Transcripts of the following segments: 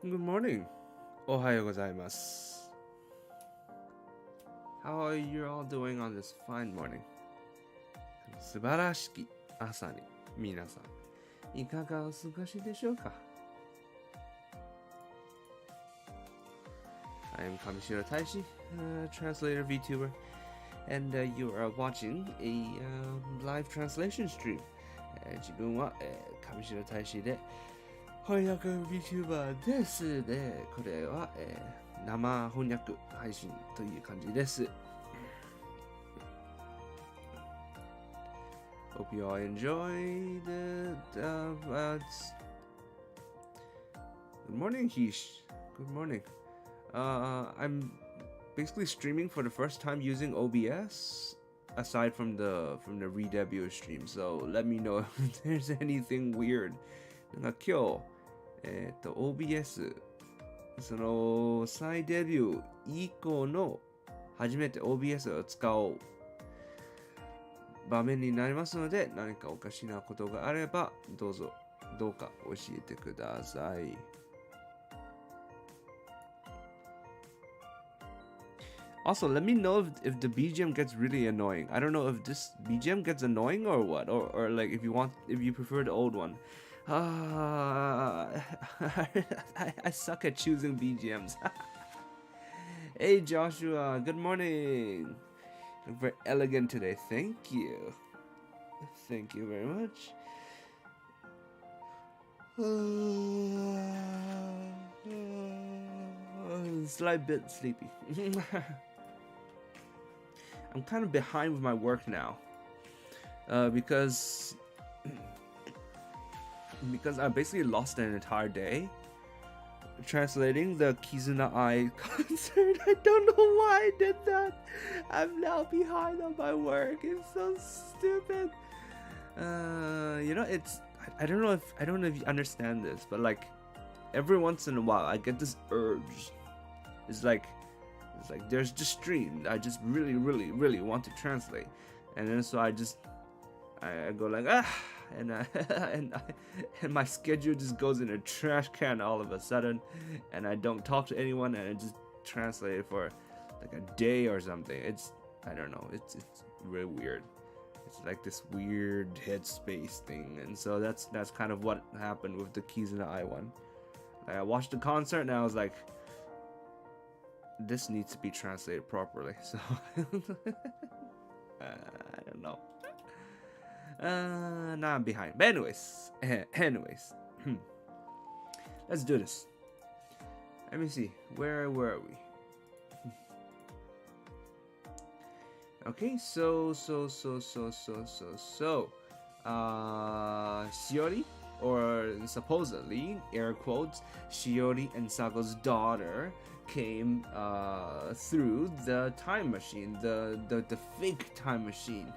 Good morning. おはようございます。How are you all doing on this fine morning? 素晴らしき朝に皆さんいかがお過ごしでしょうか。I am Kamishiro Taishi, translator VTuber, and you are watching a live translation stream. 自分は、Kamishiro Taishi で翻訳 VTuber です。で、これは、生翻訳配信という感じです。Hope you all enjoy the Good morning, Hish. Good morning. I'm basically streaming for the first time using OBS, aside from the re-debut stream. So let me know if there's anything weird. なんか今日、OBS その再デビュー以降の初めて OBS を使う場面になりますので、何かおかしなことがあればどうか教えてください。Also, let me know if the BGM gets really annoying. I don't know if this BGM gets annoying or what, or like if you prefer the old one. I suck at choosing BGMs. Hey Joshua, good morning. You're very elegant today. Thank you. Thank you very much. Slight bit sleepy. I'm kind of behind with my work now, because I basically lost an entire day translating the Kizuna Ai concert. I don't know why I did that. I'm now behind on my work. It's so stupid. It's I don't know if you understand this, but like every once in a while I get this urge. It's like there's this stream I just really want to translate, and then so I go like and my schedule just goes in a trash can all of a sudden, and I don't talk to anyone, and I just translate it for like a day or something. I don't know, it's really weird. It's like this weird headspace thing, and so that's kind of what happened with the Kizuna Ai one. Like, I watched the concert and I was like, this needs to be translated properly. So I don't know. Now I'm behind. But anyways, let's do this. Let me see. Where were we? Okay, so Shiori, or supposedly, air quotes, Shiori and Sago's daughter came through the time machine, the fake time machine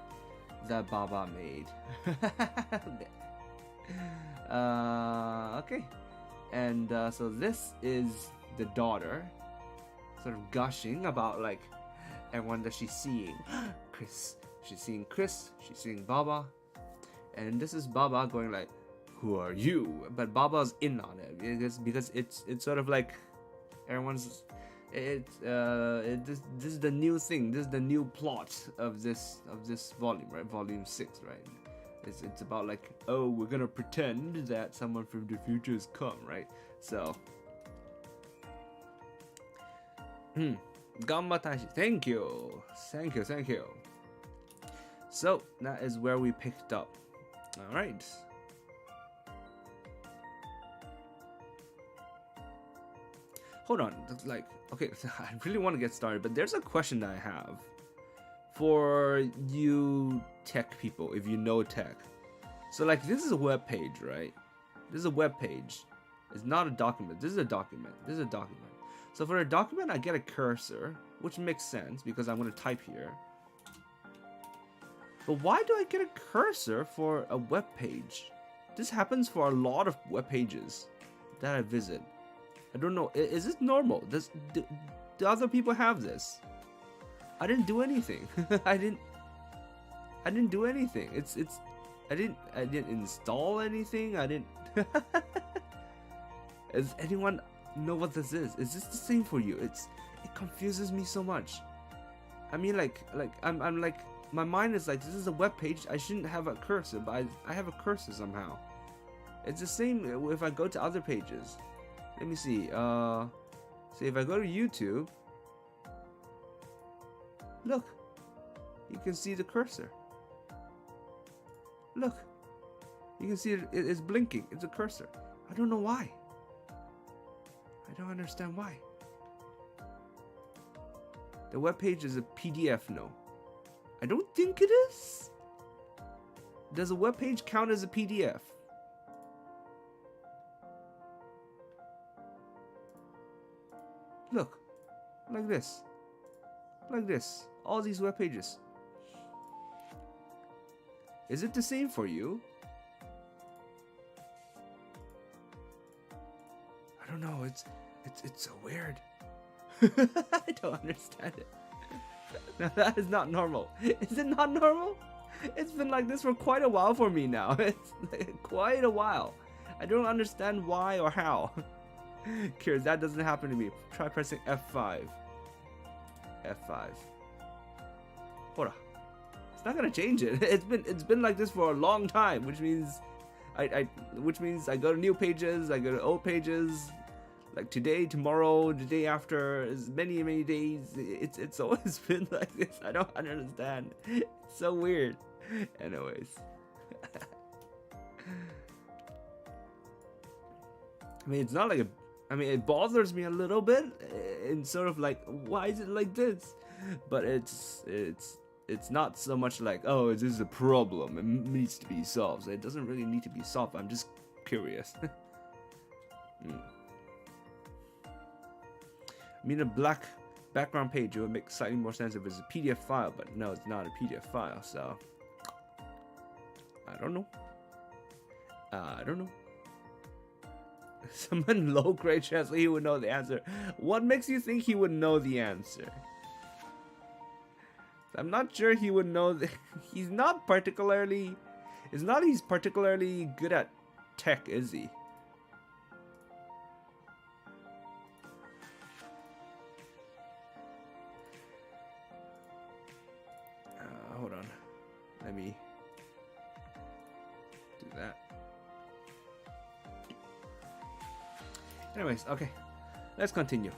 that Baba made. Okay, and so this is the daughter sort of gushing about like everyone that she's seeing. Chris, she's seeing Baba, and this is Baba going like, who are you? But Baba's in on it because it's sort of like everyone's this is the new thing, this is the new plot of this volume, right? Volume 6, right? It's about like, oh, we're gonna pretend that someone from the future has come, right? So Gamba Taishi, thank you. So that is where we picked up. All right. Hold on, like, okay, I really want to get started, but there's a question that I have for you tech people, if you know tech. So like, this is a web page, right? This is a web page. It's not a document. This is a document. So for a document, I get a cursor, which makes sense because I'm going to type here. But why do I get a cursor for a web page? This happens for a lot of web pages that I visit. I don't know. Is this normal? Do other people have this? I didn't do anything. I didn't do anything. I didn't install anything. I didn't. Is anyone know what this is. Is this the same for you? It confuses me so much. I mean, I'm like, my mind is like, this is a web page. I shouldn't have a cursor, but I have a cursor somehow. It's the same if I go to other pages. Let me see. See if I go to YouTube. Look, you can see the cursor. Look, you can see it's blinking. It's a cursor. I don't know why. I don't understand why. The web page is a PDF, no. I don't think it is. Does a web page count as a PDF? Look, like this. Like this. All these web pages. Is it the same for you? I don't know. It's so weird. I don't understand it. Now that is not normal. Is it not normal? It's been like this for quite a while for me now. It's like quite a while. I don't understand why or how. Curious, that doesn't happen to me. Try pressing F5. F5. Hold on. It's not gonna change it. It's been like this for a long time, which means I go to new pages, I go to old pages, like today, tomorrow, the day after, is many days. It's always been like this. I don't understand. It's so weird. Anyways. I mean, it's not like it bothers me a little bit, and sort of like, why is it like this? But it's not so much like, oh, this is a problem, it needs to be solved. So it doesn't really need to be solved. I'm just curious. I mean, a black background page, it would make slightly more sense if it's a PDF file, but no, it's not a PDF file, so I don't know. I don't know. Someone low grade translate, he would know the answer. What makes you think he would know the answer? I'm not sure he would know. He's not particularly. It's not he's particularly good at tech, is he? Hold on. Let me do that. Anyways, okay. Let's continue.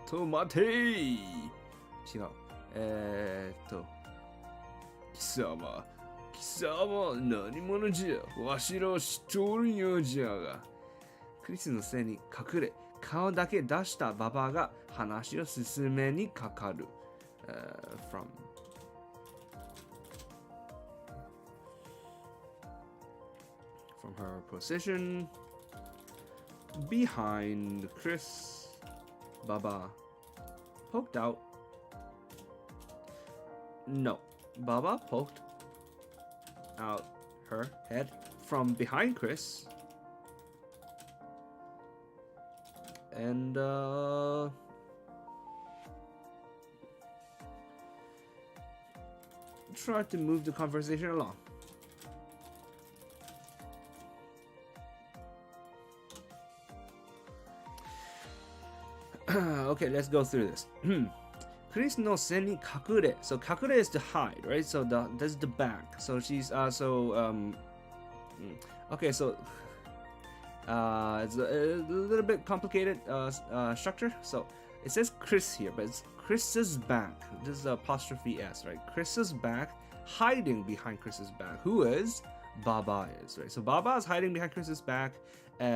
Otomate! 違う。貴様、何者じゃ。わしらを知っておるんよじゃが。クリスの背に隠れ、顔だけ出したババが話を進めにかかる。From her position behind Chris, Baba poked out. No, Baba poked out her head from behind Chris and tried to move the conversation along. Okay, let's go through this. Chris no sen ni kakure. So kakure is to hide, right? So that's the back. So she's okay, so it's a little bit complicated structure. So it says Chris here, but it's Chris's back. This is apostrophe S, right? Chris's back, hiding behind Chris's back. Who is? Baba is, right? So Baba is hiding behind Chris's back.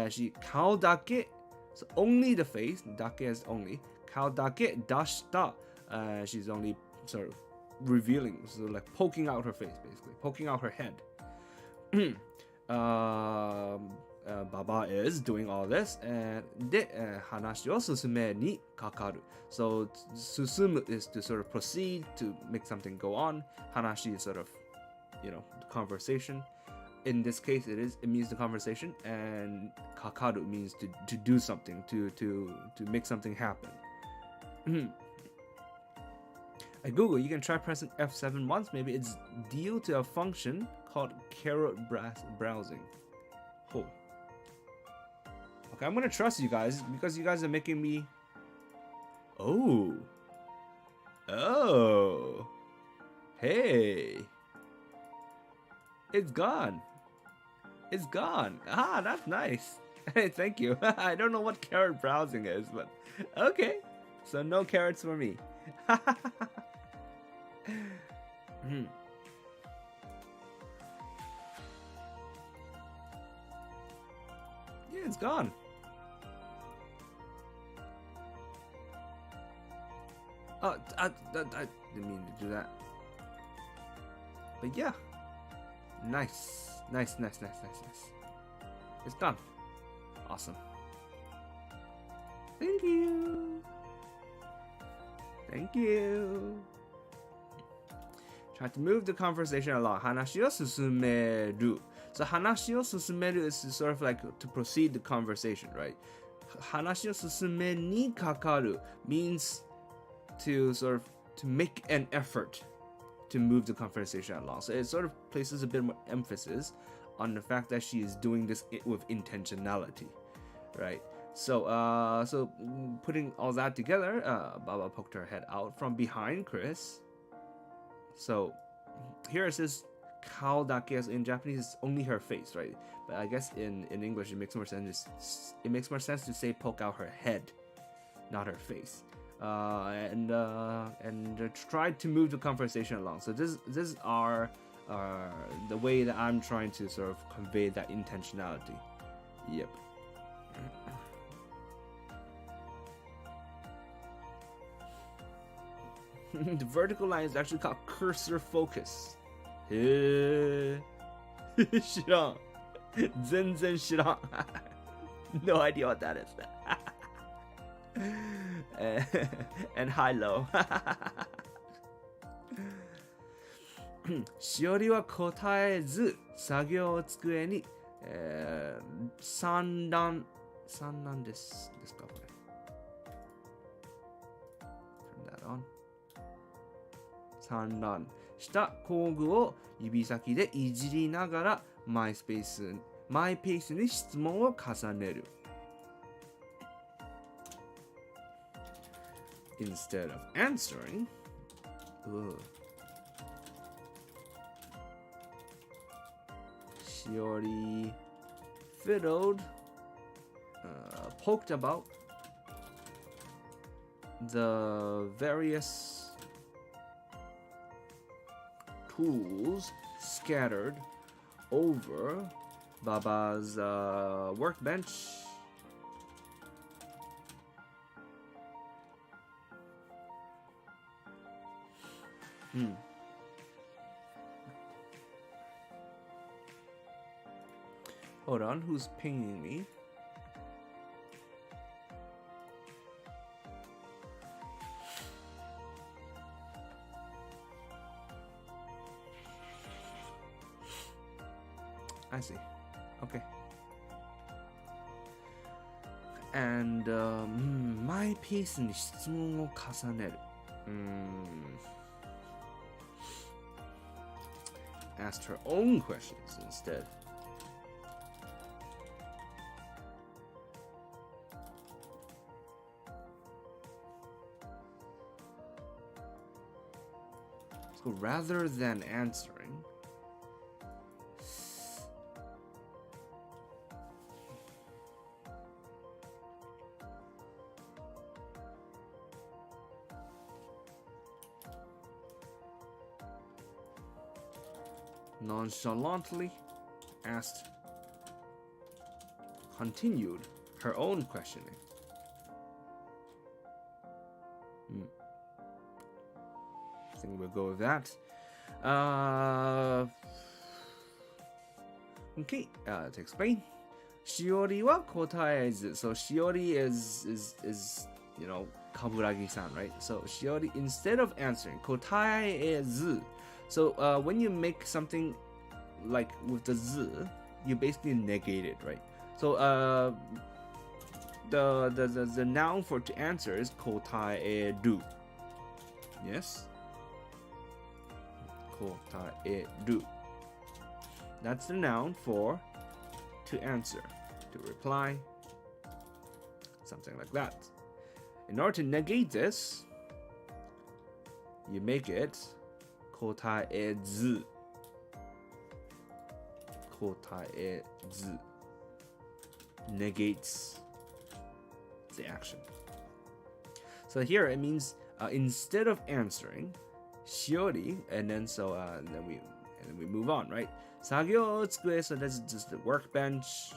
She kao dake. So only the face, dake is only. Kao dake dashita. She's only sort of revealing, so like poking out her face, basically. Poking out her head. Baba is doing all this. And de hanashi o susume ni kakaru. So susumu is to sort of proceed, to make something go on. Hanashi is sort of, the conversation. In this case, it means the conversation, and kakaru means to do something, to make something happen. At Google, you can try pressing F7 once. Maybe it's due to a function called caret browsing. Oh. Okay, I'm gonna trust you guys because you guys are making me. Oh. Oh. Hey. It's gone. It's gone. Ah, that's nice. Hey, thank you. I don't know what caret browsing is, but okay. So no carrots for me. Yeah, it's gone. Oh, I didn't mean to do that. But yeah. Nice. Nice. It's gone. Awesome. Thank you. Thank you. Try to move the conversation along. 話を進める. So 話を進める is sort of like to proceed the conversation, right? 話を進めにかかる means to sort of to make an effort to move the conversation along. So it sort of places a bit more emphasis on the fact that she is doing this with intentionality, right? So putting all that together, Baba poked her head out from behind Chris. So here it says kao dake. In Japanese, it's only her face, right? But I guess in English, it makes more sense. It makes more sense to say poke out her head, not her face. And try to move the conversation along. So this are the way that I'm trying to sort of convey that intentionality. Yep. The vertical line is actually called cursor focus. 知らん。全然知らん。No idea what that is. And high-low. しおりは答えず作業机に、産卵ですかこれ。Turn that on. 産卵した工具を指先でいじりながらマイペースに質問を重ねる。Instead of answering, Shiori fiddled, poked about the various tools scattered over Baba's workbench. Hold on, who's pinging me? I see. Okay. And マイペースに質問を重ねる。Asked her own questions instead. So rather than answering, nonchalantly continued her own questioning. I think we'll go with that. Okay, to explain. Shiori wa kotaezu. So Shiori is Kaburagi-san, right? So Shiori, instead of answering, kotaezu. So when you make something like with the z, you basically negate it, right? So the noun for to answer is kotaeru. Yes? Kotaeru. That's the noun for to answer, to reply, something like that. In order to negate this, you make it kotaezu. Kotaezu negates the action. So here it means instead of answering, shiori, and then we move on, right? Sagyo tsukue, so that's just the workbench.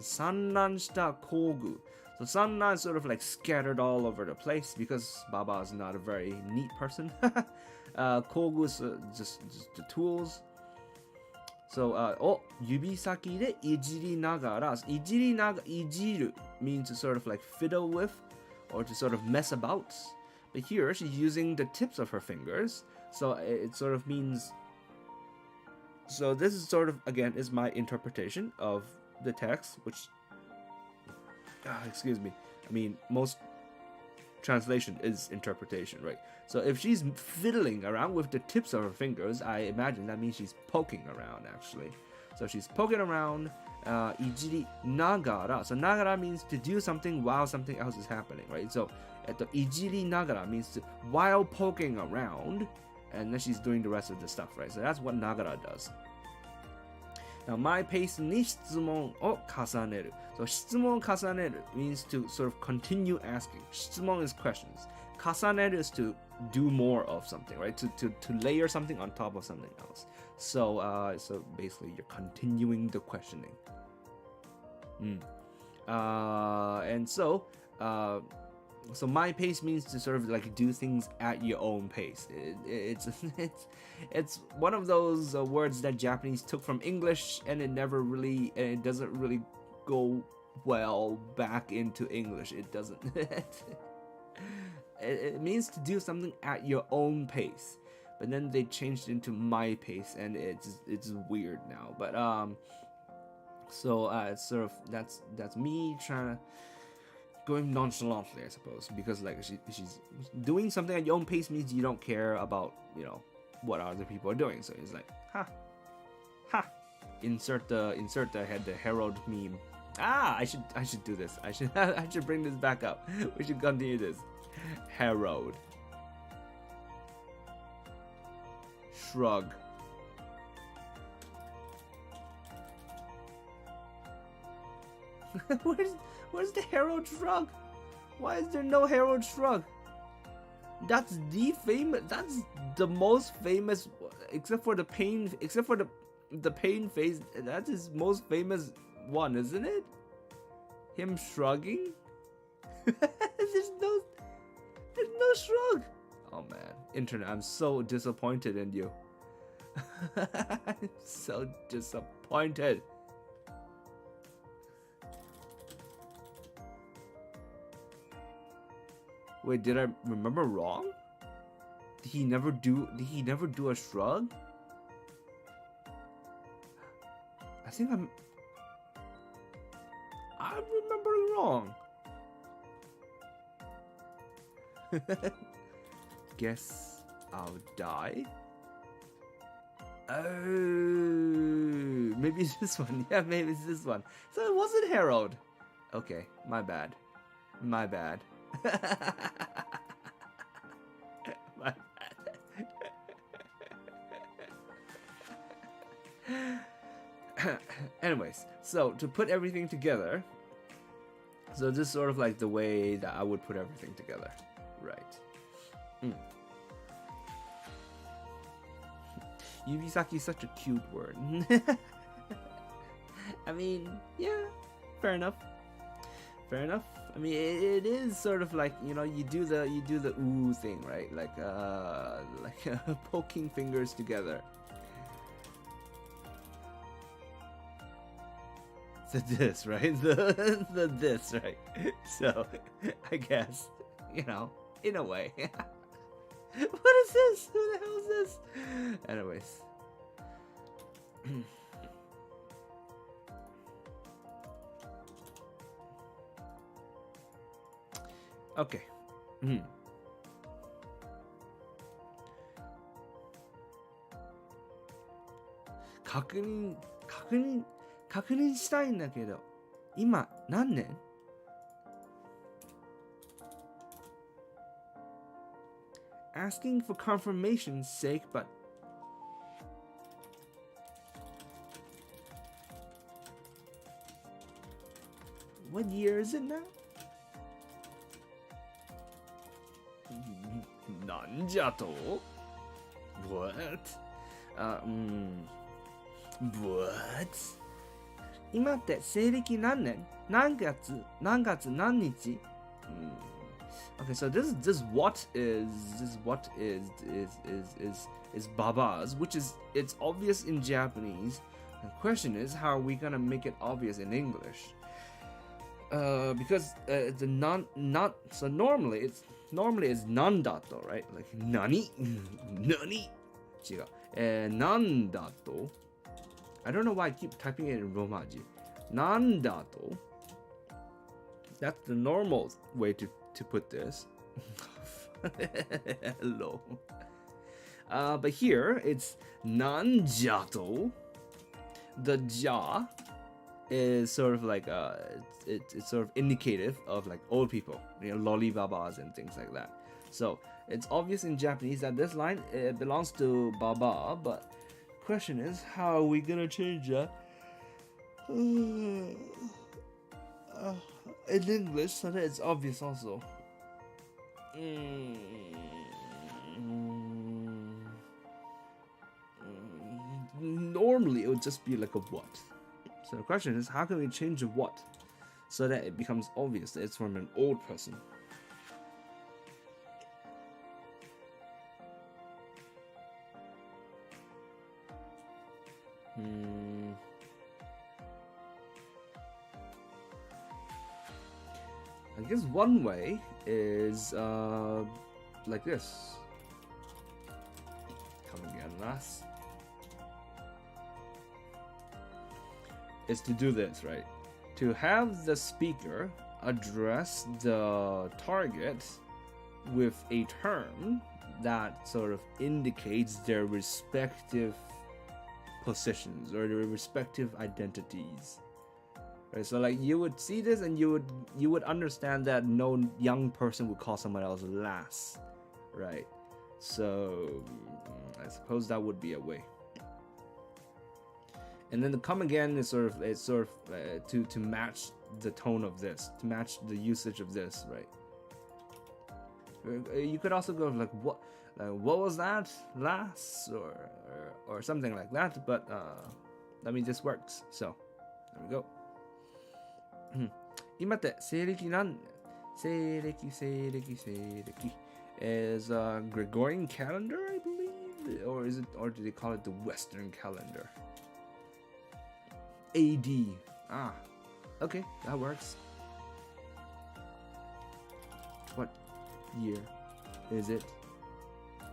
Sanran shita kogu. So sanran is sort of like scattered all over the place because Baba is not a very neat person. Kogu is just the tools. So, yubisaki de ijiri nagara. Ijiru means to sort of like fiddle with or to sort of mess about. But here she's using the tips of her fingers. So it sort of means. So this is sort of, again, is my interpretation of the text, which. Excuse me. I mean, most translation is interpretation, right? So if she's fiddling around with the tips of her fingers, I imagine that means she's poking around, actually. So she's poking around, ijiri nagara. So nagara means to do something while something else is happening, right? So ijiri nagara means to, while poking around, and then she's doing the rest of the stuff, right? So that's what nagara does. Now, my pace ni shitsumon o kasaneru. So shitsumon kasaneru means to sort of continue asking. Shitsumon is questions. Kasaneru is to do more of something, right? To layer something on top of something else. So so basically you're continuing the questioning. And so my pace means to sort of like do things at your own pace. It's one of those words that Japanese took from English, and it doesn't really go well back into English. It doesn't. It means to do something at your own pace, but then they changed it into my pace, and it's weird now. But it's sort of that's me trying to. Going nonchalantly, I suppose, because like she's doing something at your own pace means you don't care about, you know, what other people are doing. So it's like, ha. Insert the Herald meme. I should do this. I should bring this back up. We should continue this. Herald. Shrug. Where's the Herald Shrug? Why is there no Herald Shrug? That's the most famous, except for the pain phase. That's his most famous one, isn't it? Him shrugging? There's no shrug. Oh man, internet, I'm so disappointed in you. I'm so disappointed. Wait, did I remember wrong? Did he never do a shrug? I think I'm remembering wrong. Guess I'll die. Oh, maybe it's this one. Yeah, maybe it's this one. So it wasn't Herald. Okay, my bad. My bad. Anyways, so to put everything together, so this is sort of like the way that I would put everything together, right? Yubisaki is such a cute word. I mean, yeah, fair enough. I mean, it is sort of like, you know, you do the ooh thing, right? Like poking fingers together. The this, right? The this, right? So, I guess, you know, in a way. What is this? Who the hell is this? Anyways. Okay. 確認したいんだけど、今何年？ Asking for confirmation's sake, but what year is it now? なんじゃと？ What? What? 今って西暦何年？何月何日？ Okay, so this what is Baba's, which is it's obvious in Japanese. The question is, how are we gonna make it obvious in English? Because the so normally it's nandato, right? Like nani, 違う。nandato. I don't know why I keep typing it in Romaji. Nandato. That's the normal way to put this. Hello. But here it's nanjato. The ja is sort of like it's sort of indicative of like old people, lollibabas and things like that. So it's obvious in Japanese that this line belongs to baba, but question is, how are we gonna change that in English so that it's obvious also? Normally it would just be like a what. So the question is, how can we change a what so that it becomes obvious that it's from an old person? I guess one way is like this. Come again, lass. Is to do this, right? To have the speaker address the target with a term that sort of indicates their respective positions or their respective identities. Right, so like you would see this and you would understand that no young person would call someone else lass, right? So I suppose that would be a way. And then the come again is sort of to match the tone of this, to match the usage of this, right? You could also go like what was that, lass, or something like that. But I mean, this works. So there we go. 今って西暦is Gregorian calendar, I believe, or do they call it the Western calendar? AD. Ah, okay, that works. What year is it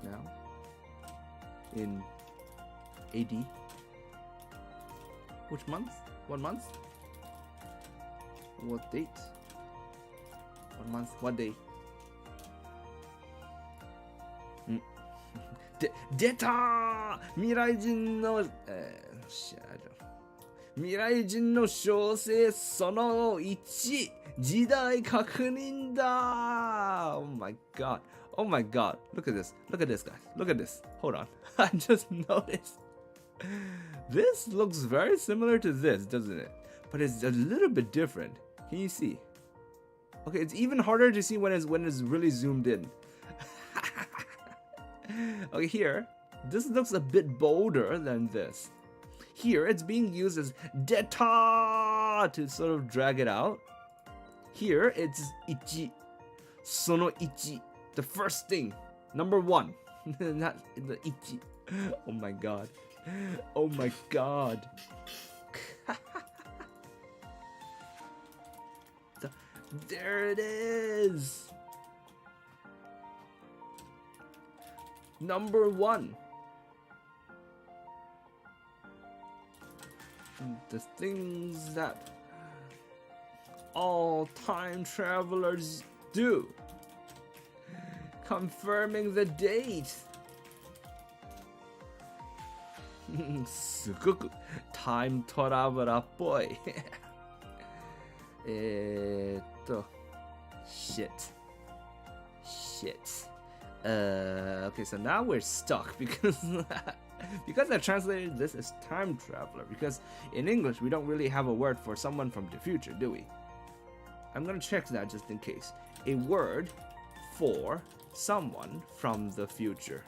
now? In AD? Which month? What month? What date? What month? What day? 出た未来人の未来人の小生その1時代確認だ Oh my god. Oh my god. Look at this. Look at this, guys. Look at this. Hold on. I just noticed. This looks very similar to this, doesn't it? But it's a little bit different. Can you see? Okay, it's even harder to see when it's really zoomed in. Okay, here, this looks a bit bolder than this. Here, it's being used as deta to sort of drag it out. Here, it's ichi, sono ichi, the first thing, number one, not the ichi. Oh my god. Oh my god. There it is. Number one. The things that all time travelers do. Confirming the date. すごくタイムトラベラーっぽい。shit. Okay, so now we're stuck because because I translated this as time traveler. Because in English we don't really have a word for someone from the future, do we? I'm gonna check that just in case. A word for someone from the future.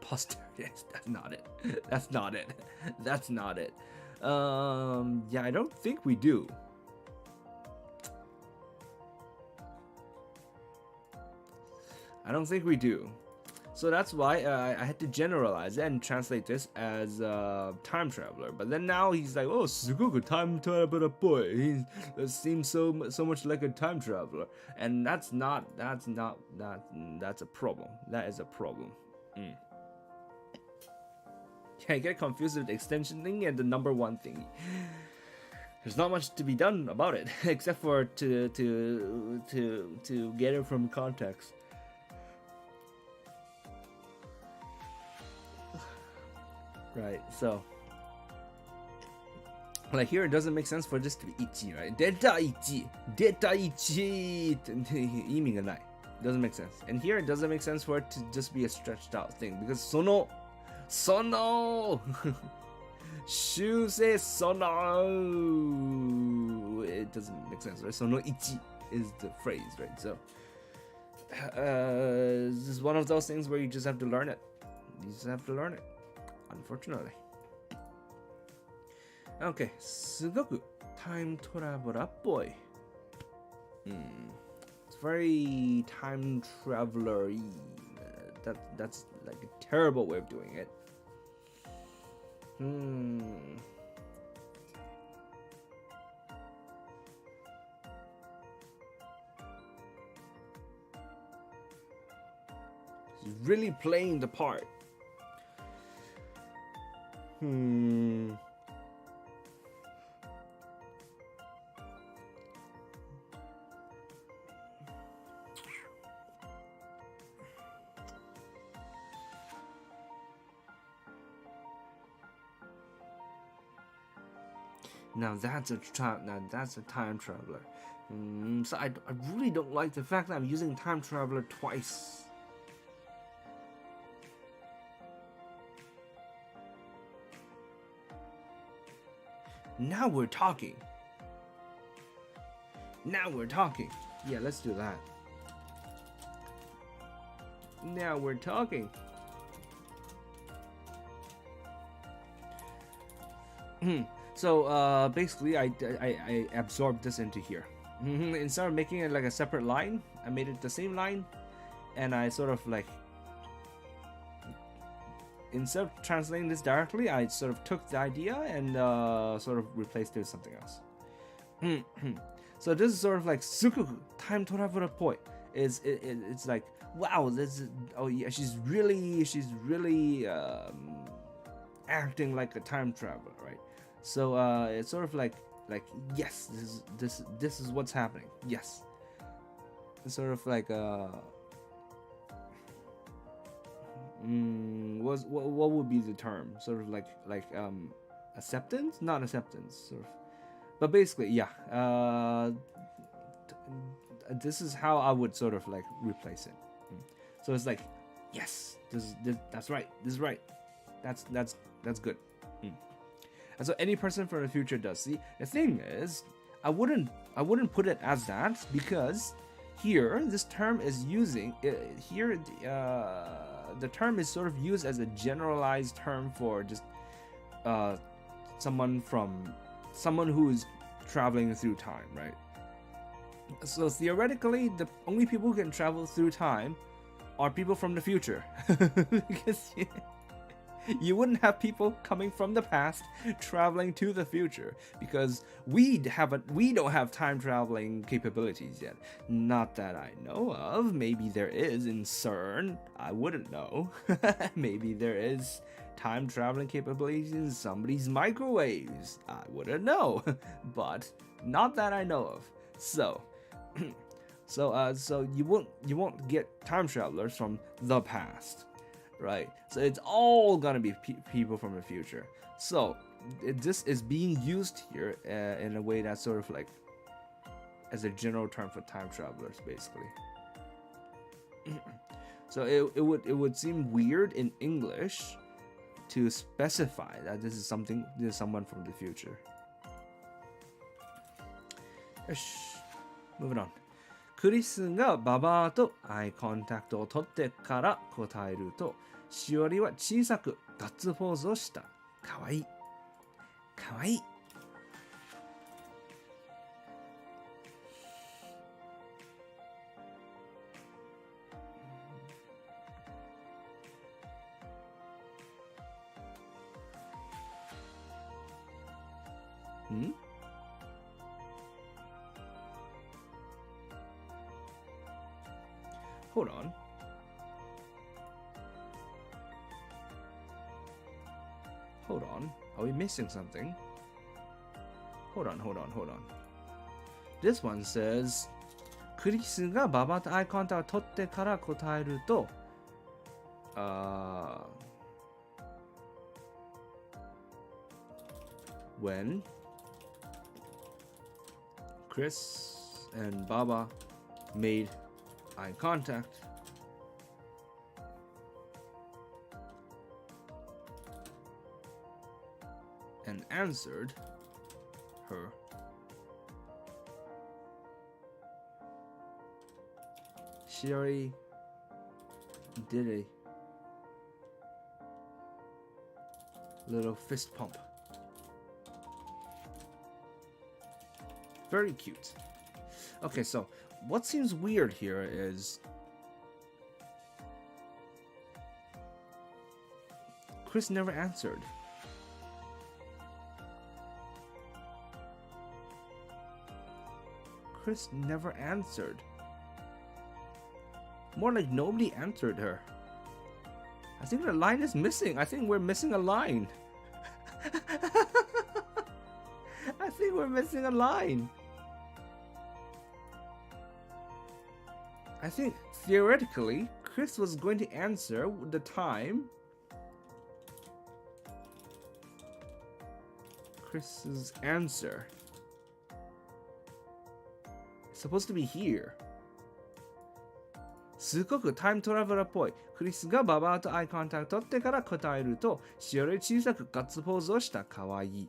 Posterity. That's not it. That's not it. That's not it. Yeah, I don't think we do. I don't think we do. So that's why I had to generalize and translate this as time traveler. But then now he's like, oh, すごく time traveler boy. He seems so much like a time traveler, and that's a problem. That is a problem. Yeah, I get confused with the extension thing and the number one thing. There's not much to be done about it except for to get it from context. Right, so like here it doesn't make sense for this to be ichi, right? Deta ichi, it doesn't make sense. And here it doesn't make sense for it to just be a stretched out thing because sono shusei sono, it doesn't make sense, right? Sono ichi is the phrase, right? So this is one of those things where you just have to learn it. You just have to learn it. Unfortunately. Okay, すごく time traveler っぽい。It's very time traveler-y. That's like a terrible way of doing it. He's really playing the part. Now that's a time traveler. So I really don't like the fact that I'm using time traveler twice. Now we're talking. Now we're talking. Yeah, let's do that. Now we're talking. So basically I absorbed this into here. Instead of making it like a separate line, I made it the same line, and I sort of like, instead of translating this directly, I sort of took the idea and sort of replaced it with something else. So this is sort of like Sukuku, time traveler poi. It's like, wow, this is, oh yeah, she's really acting like a time traveler, right? So it's sort of like yes, this is what's happening. Yes, it's sort of like what would be the term? Sort of like acceptance, not acceptance, sort of. But basically, yeah. This is how I would sort of like replace it. So it's like, yes, that's right. This is right. That's good. And so any person from the future does. See, the thing is, I wouldn't put it as that, because here this term is using here. The term is sort of used as a generalized term for just someone who is traveling through time, right? So theoretically, the only people who can travel through time are people from the future, because you wouldn't have people coming from the past traveling to the future, because we don't have time traveling capabilities yet. Not that I know of. Maybe there is in CERN. I wouldn't know. Maybe there is time traveling capabilities in somebody's microwaves. I wouldn't know. But not that I know of. So So you won't get time travelers from the past, right? So it's all gonna be people from the future. So this is being used here in a way that's sort of like as a general term for time travelers, basically. So it would seem weird in English to specify that this is someone from the future. Moving on. クリスがババアとアイコンタクトを取ってから答えると、しおりは小さくガッツポーズをした。かわいい。かわいい。んHold on. Hold on. Are we missing something? Hold on. This one says, クリスがババとアイコンタクトを取ってから答えると、when Chris and Baba made eye contact, and answered her, Shiori did a little fist pump. Very cute. Okay, so what seems weird here is Chris never answered. Chris never answered. More like nobody answered her. I think the line is missing. I think we're missing a line. I think we're missing a line. I think theoretically, Chris was going to answer the time. Chris's answer. It's supposed to be here. すごくタイムトラベラーっぽい。クリスがババアとアイコンタクト取ってから答えると、しおり小さくガッツポーズをした。かわいい。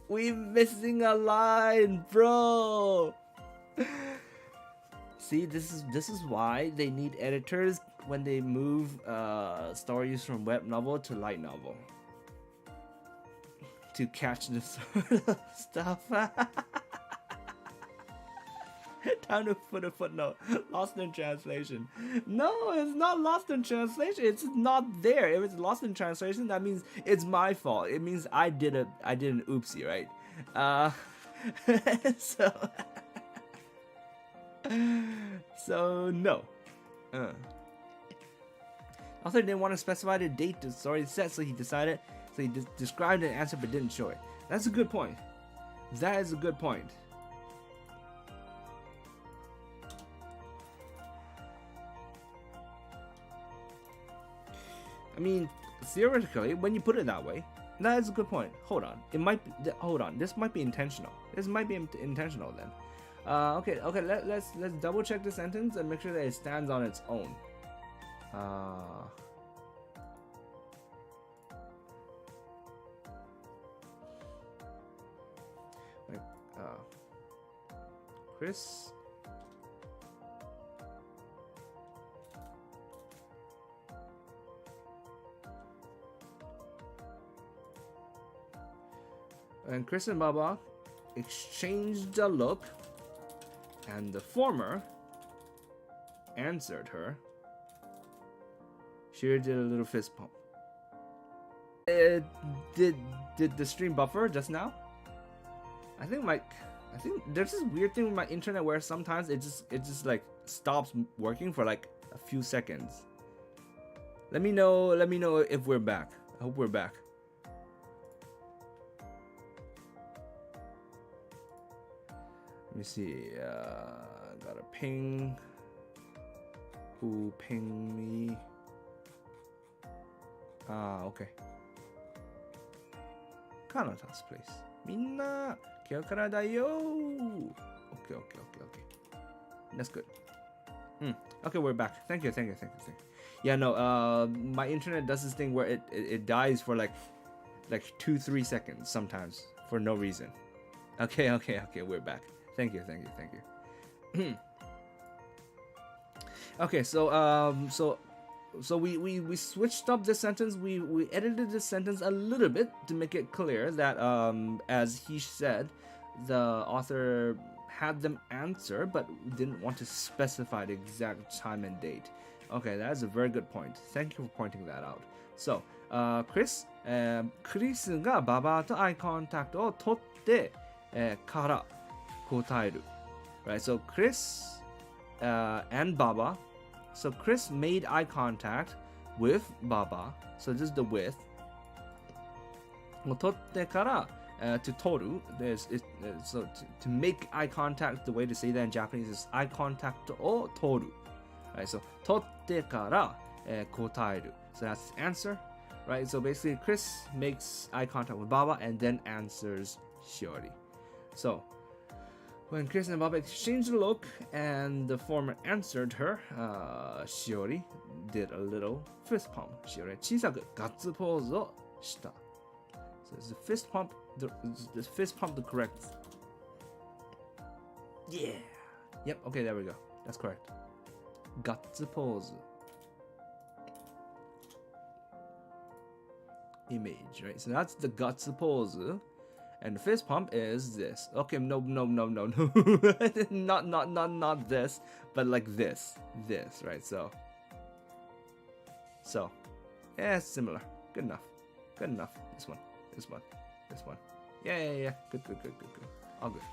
We're missing a line, bro. See, this is why they need editors when they move stories from web novel to light novel to catch this sort of stuff. Time to put a footnote. Lost in translation. No, it's not lost in translation. It's not there. If it's lost in translation, that means it's my fault. It means I did an oopsie, right? So no. Also, he didn't want to specify the date the story set, so he decided. So he described an answer but didn't show it. That's a good point. That is a good point. I mean, theoretically, when you put it that way, that is a good point. Hold on. It might be, hold on. This might be intentional. This might be intentional then. Okay. Let's double check the sentence and make sure that it stands on its own. Chris. And Chris and Baba exchanged a look, and the former answered her. She did a little fist pump. Did the stream buffer just now? I think there's this weird thing with my internet where sometimes it just like stops working for like a few seconds. Let me know if we're back. I hope we're back. Let me see. Got a ping. Who pinged me? Okay. Kanata's place. みんな、今日からだよ。Okay. That's good. Okay, we're back. Thank you. Yeah, no, my internet does this thing where it dies for like 2-3 seconds sometimes for no reason. Okay, we're back. Thank you. Okay, so we switched up this sentence. We edited this sentence a little bit to make it clear that as he said, the author had them answer but didn't want to specify the exact time and date. Okay, that is a very good point. Thank you for pointing that out. So, Chris, クリスがババとアイコンタクトを取ってから答える。Right, so Chris and Baba. So Chris made eye contact with Baba. So this is the with. 取ってから、to 取る so to make eye contact, the way to say that in Japanese is eye contact を取る。Right, so 取ってから、答える。So that's the answer. Right, so basically Chris makes eye contact with Baba and then answers Shiori. So when Chris and Baba exchanged a look and the former answered her, Shiori did a little fist pump. Shiori 小さくガッツポーズをした。So is the fist pump the correct? Yeah. Yep. Okay, there we go. That's correct. ガッツポーズ image, right? So that's the ガッツポーズ. And the fist pump is this. Okay, no. not this, but like this, right? So, yeah, it's similar. Good enough. This one. Yeah. Good. All good.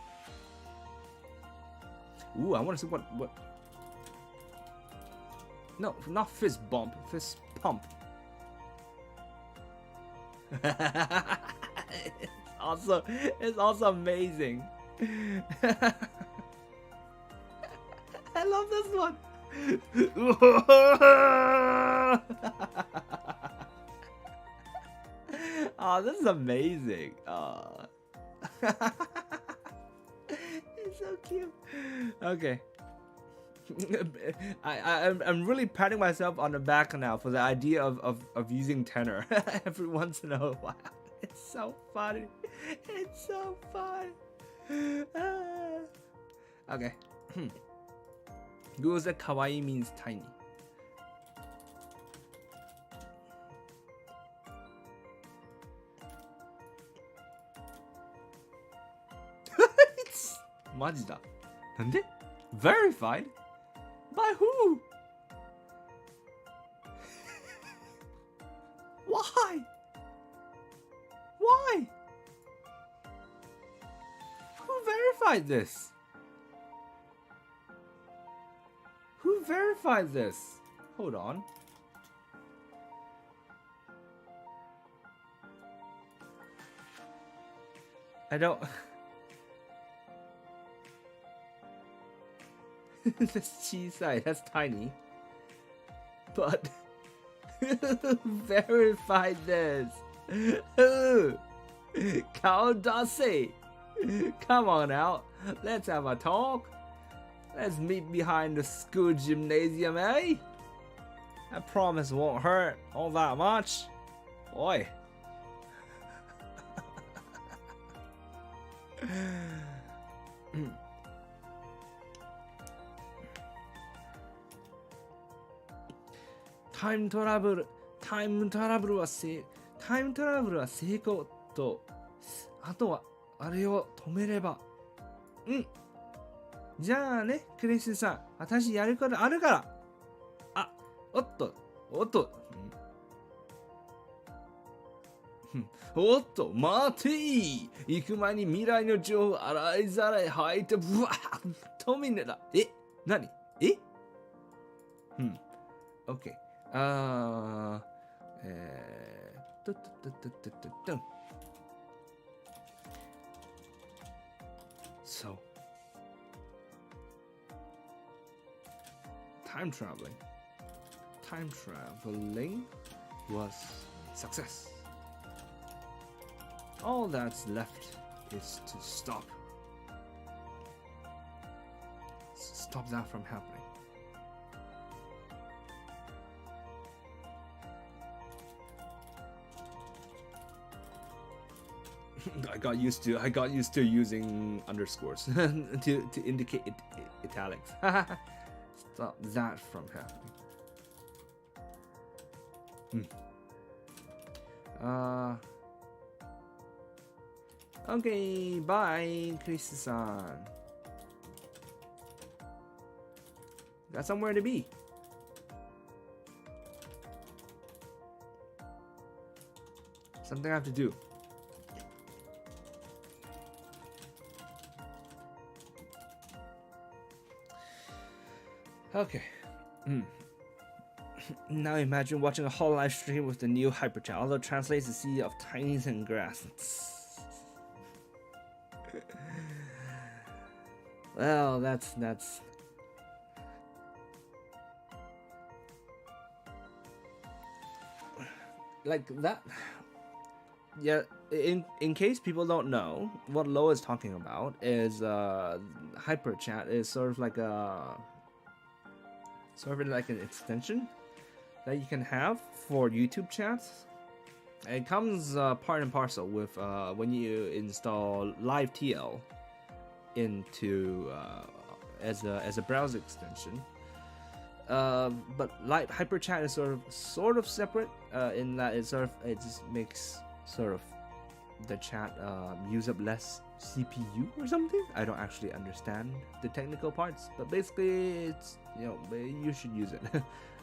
Ooh, I want to see what. No, not fist bump, fist pump. It's also amazing. I love this one. Oh, this is amazing. It's so cute. Okay. I'm really patting myself on the back now for the idea of using tenor every once in a while. It's so funny. Okay. Google said kawaii means tiny. Majida. Nande? Verified? By who? Why? Who verified this? Hold on. I don't... That's chisai, that's tiny. But... verified this. Kaodase. Come on out. Let's have a talk. Let's meet behind the school gymnasium, eh? I promise it won't hurt all that much. Oi. Time travel は成功と、あとはあれを止めれば。じゃあね、クリスさん、私やることあるから。おっと、待てー。行く前に未来の情報洗いざらい吐いて、ブワーッとみんなだ。何？OK。So, time traveling was success. All that's left is to stop that from happening. I got used to using underscores to indicate italics. Stop that from happening. Okay, bye, Chris-san. Got somewhere to be. Something I have to do. Okay. Now imagine watching a whole live stream with the new hyperchat, although it translates the sea of tinies and grass. Well, that's like that. Yeah, in case people don't know, what Lo is talking about is hyperchat is sort of like an extension that you can have for YouTube chats. It comes part and parcel with when you install LiveTL into as a browser extension. But hyperchat is sort of separate in that it just makes sort of the chat use up less CPU or something. I don't actually understand the technical parts, but basically it's, you should use it.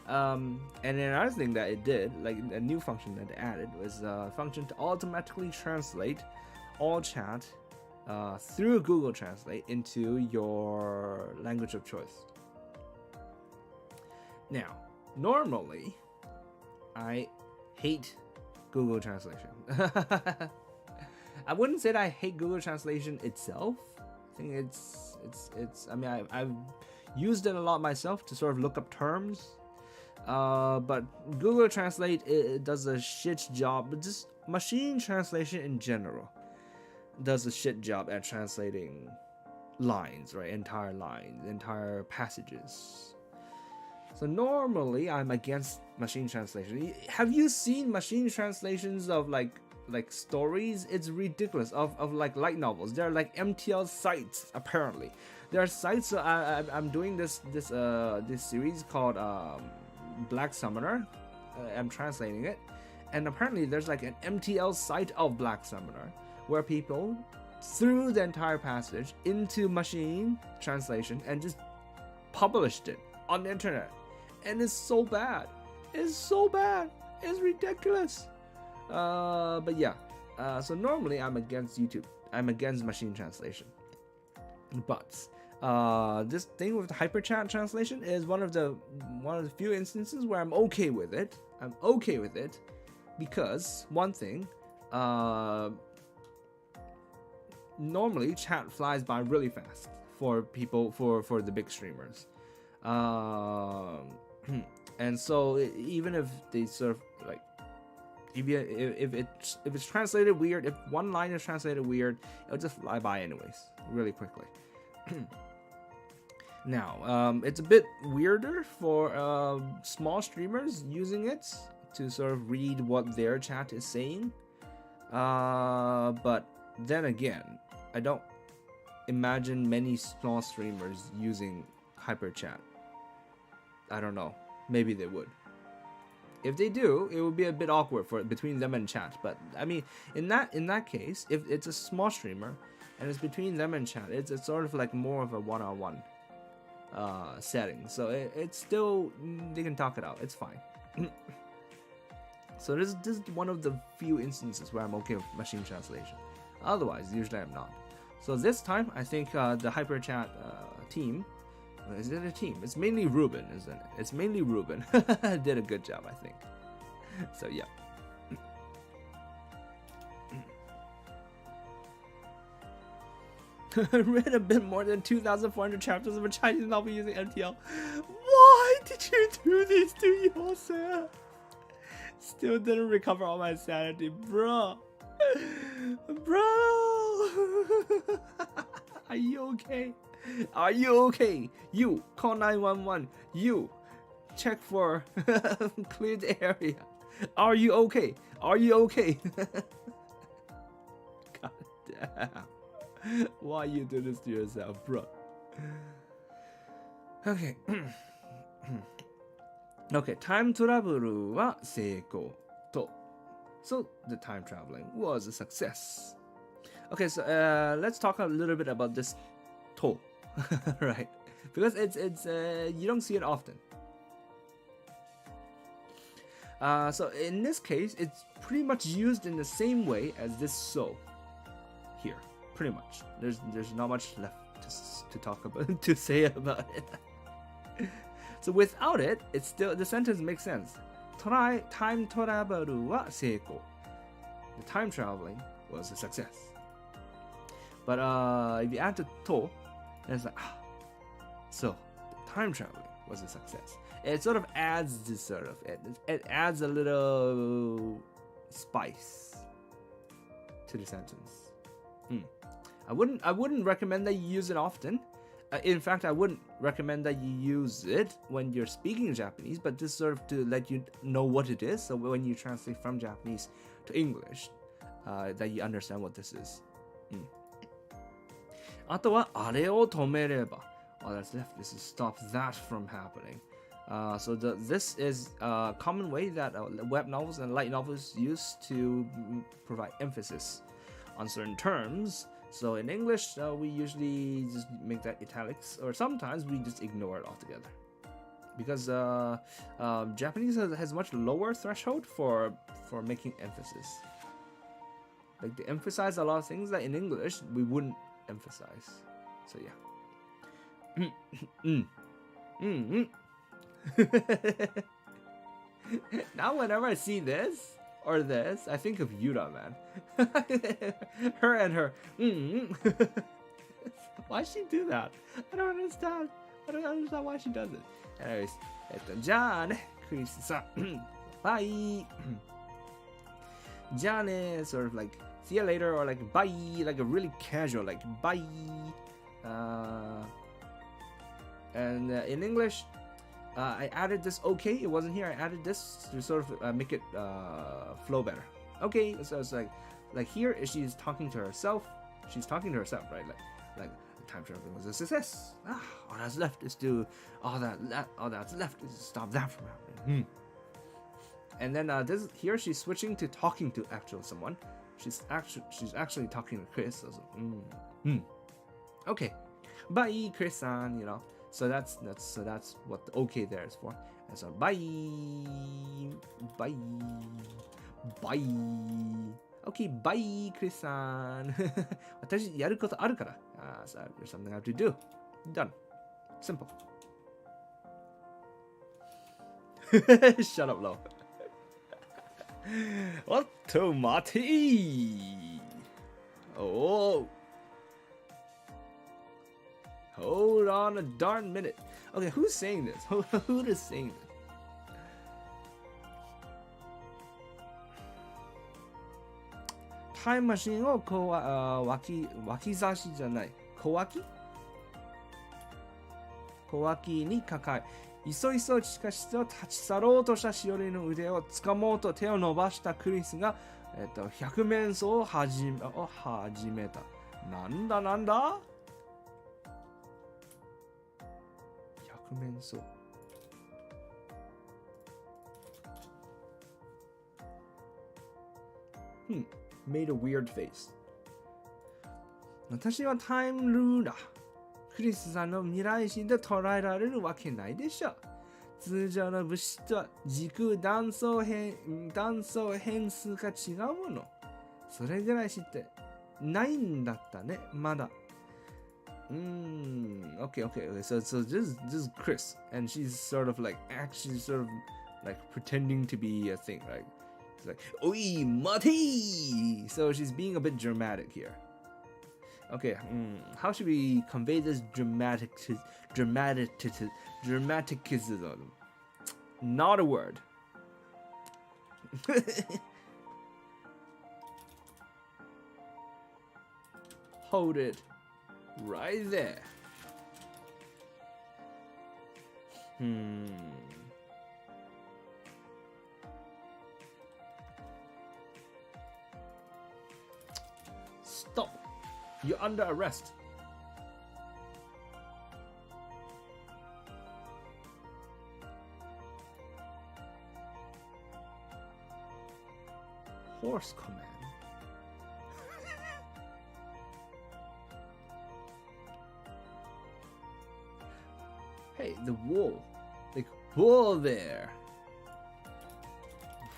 And another thing that it did, like a new function that it added, was a function to automatically translate all chat through Google Translate into your language of choice. Now, normally, I hate Google Translation. I wouldn't say that I hate Google Translation itself. I think it's I mean, I've used it a lot myself to sort of look up terms. But Google Translate, it does a shit job. But just machine translation in general does a shit job at translating lines, right? Entire lines, entire passages. So normally I'm against machine translation. Have you seen machine translations of like stories? It's ridiculous. Of like light novels. They're like MTL sites apparently. There are sites. I'm doing this series called Black Summoner. I'm translating it, and apparently there's like an MTL site of Black Summoner where people threw the entire passage into machine translation and just published it on the internet. And it's so bad. It's so bad. It's ridiculous. But yeah. So normally I'm against YouTube. I'm against machine translation. But this thing with the hyperchat translation is one of the few instances where I'm okay with it. I'm okay with it because one thing, normally chat flies by really fast for people for the big streamers. And so even if they sort of like, if it's translated weird, if one line is translated weird, it'll just fly by anyways, really quickly. Now, it's a bit weirder for small streamers using it to sort of read what their chat is saying. But then again, I don't imagine many small streamers using hyperchat. I don't know. Maybe they would. If they do, it would be a bit awkward between them and chat. But I mean, in that case, if it's a small streamer and it's between them and chat, it's sort of like more of a one-on-one setting. So it's still, they can talk it out. It's fine. So this is one of the few instances where I'm okay with machine translation. Otherwise, usually I'm not. So this time, I think the hyperchat team. Is it a team? It's mainly Ruben, isn't it? It's mainly Ruben. Did a good job, I think. So yeah. Read a bit more than 2,400 chapters of a Chinese novel using MTL. Why did you do this to yourself? Still didn't recover all my sanity, bro. Bro! Are you okay? Are you okay? You, call 911. You, check for cleared area. Are you okay? Are you okay? God damn. Why you do this to yourself, bro? Okay. Okay, time travel は成功と。So the time traveling was a success. Okay, so let's talk a little bit about this to, right? Because it's you don't see it often. So in this case, it's pretty much used in the same way as this so here. Pretty much. There's not much left to talk about to say about it. So without it, it's still the sentence makes sense. Time travel は成功. The time traveling was a success. But if you add the to, it's like so the time traveling was a success. It sort of adds this sort of it adds a little spice to the sentence. I wouldn't recommend that you use it often. In fact, I wouldn't recommend that you use it when you're speaking Japanese, but just sort of to let you know what it is. So when you translate from Japanese to English, that you understand what this is. あとはあれを止めれば. Oh, that's left. This is stop that from happening. So this is a common way that web novels and light novels use to provide emphasis on certain terms. So in English, we usually just make that italics, or sometimes we just ignore it altogether. Because Japanese has much lower threshold for making emphasis. Like they emphasize a lot of things that in English we wouldn't emphasize. So yeah. Now whenever I see this or this, I think of Yura, man. Her and her. Why she do that? I don't understand. I don't understand why she does it. Anyways, じゃあね、クリスさん。Bye. じゃあね, sort of like see you later or like bye, like a really casual like bye. And in English, I added this okay. It wasn't here. I added this to sort of make it flow better. Okay, so it's like here she's talking to herself. She's talking to herself, right? Like time traveling was a success. All that's left is to all that's left is to stop that from happening. And then this here she's switching to talking to actual someone. She's actually talking to Chris. So, okay, bye, Chris-san. You know. So that's what the okay there is for. And so bye. Okay, bye, Chris-san. 私やることあるから。So there's something I have to do. Done. Simple. Shut up, Lo. おっと待てー。Oh. Hold on a darn minute. Okay, who's saying this? Who is saying this? Time machine を脇差しじゃない。小脇に抱え、いそいそ地下室を立ち去ろうとしたしおりの腕を掴もうと手を伸ばしたクリスが、百面相を始めた。なんだ百面相。made a weird face. 私はタイムルーラー。クリスさんの未来心で捉えられるわけないでしょ。通常の物質とは時空断層変数が違うもの。それぐらい知ってないんだったね、まだ。Okay. So this is Chris, and she's sort of like actually sort of like pretending to be a thing, right? It's like, oi, mati! So she's being a bit dramatic here. Okay, how should we convey this dramaticism? Not a word. Hold it right there. Stop. You're under arrest. Horse command. Hey, the wool. Like, wool there.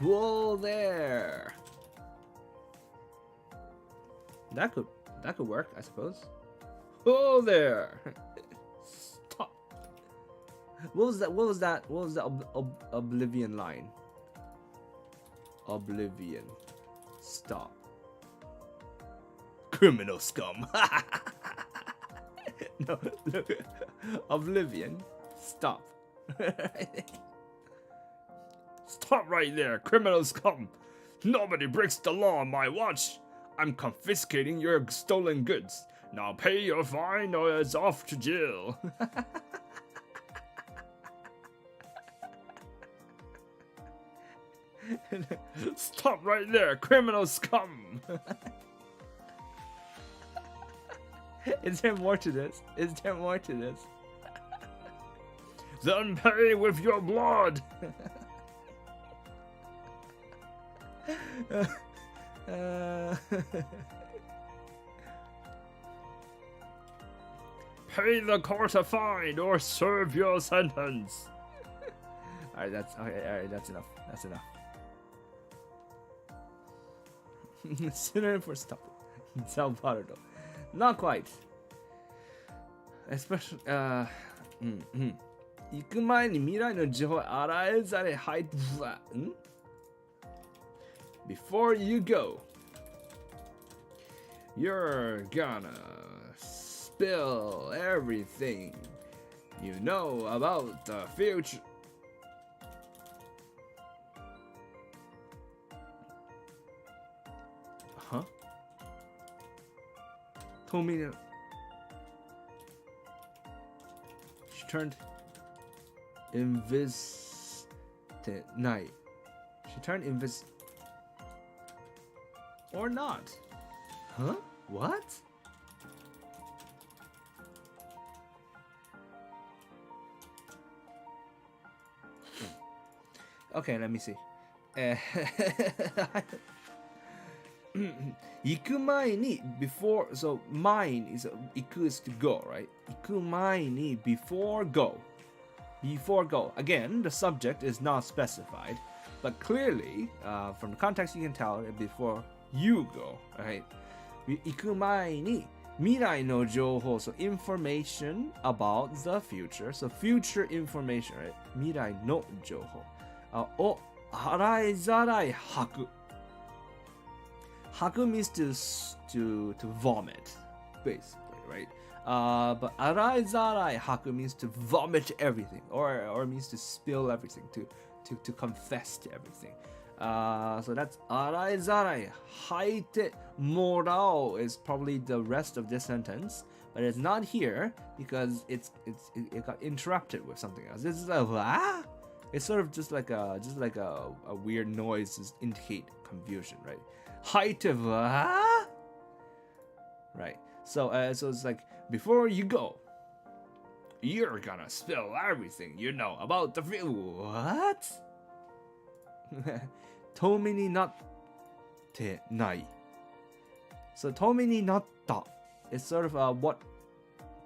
Wool there. That could work, I suppose. Wool there. Stop. What was that Oblivion line? Oblivion. Stop. Criminal scum. No, look. Oblivion. Stop. Stop right there, criminal scum. Nobody breaks the law on my watch. I'm confiscating your stolen goods. Now pay your fine or it's off to jail. Stop right there, criminal scum. Is there more to this? Is there more to this? Then pay with your blood. Pay the court a fine or serve your sentence. Alright, that's enough. That's enough. Synonym for stop. Salvador. Not quite. Especially, 行く前に未来の情報あらゆるざれ入って、Before you go, you're gonna spill everything you know about the future. Huh? Told me to... She turned night. She turned invis... Or not. Huh? What? Okay, let me see. 行く前に before, so mine is 行く is to go, right? 行く前に before go. Before go. Again, the subject is not specified, but clearly, from the context you can tell before you go, right? 行く前に未来の情報, so information about the future, so future information, right? 未来の情報を洗いざらい吐く. Haku means to vomit, basically, right? But arai zarai haku means to vomit everything, or means to spill everything, to confess to everything. So that's arai zarai haite morao is probably the rest of this sentence, but it's not here because it got interrupted with something else. This is a it's sort of just like a weird noise to indicate confusion, right? Height of right. So it's like before you go, you're gonna spill everything you know about the field. What? Tomi ni natte nai. So Tomi ni natta is sort of what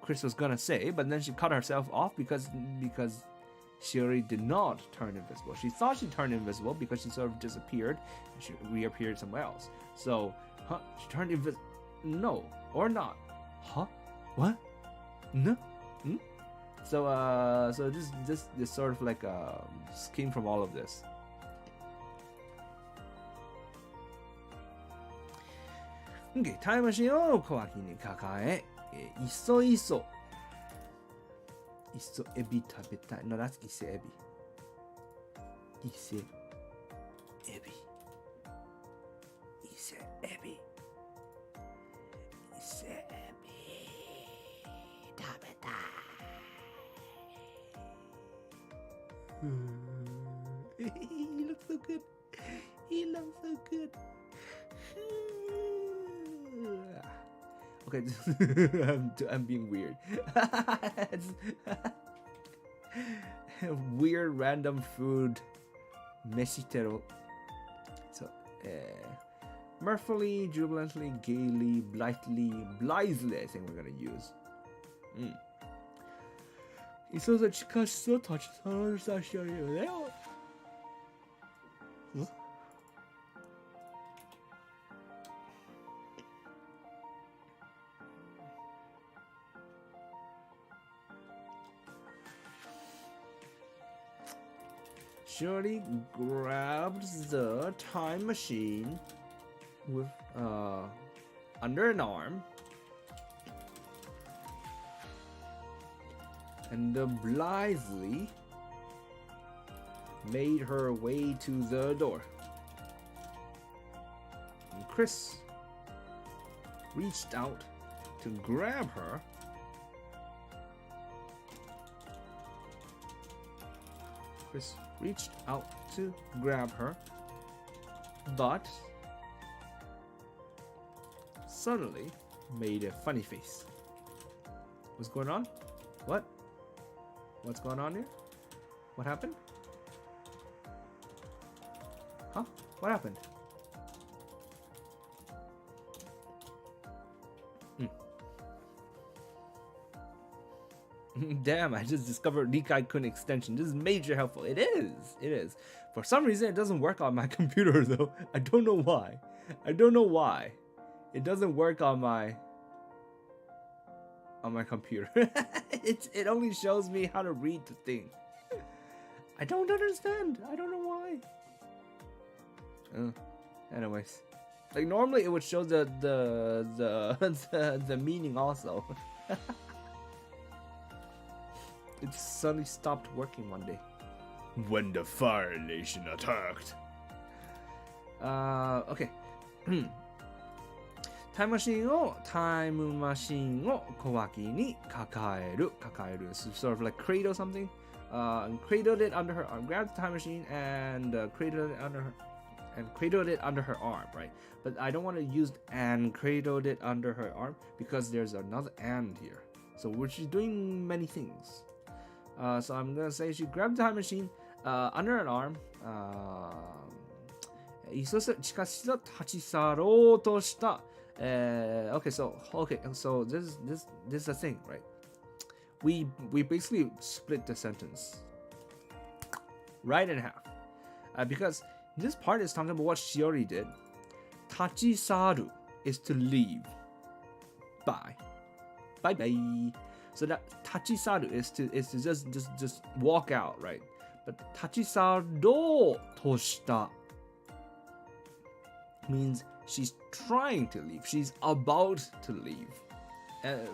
Chris was gonna say, but then she cut herself off because she already did not turn invisible. She thought she turned invisible because she sort of disappeared and she reappeared somewhere else. So, she turned invisible. No, or not. Huh? What? No? So this sort of like came from all of this. Okay, タイムマシンを小脇に抱え、いそいそエビ食べたい。No, that's 伊勢エビ。伊勢エビ。伊勢エビ。伊勢エビ。食べたい。He looks so good. He looks so good. Okay, I'm being weird. Weird random food. Meshiteru. So, mirthfully, jubilantly, gaily, blithely, I think we're gonna use. いそざ地下室を立ち去ろうとしてるよね。Shorty grabs the time machine with under an arm and blithely made her way to the door. And Chris reached out to grab her. Chris reached out to grab her, but suddenly made a funny face. What's going on? What? What's going on here? What happened? Huh? What happened? Damn, I just discovered Nikai-kun extension. This is major helpful. It is. For some reason, it doesn't work on my computer though. I don't know why. It doesn't work on my computer. It only shows me how to read the thing. I don't understand. I don't know why. Anyways, like normally it would show the meaning also. It suddenly stopped working one day. When the Fire Nation attacked. Okay. タイムマシンを小脇に抱える sort of like cradle something. Cradled it under her arm. Grabbed the time machine and cradled it under her arm, right? But I don't want to use and cradled it under her arm because there's another and here. So she's doing many things. So I'm gonna say she grabbed the time machine under an arm. 急いで地下室を立ち去ろうとした。Okay, so this is the thing, right? We basically split the sentence right in half because this part is talking about what Shiori did. 立ち去る is to leave. Bye. So that 立ち去る is to just walk out, right? But 立ち去ろうとしたmeans she's trying to leave. She's about to leave.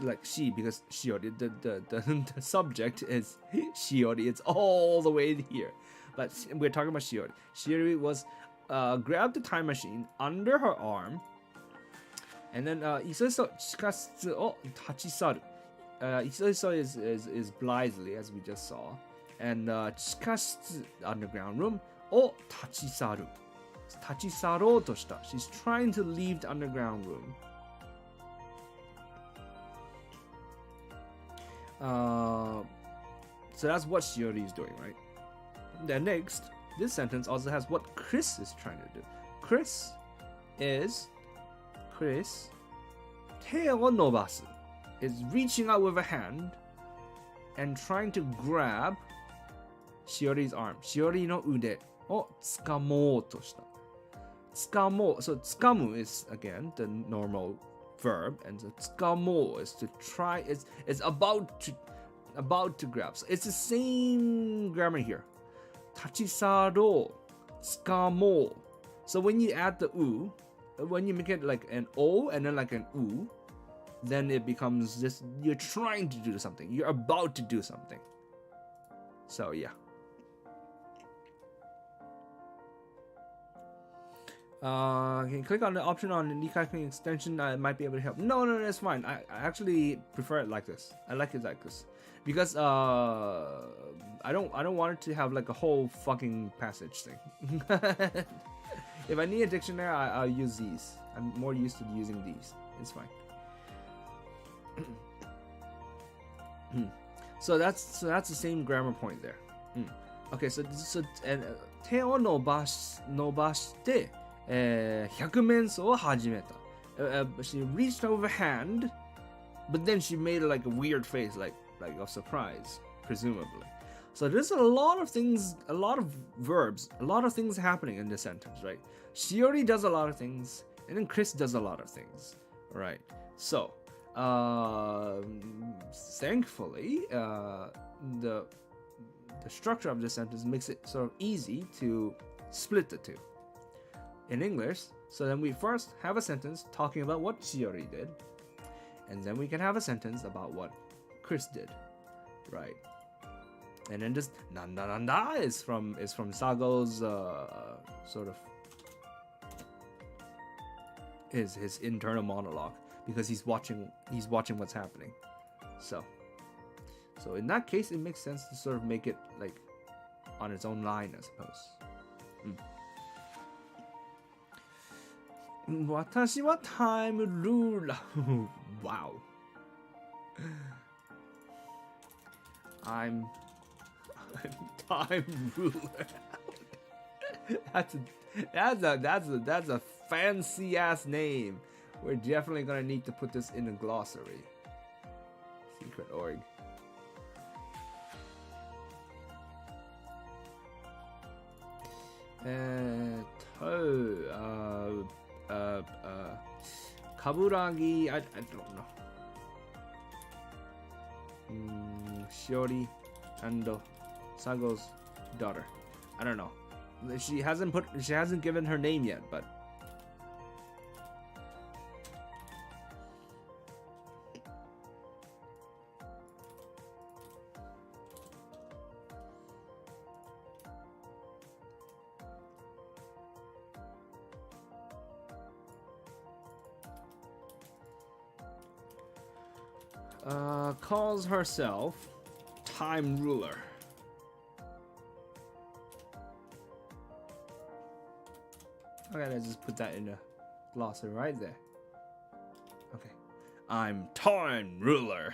Like she, because Shiori, the subject is Shiori. It's all the way here. But we're talking about Shiori. Shiori was grabbed the time machine under her arm, and then 急いそ地下室を立ち去る。急いそ is blithely, as we just saw. And 地下室 underground room を立ち去る。立ち去ろうとした。She's trying to leave the underground room. So that's what Shiori is doing, right? Then next, this sentence also has what Chris is trying to do. Chris 手を伸ばす is reaching out with a hand and trying to grab Shiori's arm. Shiori の腕を掴もうとした。掴もう So 掴む is again the normal verb, and the 掴もう is to try. It's about to grab. So it's the same grammar here. 立ち去ろう、掴もう. So when you add the when you make it like an O and then like an U, then it becomes just you're trying to do something. You're about to do something. So yeah. Can you click on the option on the Nikai extension? I might be able to help. No, that's fine. I actually prefer it like this. I like it like this because I don't want it to have like a whole fucking passage thing. If I need a dictionary, I'll use these. I'm more used to using these. It's fine. So that's the same grammar point there. Okay, so and 手を伸ばして、百面相を始めた。She reached over hand, but then she made like a weird face, like of surprise, presumably. So there's a lot of things, a lot of verbs, a lot of things happening in this sentence, right? Shiori does a lot of things, and then Chris does a lot of things, right? So, thankfully, the structure of this sentence makes it sort of easy to split the two. In English, so then we first have a sentence talking about what Shiori did, and then we can have a sentence about what Chris did, right? And then just nanda nanda is from Sago's sort of his internal monologue because he's watching what's happening. So in that case, it makes sense to sort of make it like on its own line, I suppose. 私はタイムルーラー。Wow. I'm time ruler. That's a fancy ass name. We're definitely gonna need to put this in a glossary. Secret org. Kaburagi, I don't know. Shiori and Sago's daughter. I don't know. She hasn't given her name yet, but calls herself time ruler. Okay, let's just put that in a glossary right there. Okay. I'm time ruler.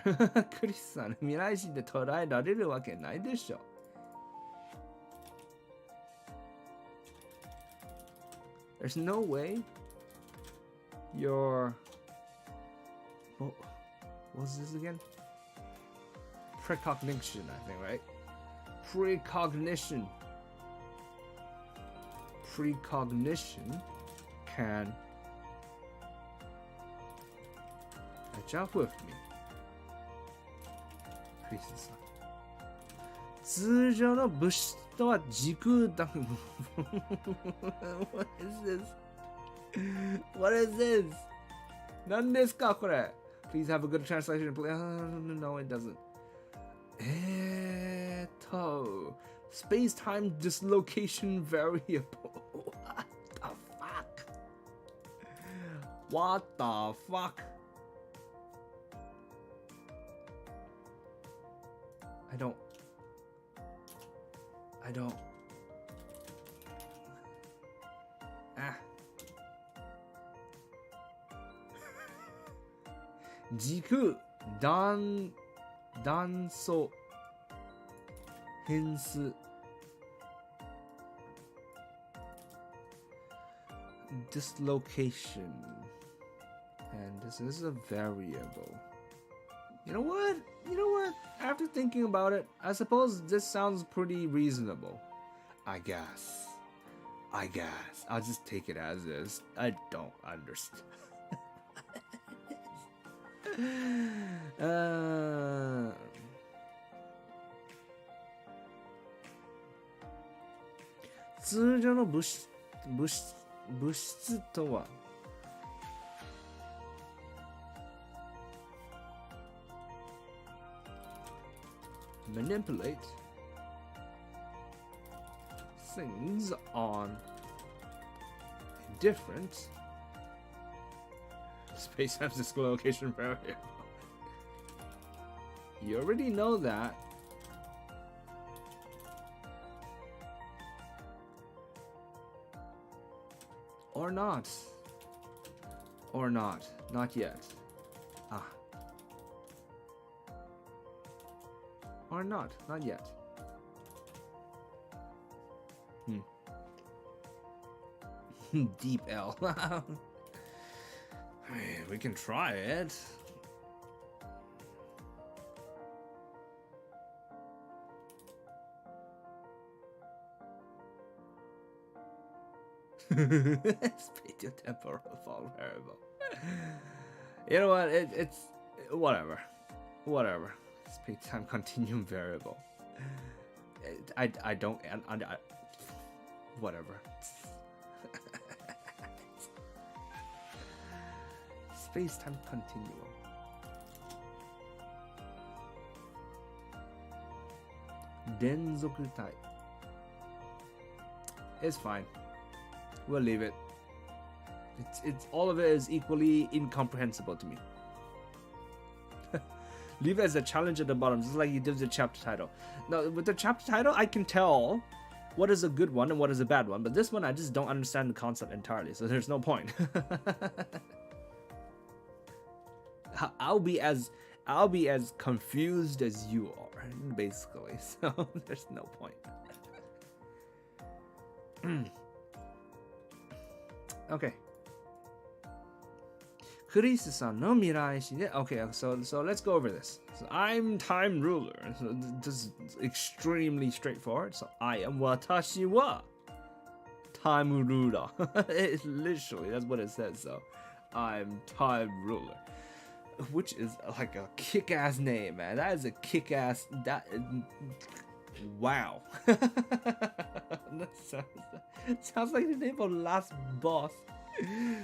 クリスさん、未来人で捉えられるわけないでしょ。There's no way your... What was this again? Precognition, I think, right? Precognition can catch up with me. クリスさん。通常の物質とは時空だ。What is this? What is this? 何ですかこれ? Please have a good translation. No, it doesn't. Space-time dislocation variable. What the fuck? I don't. 時空断層変数 dislocation, and this is a variable. You know what? After thinking about it, I suppose this sounds pretty reasonable. I guess. I'll just take it as is. I don't understand. 通常の物質とは manipulate things on a different space-time discrete location variable. You already know that. Or not. Or not. Not yet. Ah. Or not. Not yet. Deep L. We can try it. Spatiotemporal fault variable. You know what? It's whatever. Space-time continuum variable. I don't. Whatever. Space-time continuum. Denzoku tai. It's fine. We'll leave it. It's all of it is equally incomprehensible to me. Leave it as a challenge at the bottom, just like you did the chapter title. Now, with the chapter title, I can tell what is a good one and what is a bad one, but this one I just don't understand the concept entirely, so there's no point. I'll be as confused as you are, basically. So there's no point. Okay. Chris-san no mirai shi de. Okay, so let's go over this. So I'm time ruler. So this is extremely straightforward. So I am watashi wa time ruler. It's literally, that's what it says. So I'm time ruler, which is like a kick-ass name, man. That is a kick-ass. Wow. That sounds like the name of last boss.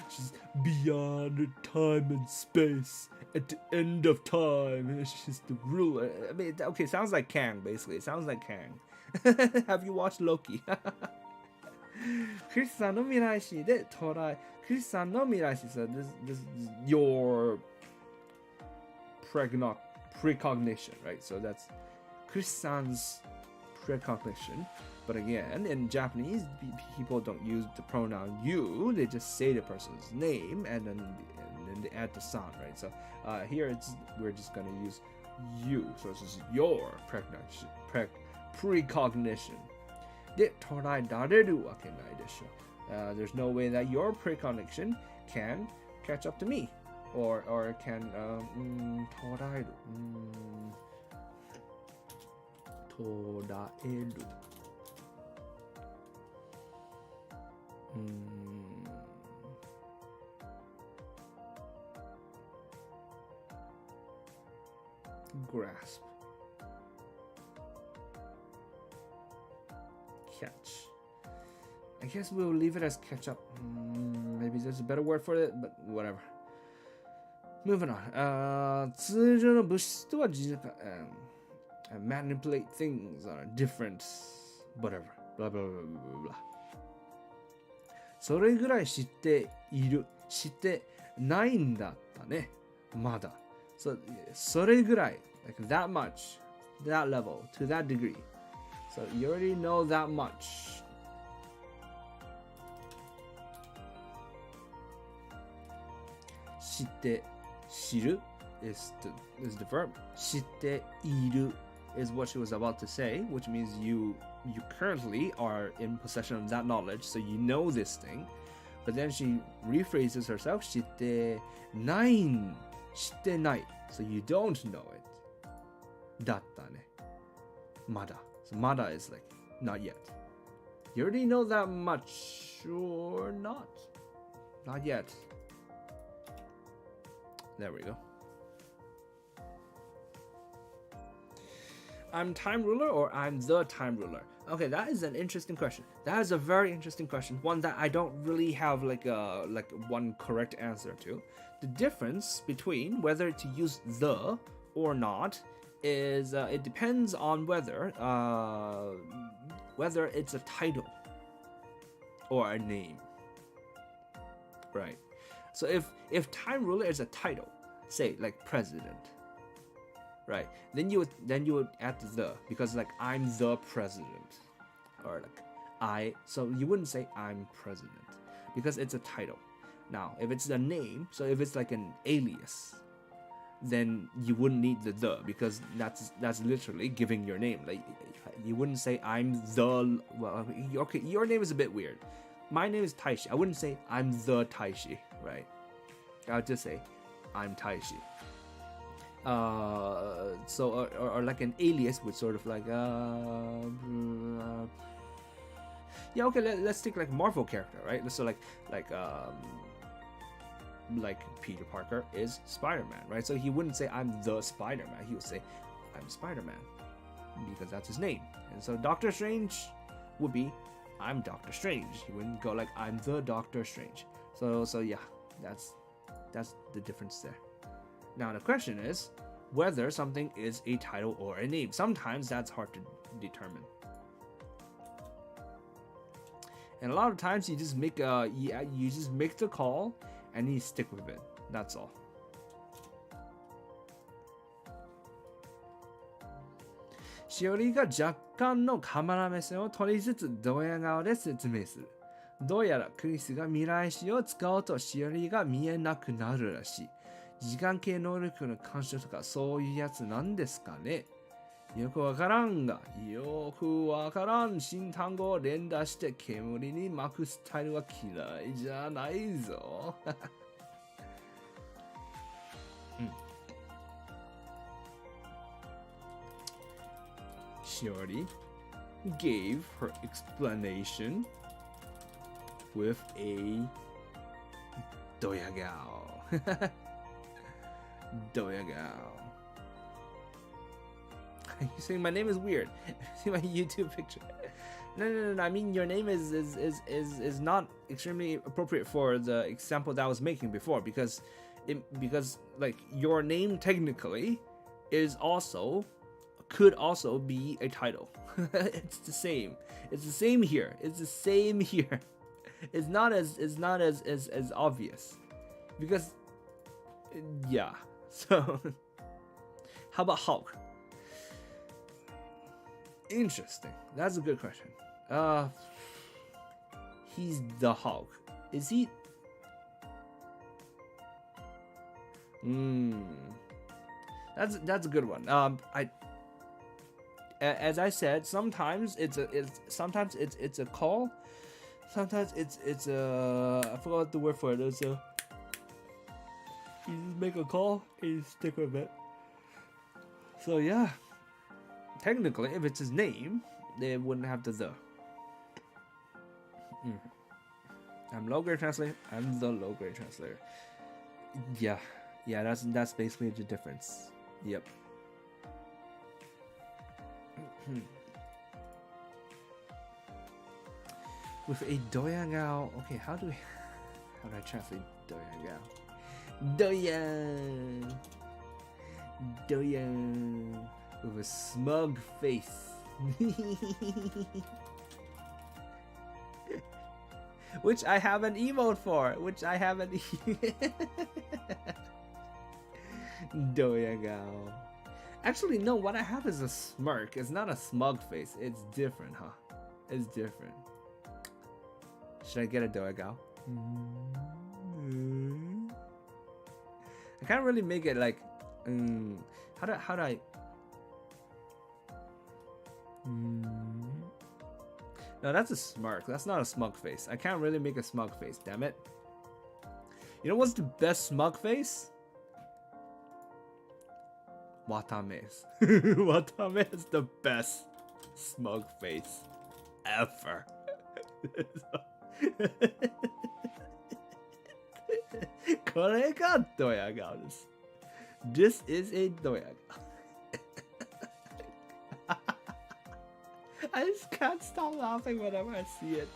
She's beyond time and space, at the end of time. She's the ruler. I mean, okay, sounds like Kang, basically. It sounds like Kang. Have you watched Loki? Chris-san no mirai shi de torai. Chris-san no mirai shi, so this is your precognition, right? So that's Chris-san's precognition. But again, in Japanese, people don't use the pronoun you. They just say the person's name and then they add the sound, right? So here we're just gonna use you. So it's just your precognition. There's no way that your precognition can catch up to me, or can toraeru. Grasp. Catch. I guess we'll leave it as catch up. Maybe there's a better word for it, but whatever. Moving on. 通常の物質とはmanipulate things on a different whatever. Blah blah blah blah blah. それぐらい知っている。知ってないんだったね。まだ。それぐらい。Like that much. That level. To that degree. So you already know that much. 知って知る is the verb. 知っている is what she was about to say, which means you currently are in possession of that knowledge, so you know this thing. But then she rephrases herself, 知ってないん、知ってない. So you don't know it. だったね。まだ. So まだ is like not yet. You already know that much or not? Not yet. There we go. I'm time ruler or I'm the time ruler? Okay, that is an interesting question. That is a very interesting question. One that I don't really have like one correct answer to. The difference between whether to use the or not is it depends on whether it's a title or a name, right? So if time ruler is a title, say like president, right? Then you would add the, because like I'm the president, or like so you wouldn't say I'm president because it's a title. Now if it's a name, so if it's like an alias, then you wouldn't need the because that's literally giving your name. Like you wouldn't say I'm the, well, okay, your name is a bit weird. My name is Taishi. I wouldn't say I'm the Taishi, right? I would just say I'm Taishi. So or like an alias would sort of like yeah, okay, let's take like Marvel character, right? So like Peter Parker is Spider-Man, right? So he wouldn't say I'm the Spider-Man. He would say I'm Spider-Man because that's his name. And so Doctor Strange would be I'm Doctor Strange. He wouldn't go like I'm the Doctor Strange. So yeah, that's the difference there. Now the question is whether something is a title or a name. Sometimes that's hard to determine. And a lot of times you just make the call and you stick with it. That's all. Shiori が若干のカメラ目線を取りつつドヤ顔で説明する。どうやらクリスが未来史を使うとしおりが見えなくなるらしい。時間系能力の干渉とかそういうやつなんですかね。よくわからんが、よくわからん新単語を連打して煙に巻くスタイルは嫌いじゃないぞ。Shiori gave her explanation with a doyagao. Doyagao. You saying my name is weird? See my YouTube picture. No. I mean your name is not extremely appropriate for the example that I was making before because like your name technically could also be a title. It's the same. It's the same here. It's not as obvious because yeah. So how about Hulk? Interesting. That's a good question. He's the Hulk. Is he? That's a good one. As I said, sometimes it's a call. Sometimes it's a, I forgot the word for it. It's a, you just make a call and you stick with it. So yeah, technically, if it's his name, they wouldn't have the. I'm low grade translator. I'm the low grade translator. Yeah, that's basically the difference. Yep. With a doyagao. Okay, how do I translate doyagao? Doyan. With a smug face. Which I have an emote for. Doyagao. Actually, no, what I have is a smirk. It's not a smug face. It's different, huh? It's different. Should I get a doyagao? I can't really make it like how do I No, that's a smirk. That's not a smug face. I can't really make a smug face, damn it. You know what's the best smug face? Watame's. Watame is the best smug face ever. This is a doyagao. I just can't stop laughing whenever I see it.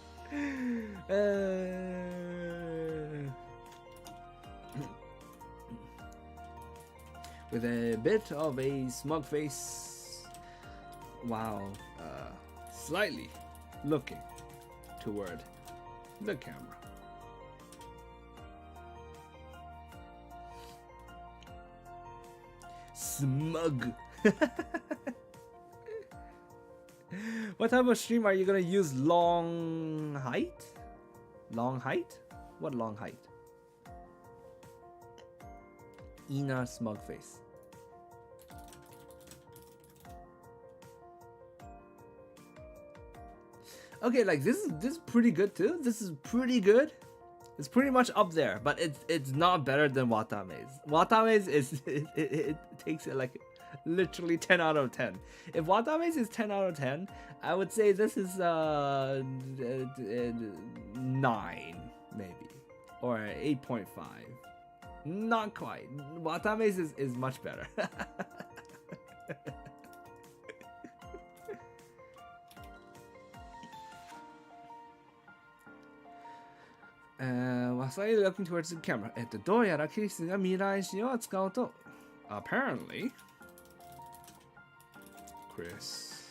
with a bit of a smug face while slightly looking toward the camera. Smug. What type of stream are you gonna use? Long height? Long height? What long height? Inner smug face. Okay, like this is pretty good too. This is pretty good. It's pretty much up there, but it's not better than Watame's. Watame's is it takes it like literally 10 out of 10. If Watame's is 10 out of 10, I would say this is 9 maybe or 8.5. Not quite. Watame's is much better. Slightly looking towards the camera. どうやらクリスが未来詞を使うと apparently Chris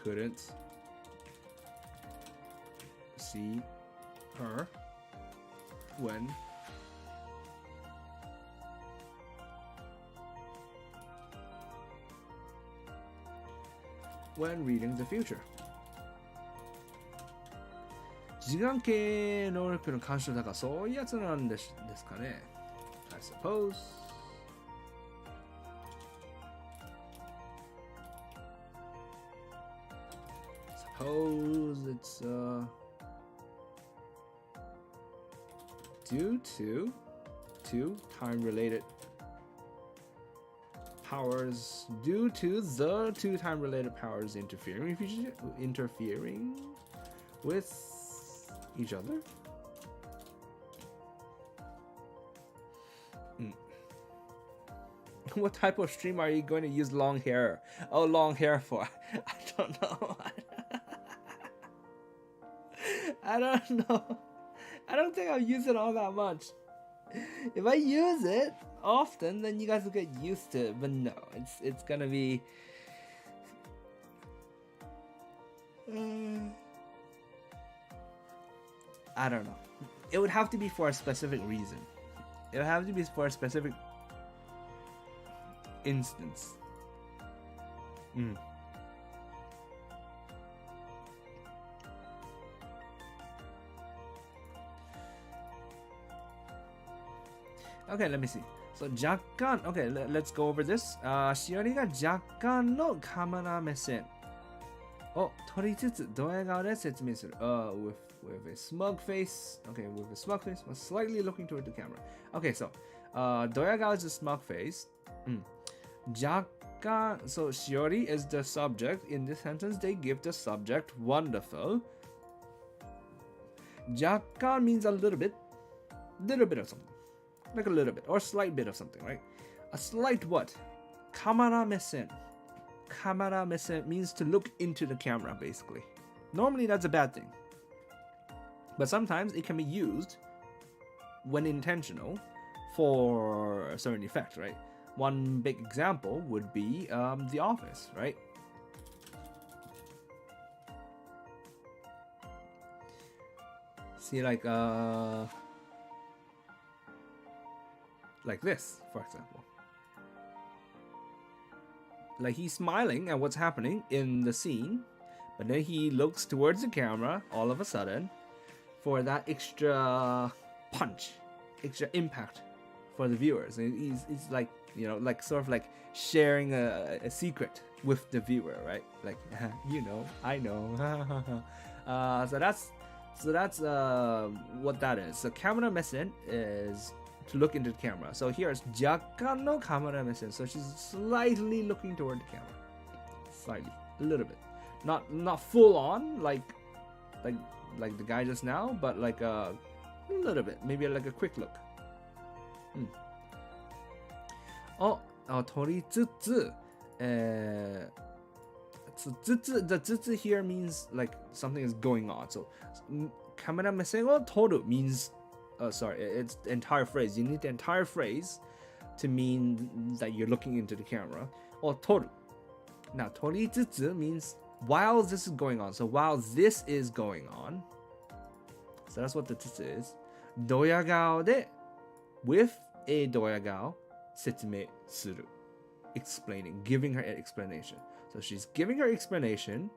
couldn't see her when reading the future. 時間系能力の干渉だからそういうやつなんですかね。I suppose. Suppose it's due to two time-related powers, due to the two time-related powers interfering with each other. What type of stream are you going to use long hair? Oh, long hair for? I don't know. I don't know. I don't think I'll use it all that much. If I use it often, then you guys will get used to it. But no, it's gonna be. I don't know. It would have to be for a specific reason. It would have to be for a specific instance. Okay, let me see. So, 若干 okay, let's go over this. しおりが若干のカメラ目線を取りつつドヤ顔で説明する。with a smug face. Okay, with a smug face, but slightly looking toward the camera. Okay, so, ドヤ顔 is a smug face. 若干 so しおり is the subject. In this sentence, they give the subject wonderful. 若干 means a little bit of something. Like a little bit or a slight bit of something, right? A slight what? Kamera mesen. Kamera mesen means to look into the camera, basically. Normally that's a bad thing. But sometimes it can be used when intentional for a certain effect, right? One big example would be The Office, right? See, like this, for example. Like he's smiling at what's happening in the scene, but then he looks towards the camera all of a sudden for that extra punch, extra impact for the viewers. And he's like, you know, like sort of like sharing a secret with the viewer, right? Like, you know, I know. So that's what that is. So camera mesen is to look into the camera. So here it's 若干のカメラ目線. So she's slightly looking toward the camera. Slightly. A little bit. Not full on like the guy just now, but like a little bit. Maybe like a quick look. 取りつつ the つつ here means like something is going on. So カメラ目線を撮る means, sorry, it's the entire phrase. You need the entire phrase to mean that you're looking into the camera. を撮る Now, 撮りつつ means while this is going on. So while this is going on, so that's what the つつ is. ドヤ顔で with a ドヤ顔説明する explaining, giving her an explanation. So she's giving her explanation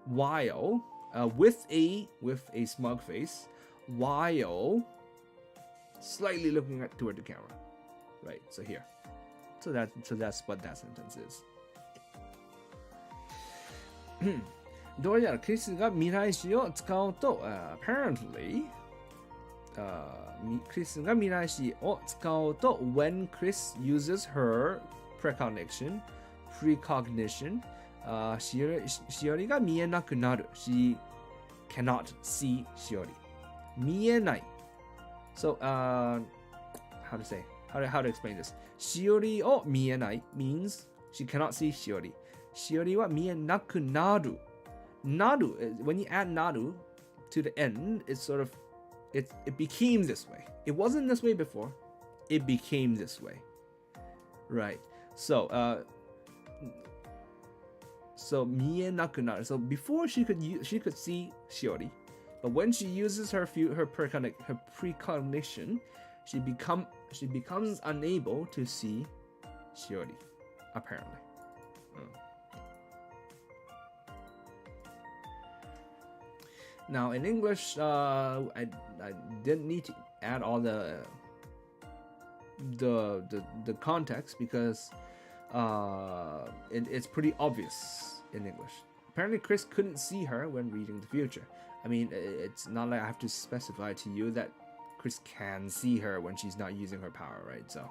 while with a smug face while slightly looking toward the camera. Right, so here. So that's what that sentence is. どうやらクリスが未来詞を使うと、apparently、クリスが未来詞を使うと when Chris uses her precognition,しおりが見えなくなる she cannot see しおり見えない so how to explain this しおりを見えない means she cannot see しおりしおりは見えなくなる naru when you add naru to the end it's sort of it became this way it wasn't this way before it became this way right so 見えなくなる so before she could see Shiori but when she uses her precognition she becomes unable to see Shiori apparently Now in English I didn't need to add all the context because it's pretty obvious in English. Apparently Chris couldn't see her when reading the future. I mean, it's not like I have to specify to you that Chris can see her when she's not using her power, right? So,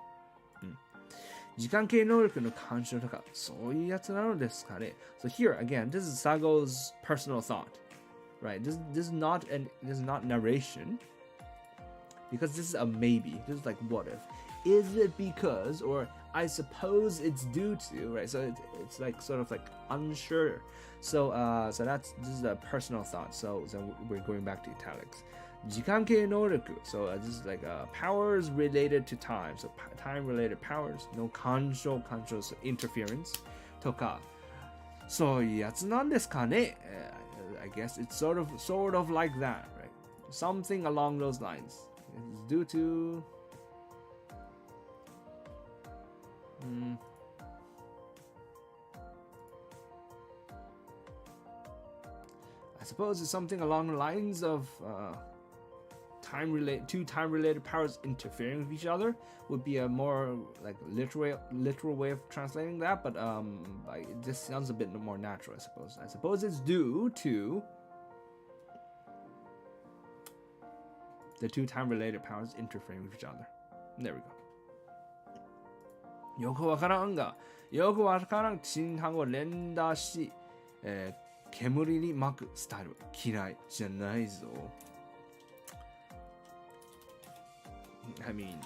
時間系能力の干渉とかそういうやつなのですかね So here again, this is Sago's personal thought, right? This is not narration because this is a maybe. This is like what if? Is it because or I suppose it's due to, right? So it's like sort of like unsure. So this is a personal thought. So we're going back to italics. 時間系能力. So this is like powers related to time. So time related powers. No 干渉 so interference とかそういうやつなんですかね I guess it's sort of like that, right? Something along those lines. It's due to I suppose it's something along the lines of two time-related powers interfering with each other would be a more like literal way of translating that, but this sounds a bit more natural, I suppose. I suppose it's due to the two time-related powers interfering with each other. There we go. よくわからん新単語連打し、煙に巻くスタイル嫌いじゃないぞ。I mean,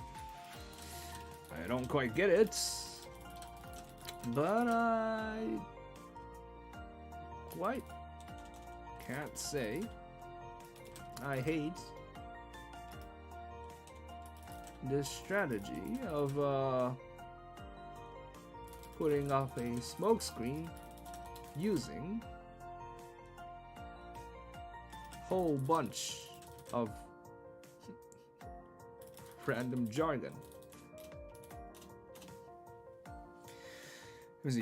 I don't quite get it, but I quite can't say I hate this strategy of putting up a smoke screen using a whole bunch of random jargon.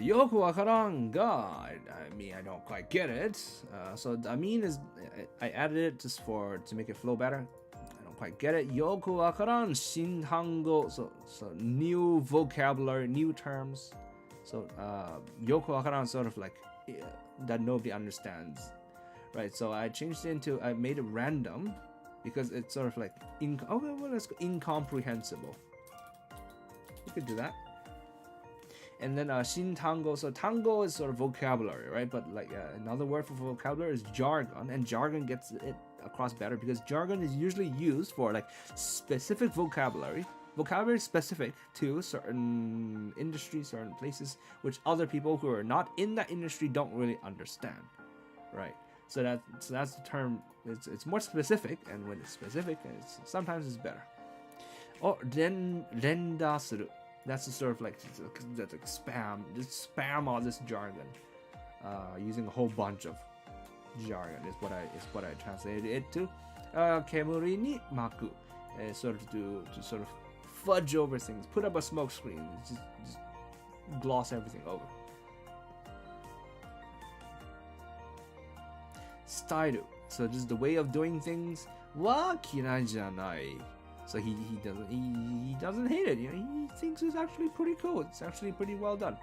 よくわからんが I mean, I don't quite get it. So I mean is I added it just to make it flow better. I don't quite get it. よくわからん新単語 so new vocabulary, new terms. So, よくわからん sort of like that nobody understands, right? So I made it random because it's sort of like let's go incomprehensible. You could do that. And then 新単語 so tango is sort of vocabulary, right? But like another word for vocabulary is jargon, and jargon gets it across better because jargon is usually used for like specific vocabulary specific to certain industries, certain places, which other people who are not in that industry don't really understand, right? So that's the term. It's more specific, and when it's specific, sometimes it's better. Or 連打する. That's the sort of like spam. Just spam all this jargon, using a whole bunch of jargon is what I translated it to. 煙に巻く. Sort of to sort of fudge over things, put up a smoke screen, just gloss everything over. Style. So just the way of doing things. は嫌いじゃない. So he doesn't hate it. He thinks it's actually pretty cool. It's actually pretty well done.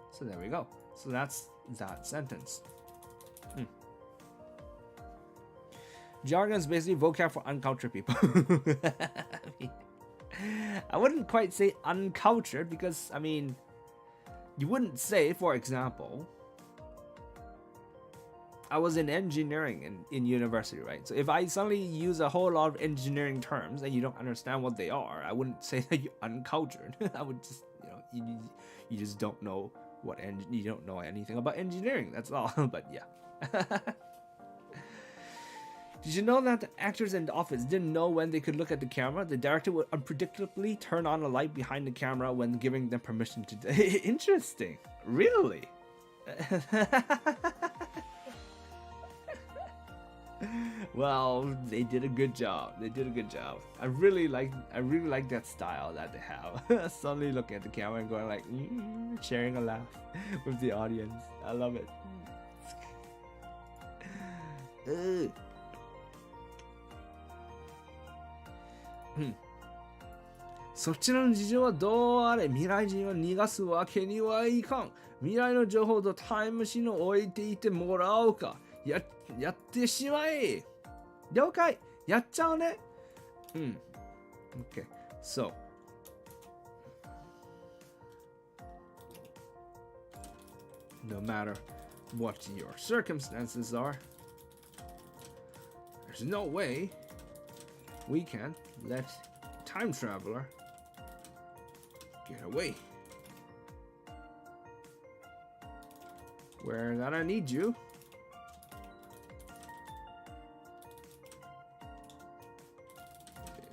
So there we go. So that's that sentence. Jargon is basically vocab for uncultured people. I wouldn't quite say uncultured because, I mean, you wouldn't say, for example, I was in engineering in university, right? So if I suddenly use a whole lot of engineering terms and you don't understand what they are, I wouldn't say that you're uncultured. I would just, you just don't know you don't know anything about engineering. That's all. But yeah. Did you know that the actors in the office didn't know when they could look at the camera? The director would unpredictably turn on a light behind the camera when giving them permission to. Interesting. Really? Well, they did a good job. I really like that style that they have. Suddenly looking at the camera and going like, sharing a laugh with the audience. I love it. そちらの事情はどうあれ未来人は逃がすわけにはいかん。未来の情報とタイムマシンを置いていてもらおうか。やってしまえ。了解。やっちゃうね。Okay. So. No matter what your circumstances are, there's no way we can let time traveler get away. We're gonna need you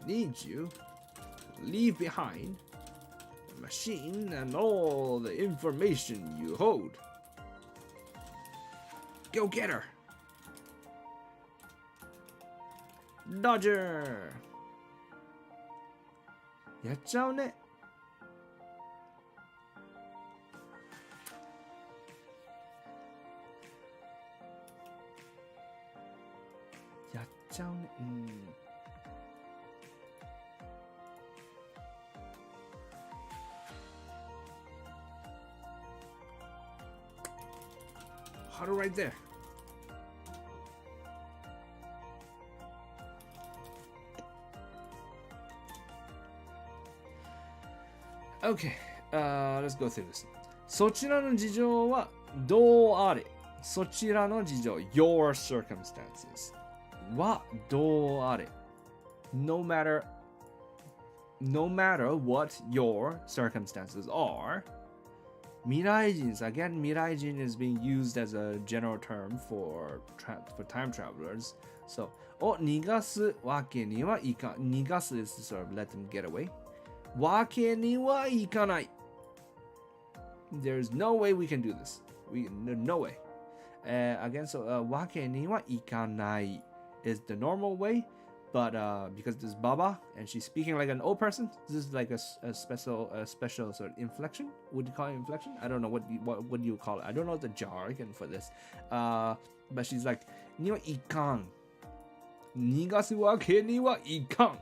to leave behind the machine and all the information you hold. Go get her. Dodger. やっちゃうね。やっちゃうね。Huddle right there. Okay, let's go through this. そちらの事情はどうあれ。そちらの事情 your circumstances はどうあれ。No matter what your circumstances are. 未来人 again, 未来人 is being used as a general term for time travelers. So, を逃がすわけにはいかん。逃がす is to sort of let them get away. わけにはいかない。There's no way we can do this. No way. Again, so わけにはいかない is the normal way, but because this is Baba and she's speaking like an old person, this is like a special sort of inflection. Would you call it inflection? I don't know what do you call it. I don't know the jargon for this. But she's like にはいかん。逃がすわけにはいかん。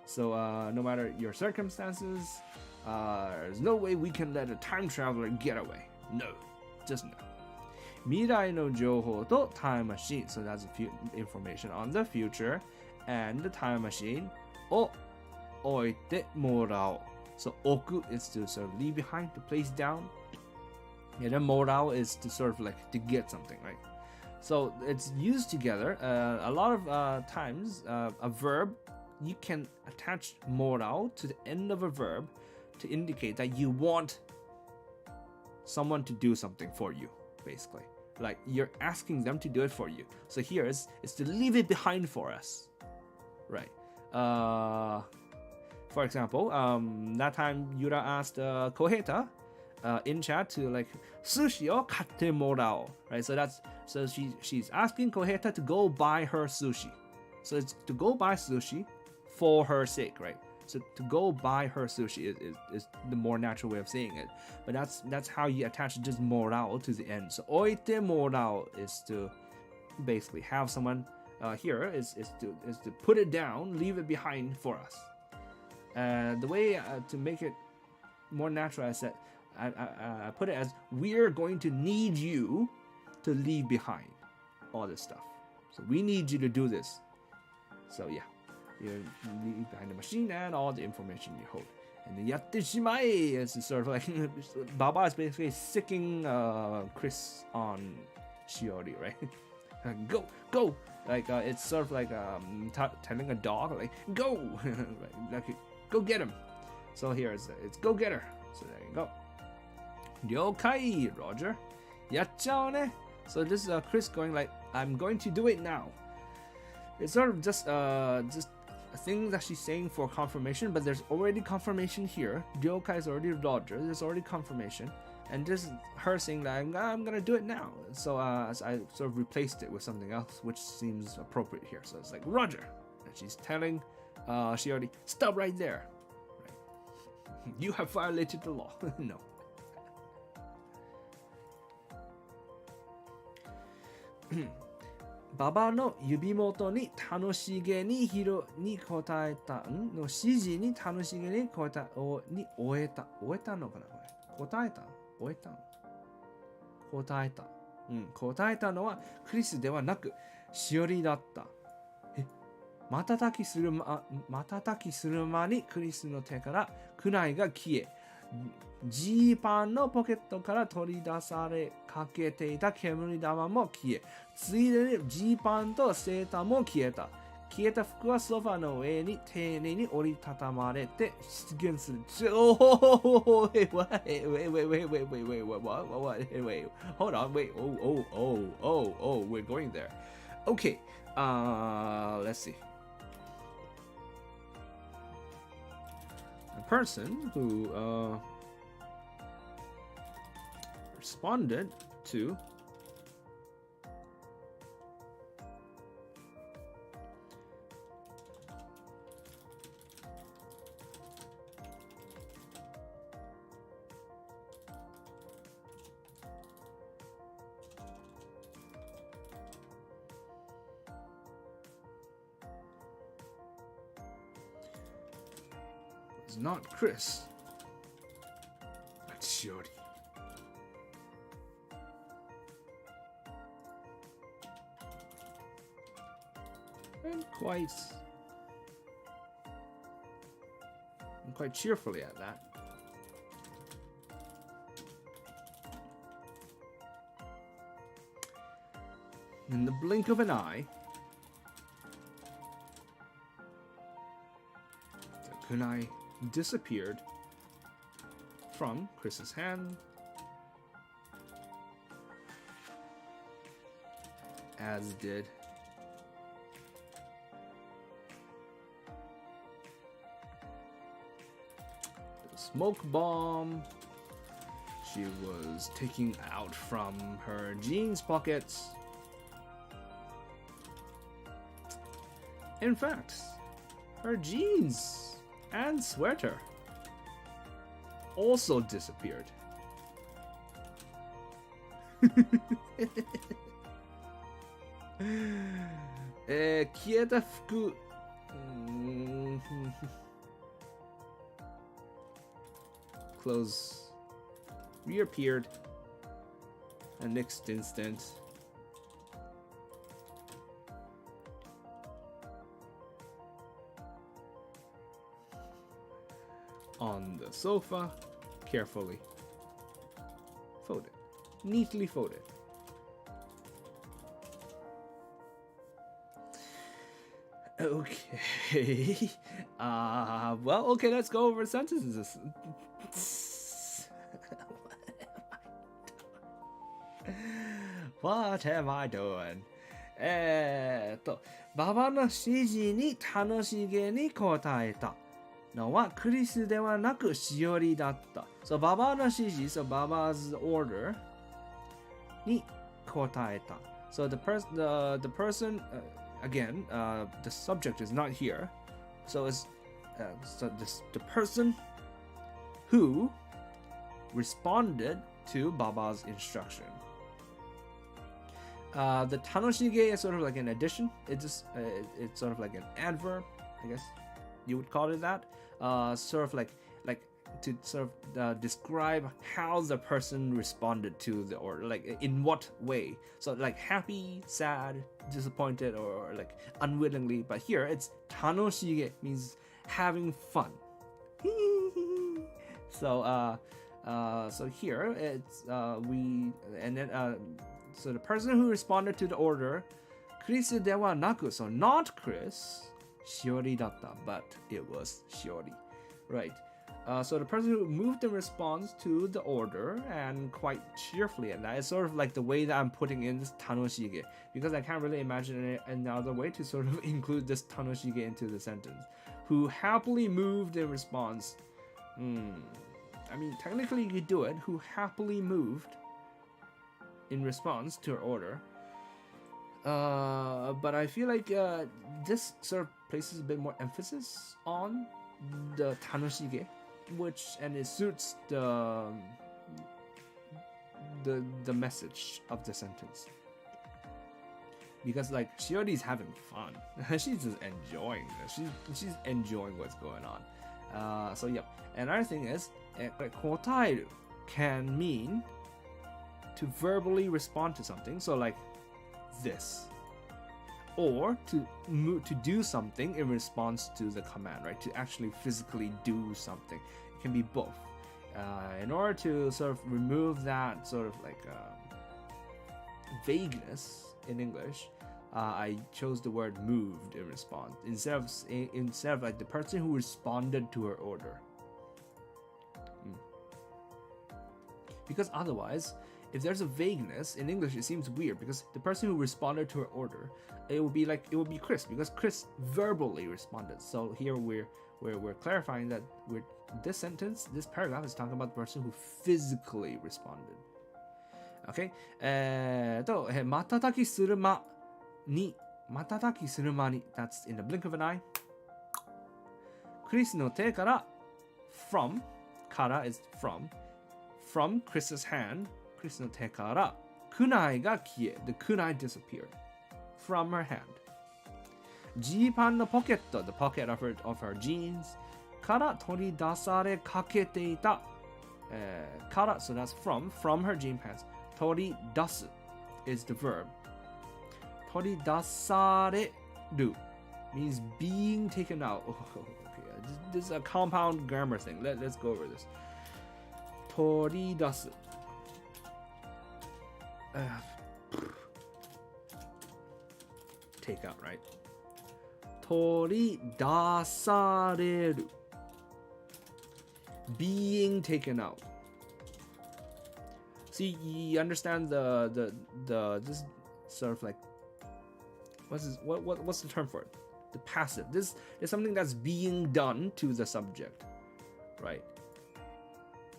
So no matter your circumstances, there's no way we can let a time traveler get away. No, just no. 未来の情報と time machine. So that's information on the future and the time machine を置いてもらおう. So 置く is to sort of leave behind, to place down. And then もらお is to sort of like to get something, right? So it's used together. A lot of times, a verb, you can attach もらお to the end of a verb to indicate that you want someone to do something for you, basically. Like you're asking them to do it for you. So here is to leave it behind for us, right? For example, that time Yura asked Koheta in chat to like sushi o katte morao, right? So she's asking Koheta to go buy her sushi. So it's to go buy sushi for her sake, right? So to go buy her sushi is the more natural way of saying it. But that's how you attach just morao to the end. So oite morao is to basically have someone here is to put it down, leave it behind for us. The way to make it more natural, I said, I put it as we're going to need you to leave behind all this stuff. So we need you to do this. So yeah, you leave behind the machine and all the information you hold. And then yatte shimai is sort of like Baba is basically sicking Chris on Shiori, right? Go! Like it's sort of like telling a dog, like go, like go get him. So here it's go get her. So there you go. Ryokai, Roger. Yachao ne. So this is Chris going like, I'm going to do it now. It's sort of just a thing that she's saying for confirmation, but there's already confirmation here. Ryokai is already Roger. There's already confirmation. And this is her saying that I'm gonna do it now. So I sort of replaced it with something else, which seems appropriate here. So it's like Roger, and she's telling Shiori, stop right there. Right. You have violated the law. No. ババの指元に楽しげに答えたの指示に楽しげに答えたのかなこれ答えた答えたのはクリスではなくしおりだった。瞬きする間にクリスの手からクナイが消え、ジーパンのポケットから取り出されかけていた煙玉も消え、ついでにジーパンとセーターも消えた。消えた服はソファの上に丁寧に折りたたまれて出現する。Oh, wait, hold on, we're going there. Okay, let's see. A person who responded to it's not Chris, but Shiori. And quite cheerfully at that. In the blink of an eye, the kunai disappeared from Chris's hand, as did the smoke bomb she was taking out from her jeans pockets. In fact, her jeans and sweater also disappeared. 消えた服clothes reappeared and next instant on the sofa, carefully folded, neatly folded. Okay. Well, okay, let's go over sentences. What am I doing? 馬場の指示に楽しげに答えたのはクリスではなくしおりだった。So 馬場の指示、so 馬場 's order に答えた。So the person, again, the subject is not here. So it's the person who responded to Baba's instruction. The tanoshige is sort of like an addition. It's sort of like an adverb, I guess you would call it that. Sort of like to sort of describe how the person responded to the order, like in what way. So like happy, sad, disappointed, or like unwillingly. But here it's tanoshige means having fun. So here it's so the person who responded to the order, Chris dewa naku, so not Chris, Shiori datta, but it was Shiori, right? So the person who moved in response to the order and quite cheerfully, and that is sort of like the way that I'm putting in this tanoshige, because I can't really imagine another way to sort of include this tanoshige into the sentence. Who happily moved in response. I mean, technically you could do it. Who happily moved in response to her order. But I feel like this sort of places a bit more emphasis on the tanoshige, and it suits the message of the sentence. Because like Shiori's having fun. She's just enjoying this. She's enjoying what's going on. So yeah. Another thing is, kotaeru can mean to verbally respond to something. So like this. Or to do something in response to the command, right? To actually physically do something. It can be both. In order to sort of remove that sort of like vagueness in English, I chose the word moved in response instead of like the person who responded to her order. Because otherwise, if there's a vagueness in English, it seems weird because the person who responded to her order, it would be Chris, because Chris verbally responded. So here we're clarifying that this sentence, this paragraph is talking about the person who physically responded. Okay? 瞬きする間に that's in the blink of an eye. クリスの手から from, から is from Chris's hand, クリスの手からkunaiが消え the kunai disappeared from her hand. ジーパンのポケット the pocket of her jeans から取り出されかけていた、から so that's from her jean pants. 取り出す is the verb. 取り出される means being taken out. Okay, this is a compound grammar thing. Let's go over this. 取り出す take out, right? 取り出される being taken out. See, you understand the this sort of like what's the term for it? The passive. This is something that's being done to the subject, right?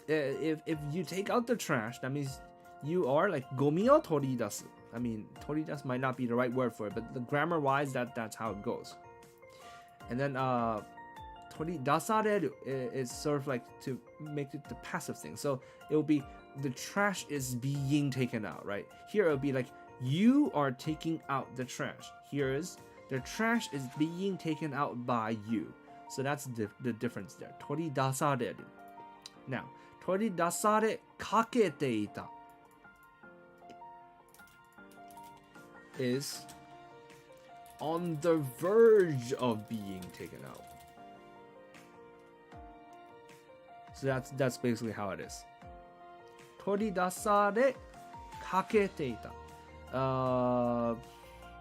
If you take out the trash, that means you are like gomi o toridasu. I mean, toridasu might not be the right word for it, but the grammar wise, that's how it goes. And then toridasareru is sort of like to make it the passive thing. So it will be the trash is being taken out, right? Here it will be like you are taking out the trash. Here is the trash is being taken out by you. So that's the difference there. Toridasareru. Now, 取り出されかけていた is on the verge of being taken out. So that's basically how it is. 取り出されかけていた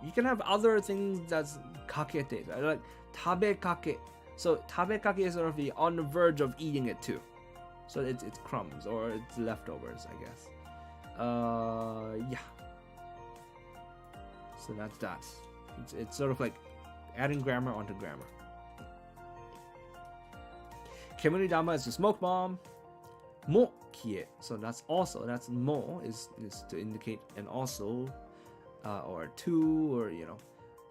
You can have other things that's かけていた like 食べかけ So 食べかけ is sort of on the verge of eating it too. So it's crumbs or it's leftovers, I guess. Yeah. So that's that. It's sort of like adding grammar onto grammar. Kemuridama is the smoke bomb. Mo kie. So that's mo is to indicate an also or two, or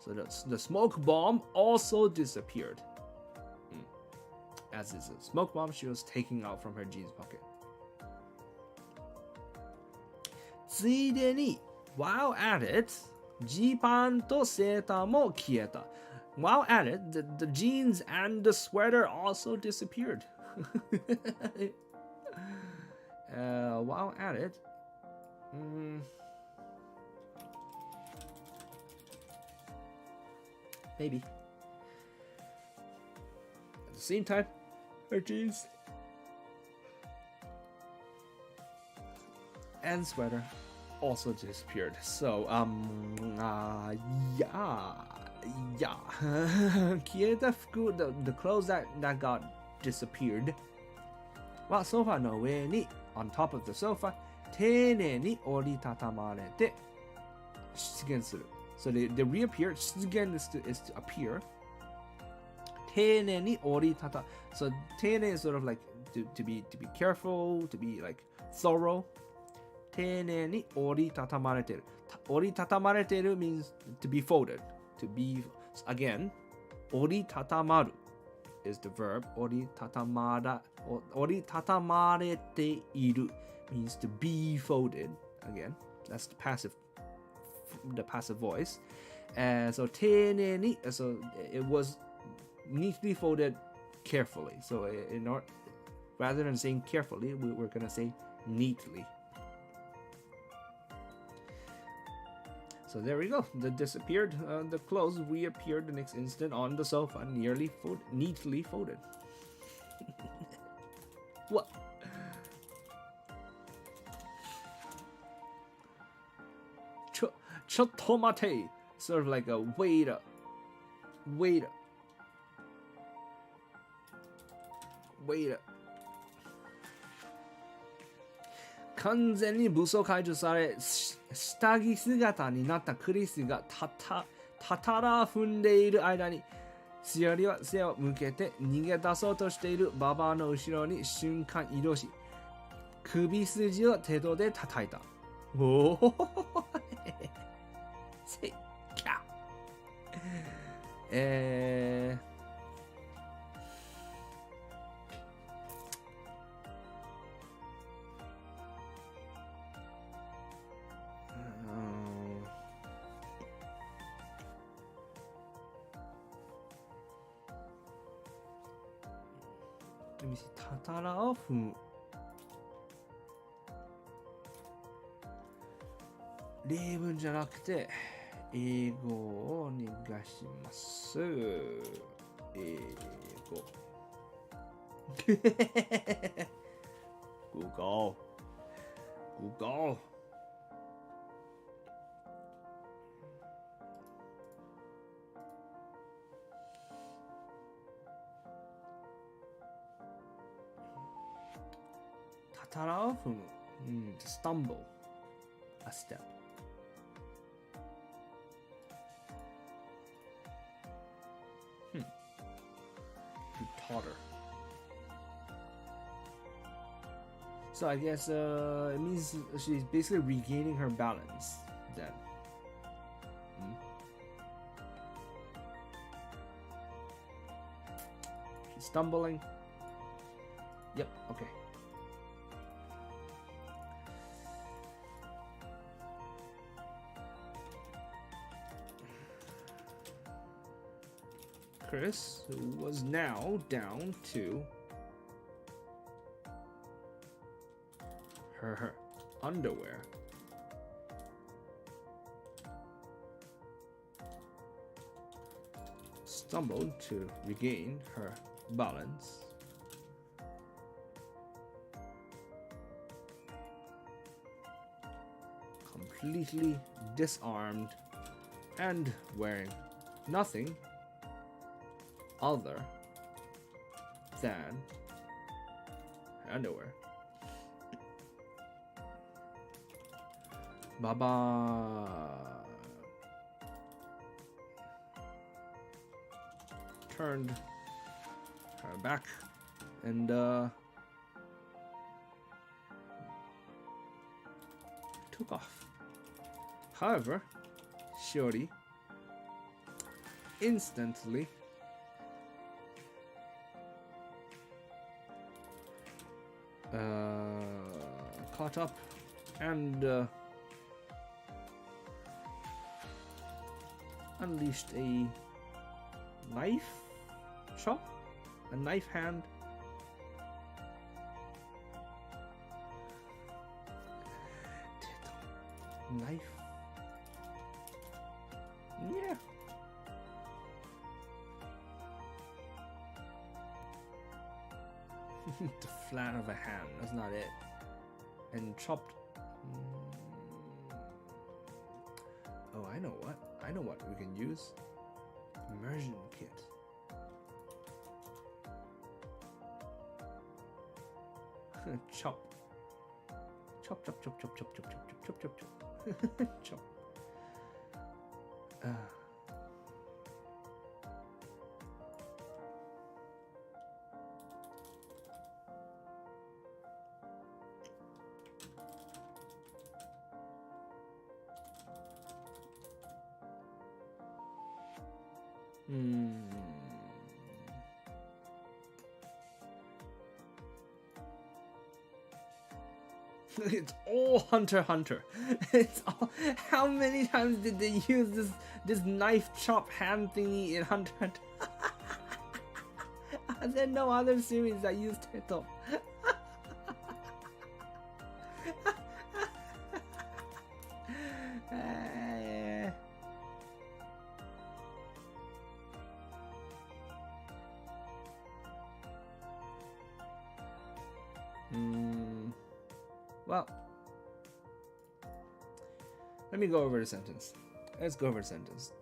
So the smoke bomb also disappeared. As is a smoke bomb she was taking out from her jeans pocket. ついでに while at it, ジーパンとセーターも消えた. While at it, the jeans and the sweater also disappeared. While at it, maybe. At the same time, her jeans and sweater also disappeared. So, yeah. 消えた服, the clothes that got disappeared はソファの上に on top of the sofa 丁寧に折りたたまれて出現する. So they reappear. 出現 is to appear. 丁寧に折りたた. So 丁寧 is sort of like to be careful, to be like thorough. 丁寧に折りたたまれてる. 折りたたまれてる means to be folded. To be, again, 折りたたまる is the verb. 折りたたまれている means to be folded. Again, that's the passive voice. So 丁寧に, so it was neatly folded carefully. So rather than saying carefully, we're going to say neatly. So there we go. The disappeared, the clothes reappeared the next instant on the sofa, neatly folded. What? Chotomate, sort of like a waiter. Waiter. 完全に武装解除され、下着姿になったクリスがたたら踏んでいる間に、しおりは背を向けて逃げ出そうとしているババアの後ろに瞬間移動し、首筋を手とで叩いた。おおせっきゃ。たたらを踏む。例文じゃなくて英語をお願いします。英語。Google。たたらを踏む。to stumble. A step. To totter. So I guess it means she's basically regaining her balance then. She's stumbling. Yep, okay. Chris was now down to her underwear. Stumbled to regain her balance. Completely disarmed and wearing nothing other than underwear. Baba. turned her back and took off. However, Shiori instantly caught up and unleashed a knife chop, a knife hand. Knife. Yeah. The flat of a hand, that's not it. And chopped. Oh, I know what we can use. Immersion kit. Chop. Chop, chop, chop, chop, chop, chop, chop, chop, chop, chop. Chop. It's all Hunter x Hunter. It's all. How many times did they use this knife chop hand thingy in Hunter x Hunter? There's no other series that used it though. Well, let me go over the sentence. Let's go over the sentence.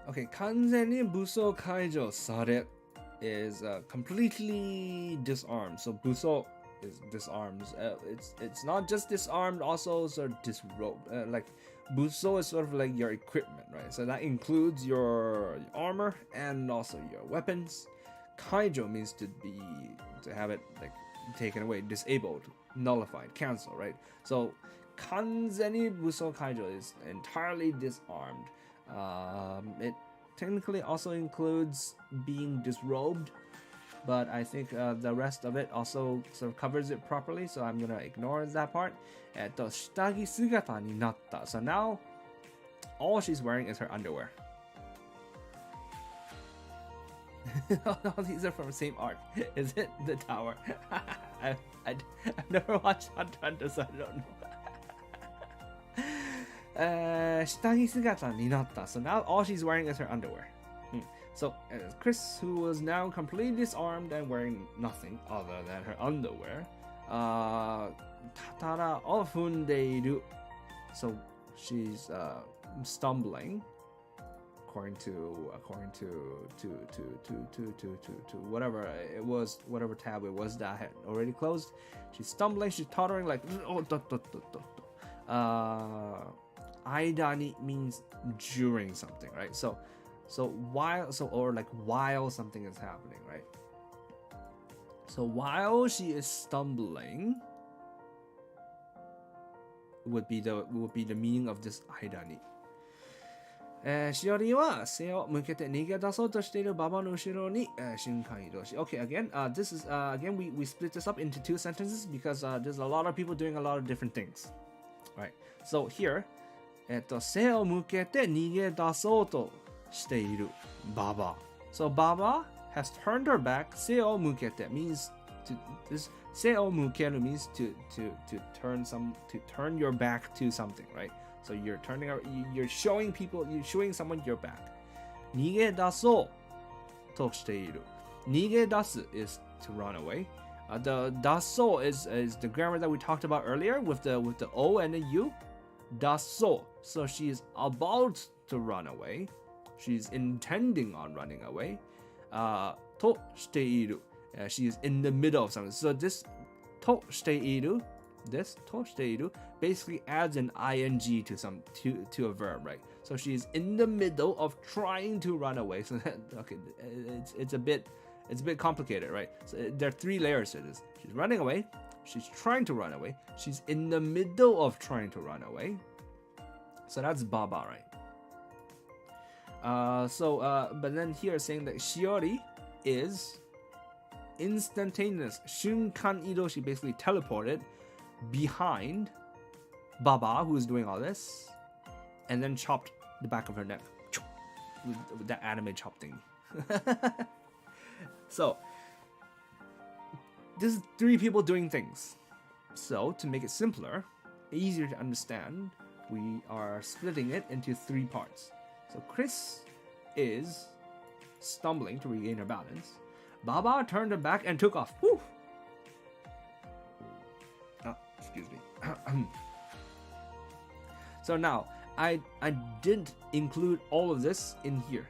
Okay, 完全に武装解除され is completely disarmed. So buso is disarms. It's not just disarmed, also sort of disrobed. Like buso is sort of like your equipment, right? So that includes your armor and also your weapons. Kaijo means to have it like taken away, disabled, nullified, cancelled, right? So kanzeni buso kaijo is entirely disarmed. It technically also includes being disrobed, but I think the rest of it also sort of covers it properly, so I'm gonna ignore that part. 下着姿になった. So now all she's wearing is her underwear. All these are from the same arc. Is it the tower? I've never watched Hunter x Hunter, so I don't know. 下着姿になった. So now all she's wearing is her underwear. So Chris, who was now completely disarmed and wearing nothing other than her underwear, たたらを踏んでいる. So she's stumbling, according to whatever it was, whatever tab it was that had already closed. She's stumbling, she's tottering like Aidani means during something, right? So while something is happening, right? So while she is stumbling would be the meaning of this Aidani. しおりは背を向けて逃げ出そうとしている馬場の後ろに瞬間移動し Okay, again, this is again we split this up into two sentences because there's a lot of people doing a lot of different things. Right. So here, 背を向けて逃げ出そうとしている馬場. So Baba has turned her back. 背を向けて means to this 背を向ける means to turn your back to something, right? So you're showing someone your back. 逃げ出そうとしている. 逃げ出す is to run away. The 出そう is the grammar that we talked about earlier with the O and the U. だそう So she's about to run away. She's intending on running away. としている She is in the middle of something. So this としている This としている basically adds an ing to a verb, right? So she's in the middle of trying to run away. So okay, it's a bit complicated, right? So there are 3 layers to this. She's running away, she's trying to run away, she's in the middle of trying to run away. So that's baba, right? But then here it's saying that Shiori is instantaneous. 瞬間移動, she basically teleported behind Baba, who is doing all this, and then chopped the back of her neck with that anime chop thing. So this is 3 people doing things. So to make it simpler, easier to understand, we are splitting it into 3 parts. So Chris is stumbling to regain her balance. Baba turned her back and took off. Whew. Oh, excuse me. So now, I didn't include all of this in here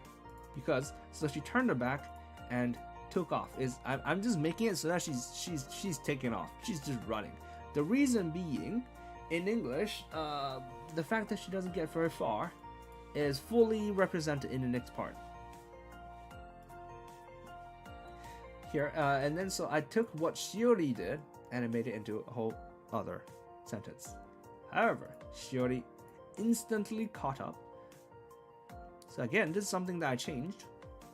because so she turned her back and took off. I'm just making it so that she's taking off. She's just running. The reason being, in English, the fact that she doesn't get very far is fully represented in the next part. Here, and then so I took what Shiori did and I made it into a whole other sentence. However, Shiori instantly caught up. So again, this is something that I changed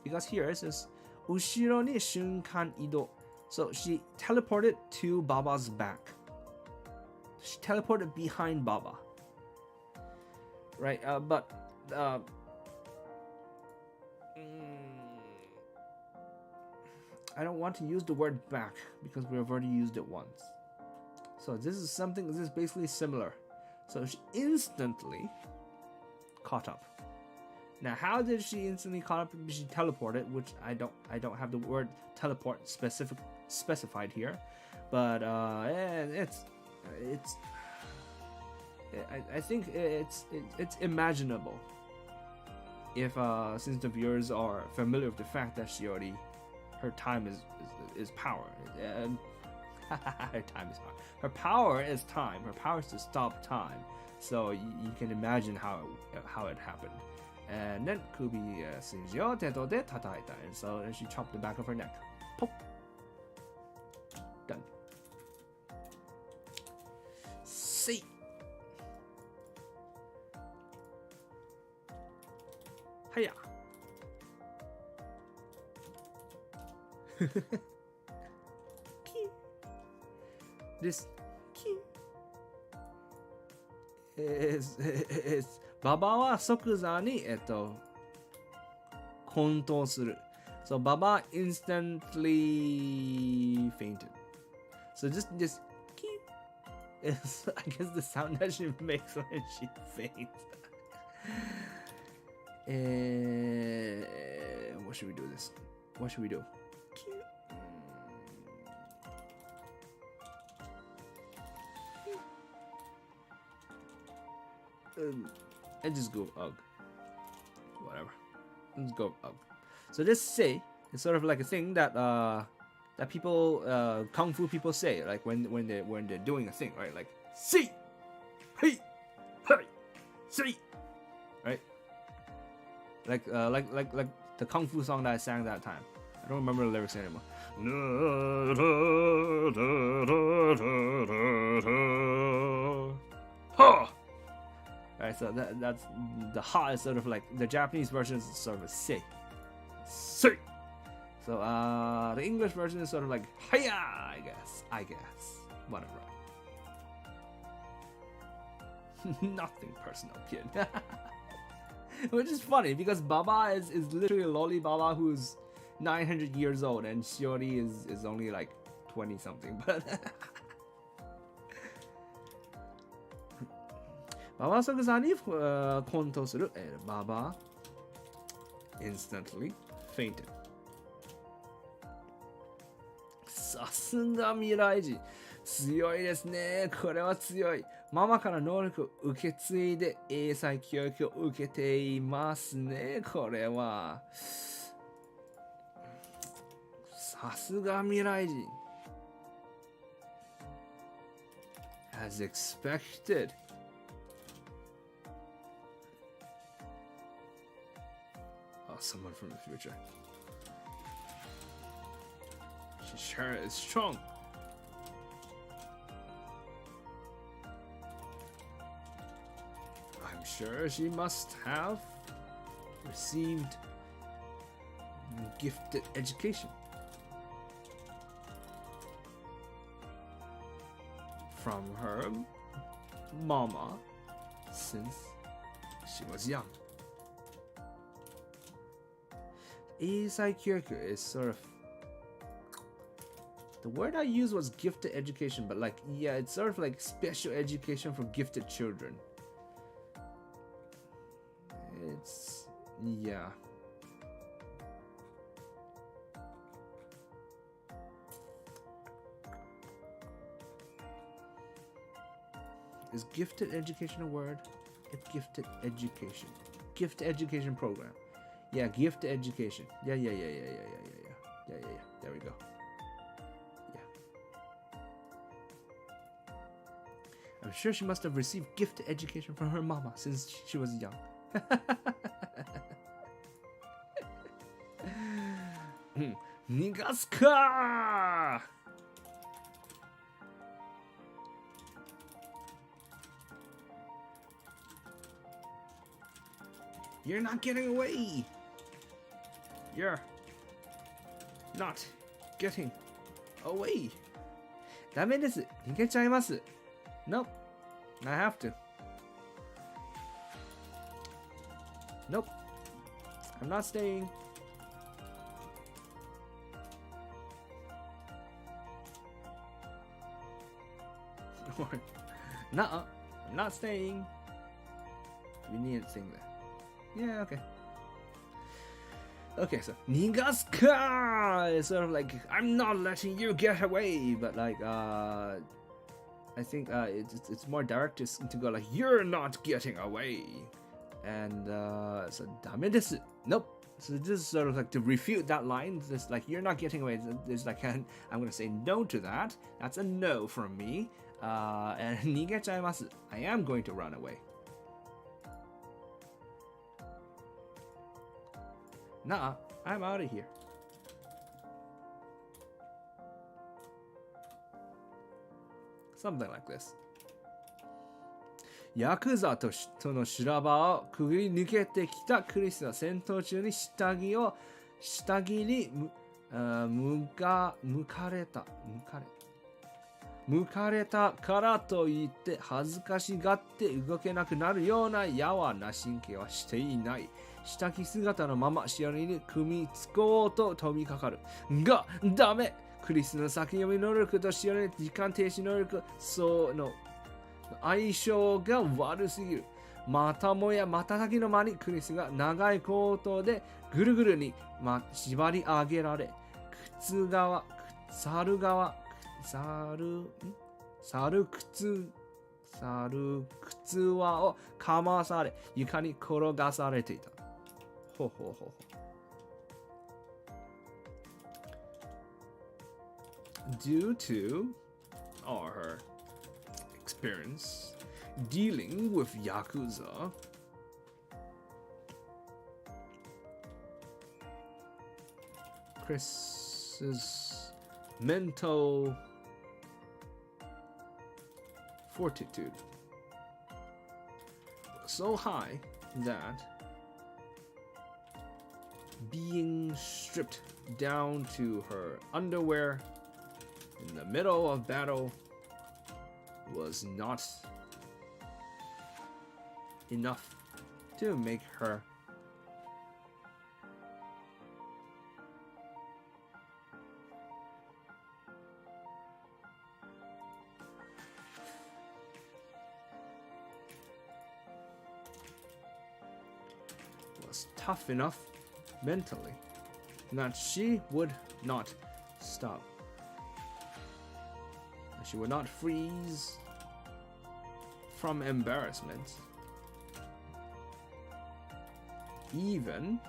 because here it says 後ろに瞬間移動. So she teleported to Baba's back. She teleported behind Baba. Right, but I don't want to use the word back because we've already used it once. So this is basically similar. So she instantly caught up. Now, how did she instantly caught up? She teleported, which I don't have the word teleport specified here, but I think it's imaginable if since the viewers are familiar with the fact that her time is power. Her time is power. Her power is time. Her power is to stop time. So you can imagine how it happened. And then Kubi Shinji o teto de tataita. And so she chopped the back of her neck. Pop. Done. See. Hiya. This is ババは即座に混沌する. So Baba instantly fainted. So just is I guess the sound that she makes when she faints. What should we do this? What should we do? And just go ugh. Whatever. Let's go ugh. So this say is sort of like a thing that people kung fu people say, like when they're doing a thing, right? Like see, hey, hey, see, right? Like the kung fu song that I sang that time. I don't remember the lyrics anymore. Ha! Right, so that's the ha is sort of like the Japanese version is sort of a say. Say. So the English version is sort of like hiya, I guess. Whatever. Nothing personal, kid. Which is funny because Baba is literally a lolly Baba who's 900 years old and Shiori is only like 20 something, but Baba 即座に混沌する Baba instantly fainted. さすが未来人強いですね。これは強い。ママから能力を受け継いで英才教育を受けていますね。これは。さすが未来人。As expected. Oh, someone from the future. She sure is strong. I'm sure she must have received gifted education from her mama since she was young. 英才教育 is sort of the word I used was gifted education, but like yeah, it's sort of like special education for gifted children. It's yeah. Is gifted education a word? It's gifted education. Gift education program. Yeah, gift education. Yeah. There we go. Yeah. I'm sure she must have received gift education from her mama since she was young. Nigaska! You're not getting away! You're not getting away! ダメです。逃げちゃいます。Nope. I have to. Nope. I'm not staying. Nuh-uh. I'm not staying. You need to sing that. Yeah, okay. Okay, so Nigaska is sort of like I'm not letting you get away, but like I think it's more direct to go like you're not getting away, and so ダメです. Nope. So this is sort of like to refute that line. It's like you're not getting away. There's like I'm gonna say no to that. That's a no from me. And 逃げちゃいます. I am going to run away. Nah, I'm out of here. Something like this. ヤクザとの修羅場をくぐり抜けてきたクリスは戦闘中に下着に向かれたからといって恥ずかしがって動けなくなるようなやわな神経はしていない。下着姿のままシオリに組みつこうと飛びかかる。が、ダメ！クリスの先読み能力とシオリの時間停止能力、その相性が悪すぎる。またもや瞬きの間にクリスが長いコートでぐるぐるに、縛り上げられ、猿靴輪をかまされ、床に転がされていた。ほうほうほうほう。Due to her experience dealing with Yakuza, Chris's mental fortitude was so high that being stripped down to her underwear in the middle of battle was not enough to make her tough enough mentally that she would not stop. She would not freeze from embarrassment, even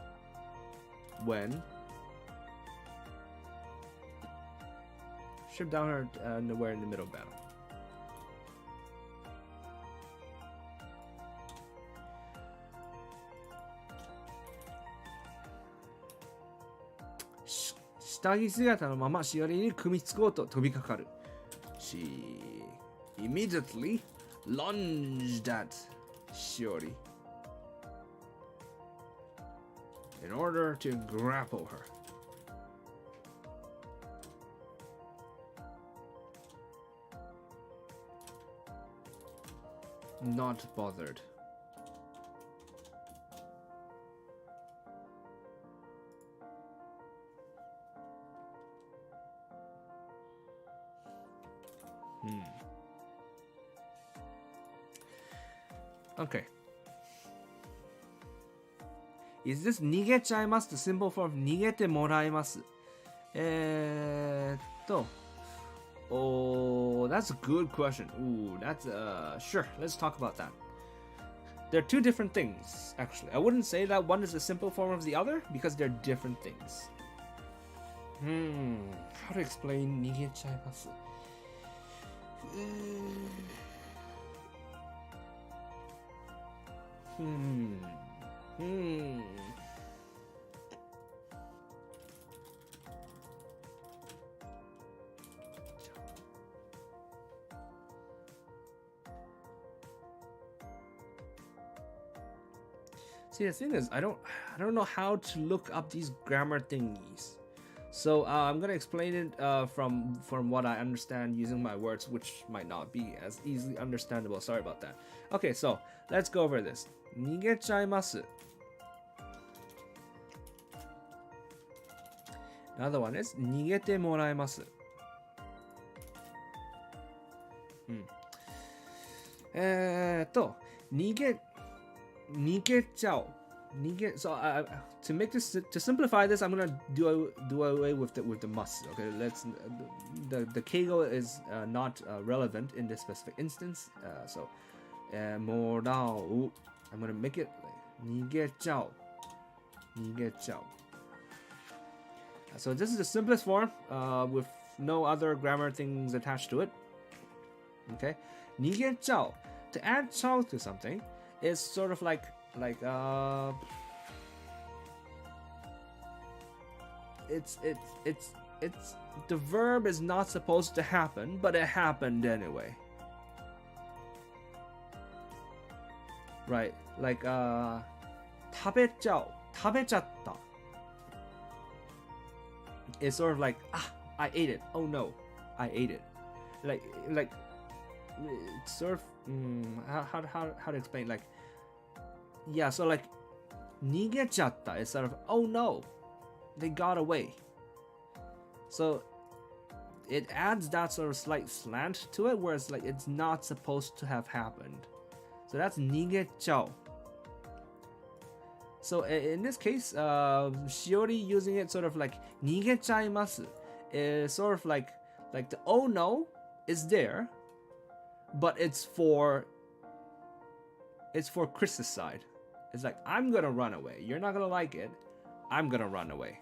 when stripped down her nowhere in the middle of battle. Shitagi sugata no mama Shiori ni kumitsukou to tobikakaru. She immediately lunged at Shiori in order to grapple her. Not bothered. Okay. Is this 逃げちゃいます the symbol for 逃げてもらいます? Oh, that's a good question. Ooh, that's sure. Let's talk about that. They're two different things, actually. I wouldn't say that one is a simple form of the other because they're different things. How to explain 逃げちゃいます? See, the thing is, I don't know how to look up these grammar thingies. So I'm gonna explain it from what I understand using my words, which might not be as easily understandable. Sorry about that. Okay, so let's go over this. 逃げちゃいます. Another one is 逃げてもらいます. 逃げちゃう. So to make this to simplify this, I'm gonna do away with the must. Okay, let's the keigo is not relevant in this specific instance. So もらう. I'm gonna make it 逃げちゃう. 逃げちゃう. So this is the simplest form with no other grammar things attached to it. Okay, 逃げちゃう. To add ちゃう to something is sort of like it's the verb is not supposed to happen, but it happened anyway. Right, like 食べちゃう. 食べちゃった. It's sort of like I ate it. Oh no, I ate it. Like it's sort of how to explain, like, yeah, so like 逃げちゃった is sort of, oh no, they got away. So it adds that sort of slight slant to it, where it's like it's not supposed to have happened. So that's 逃げちゃう. So in this case, Shiori using it sort of like 逃げちゃいます is sort of like the oh no is there, but it's for Chris's side. It's like, I'm gonna run away. You're not gonna like it. I'm gonna run away.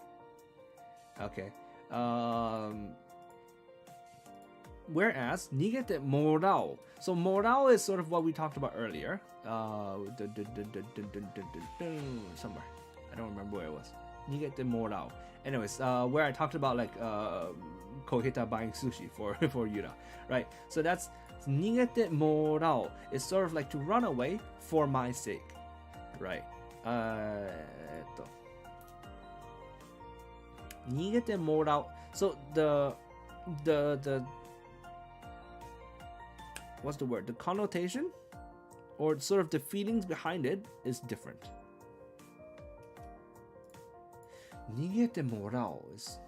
Okay. Whereas 逃げてもらう. So もらう is sort of what we talked about earlier. Somewhere. I don't remember where it was. 逃げてもらう. Anyways, where I talked about like Kohita buying sushi for Yura, right? So that's 逃げてもらう is sort of like to run away for my sake, right? 逃げてもらう. So the what's the word? The connotation or sort of the feelings behind it is different. 逃げてもらう is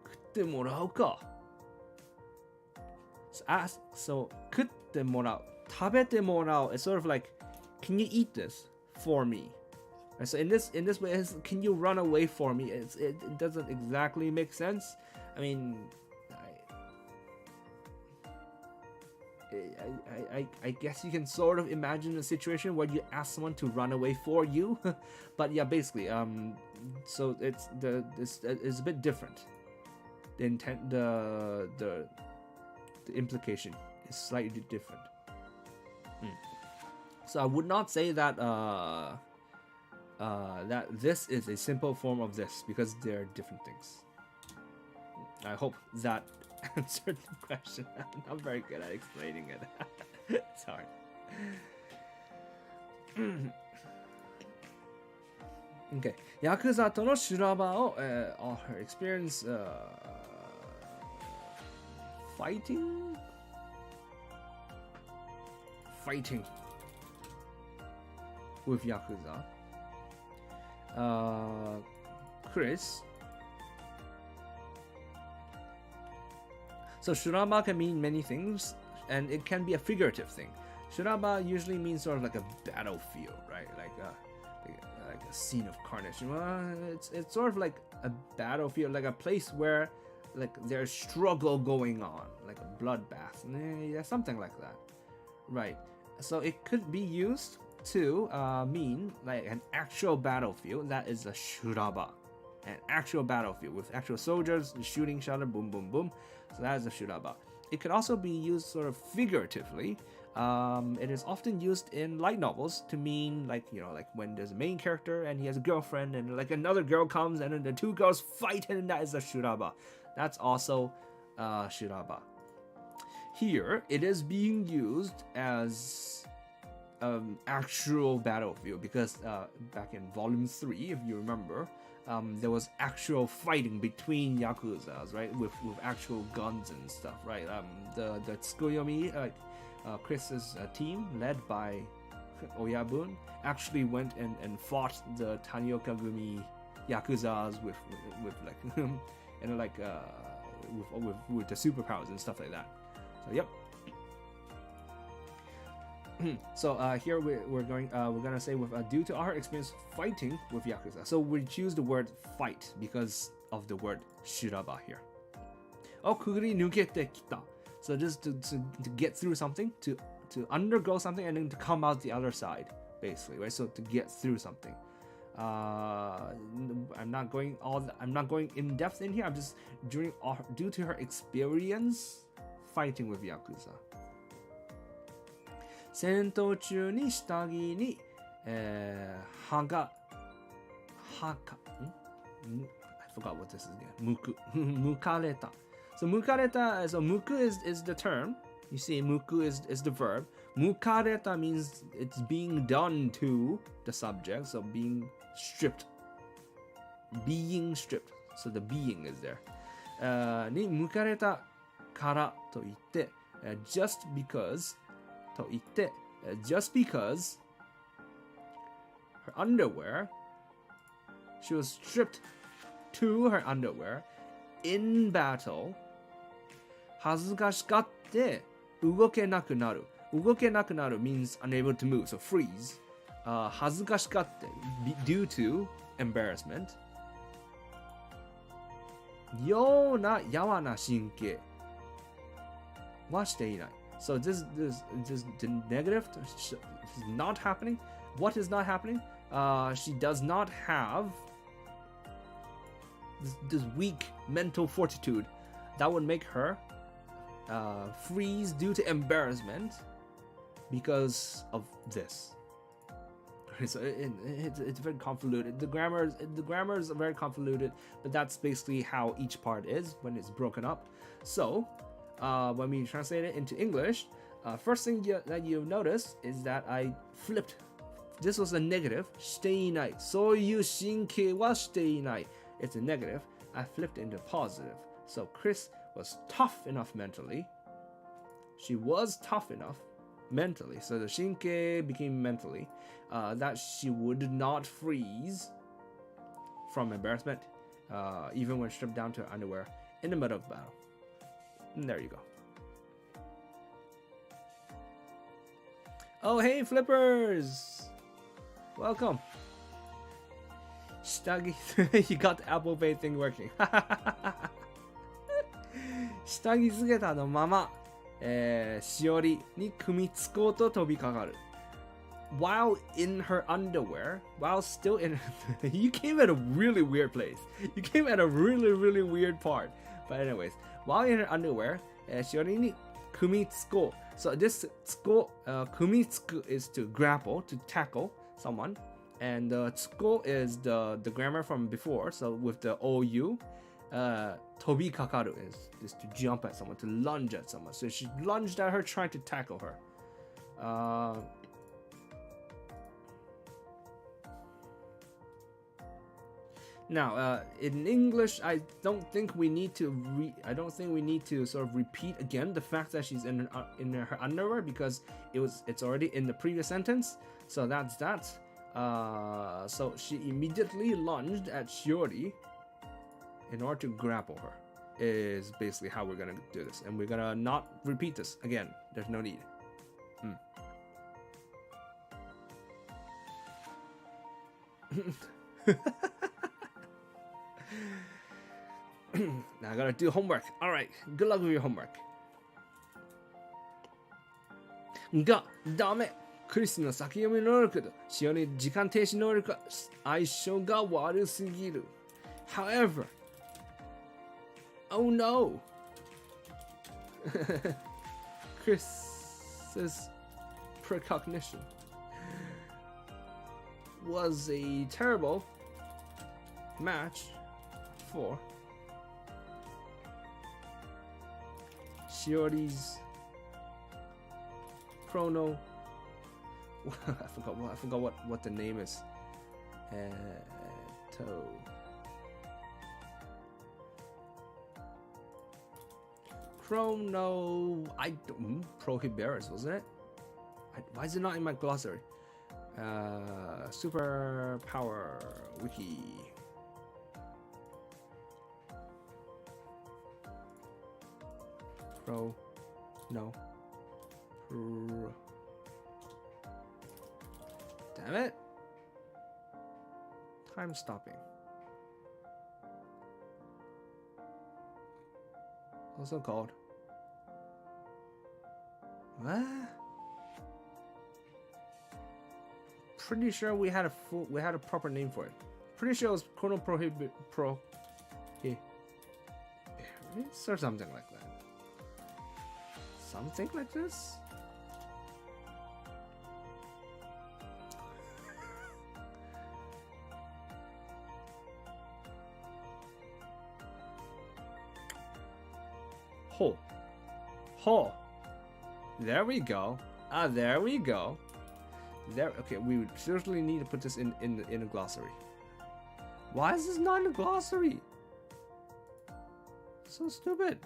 食ってもらうか. So 食ってもらう 食べてもらう is sort of like, can you eat this for me? And so in this way, it's, can you run away for me? It doesn't exactly make sense. I mean, I guess you can sort of imagine a situation where you ask someone to run away for you. But yeah, basically, so it's a bit different. The intent, the implication is slightly different. So I would not say that that this is a simple form of this, because they're different things. I hope that answered the question. I'm not very good at explaining it. It's hard. Okay. Yakuza との修羅場を、her experience fighting with Yakuza. Chris. So shuraba can mean many things, and it can be a figurative thing. Shuraba usually means sort of like a battlefield, right? Like a scene of carnage. It's sort of like a battlefield, like a place where like there's struggle going on, like a bloodbath, yeah, something like that, right? So it could be used to mean like an actual battlefield. That is a shuraba, an actual battlefield with actual soldiers shooting each other, boom, boom, boom. So that is a shuraba. It could also be used sort of figuratively. It is often used in light novels to mean like, like when there's a main character and he has a girlfriend and like another girl comes and then the two girls fight, and that is a shuraba. That's also shuraba. Here, it is being used as actual battlefield, because back in volume 3, if you remember, there was actual fighting between Yakuzas, right? With actual guns and stuff, right? The Tsukuyomi, Chris's team, led by Oyabun, actually went and fought the Tanioka-gumi Yakuzas with like and like with the superpowers and stuff like that. So yep. So here we're gonna say with due to our experience fighting with Yakuza. So we choose the word fight because of the word shuraba here. Oh, kuguri nukete kita. So just to get through something, to undergo something, and then to come out the other side, basically, right? So to get through something. I'm not going in depth in here. I'm just due to her experience fighting with Yakuza. 戦闘中に下着に、I forgot what this is again. 向かれた. So 向かれた, so 向く is the term. You see, 向く is the verb. 向かれた means it's being done to the subject, so being stripped. So the being is there. に向かれたからといって、just because と言って、just because her underwear, she was stripped to her underwear in battle, 恥ずかしがって動けなくなる。動けなくなる means unable to move, so freeze. 恥ずかしがって due to embarrassment. ようなやわな神経はしていない。So this the negative is not happening. What is not happening? She does not have this weak mental fortitude that would make her freeze due to embarrassment because of this. So it's very convoluted. The grammar is very convoluted, but that's basically how each part is when it's broken up. So when we translate it into English, first thing that you'll notice is that I flipped. This was a negative. していない。そういう神経はしていない. It's a negative. I flipped into positive. So Chris was tough enough mentally. She was tough enough mentally. So the 神経 became mentally that she would not freeze from embarrassment, even when stripped down to her underwear in the middle of battle. And there you go. Oh, hey, flippers! Welcome. 下着 You got the Apple Pay thing working. 下着姿のまま、しおりに組みつこうと飛びかかる。While in her underwear, while still in you came at a really weird place. You came at a really, really weird part. But anyways, while in her underwear, しおりに組みつこう. So this つこ, 組みつく is to grapple, to tackle someone. And つこ is the grammar from before. So with the OU, 飛びかかる is to jump at someone, to lunge at someone. So she lunged at her, trying to tackle her. Now, in English, I don't think we need to sort of repeat again the fact that she's in her underwear, because it's already in the previous sentence. So that's that. So she immediately lunged at Shiori in order to grapple her. Is basically how we're gonna do this, and we're gonna not repeat this again. There's no need. Now I gotta do homework. Alright, good luck with your homework. が、ダメ。クリスの先読み能力としおり時間停止能力は相性が悪すぎる。However, oh no! Chris's precognition was a terrible match for Shiori's chrono. I forgot what the name is. Chrono. I don't. Prohibitus, wasn't it? Why is it not in my glossary? Super power wiki. No. Damn it. Time stopping. Also called. What? Pretty sure we had a proper name for it. Pretty sure it was Chrono Prohibit or something like that. Something like this? Ho. There we go. There we go. Okay, we would seriously need to put this in a glossary. Why is this not in a glossary? So stupid.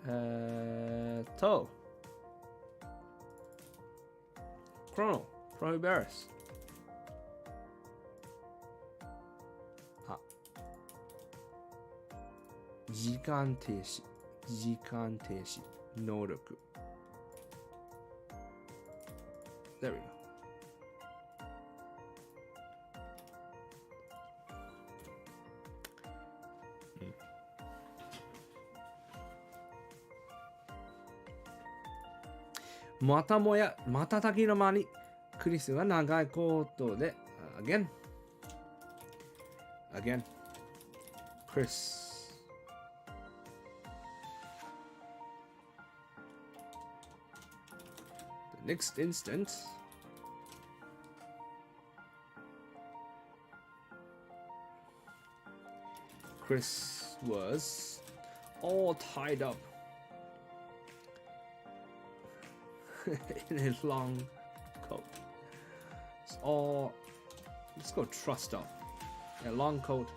To. Chrono. Prohibitus. Time 停止能力 There we go.またもや瞬きの間にクリスは長いコートで again Chris. Next instant, Chris was all tied up in his long coat. Let's go trussed up. A long coat,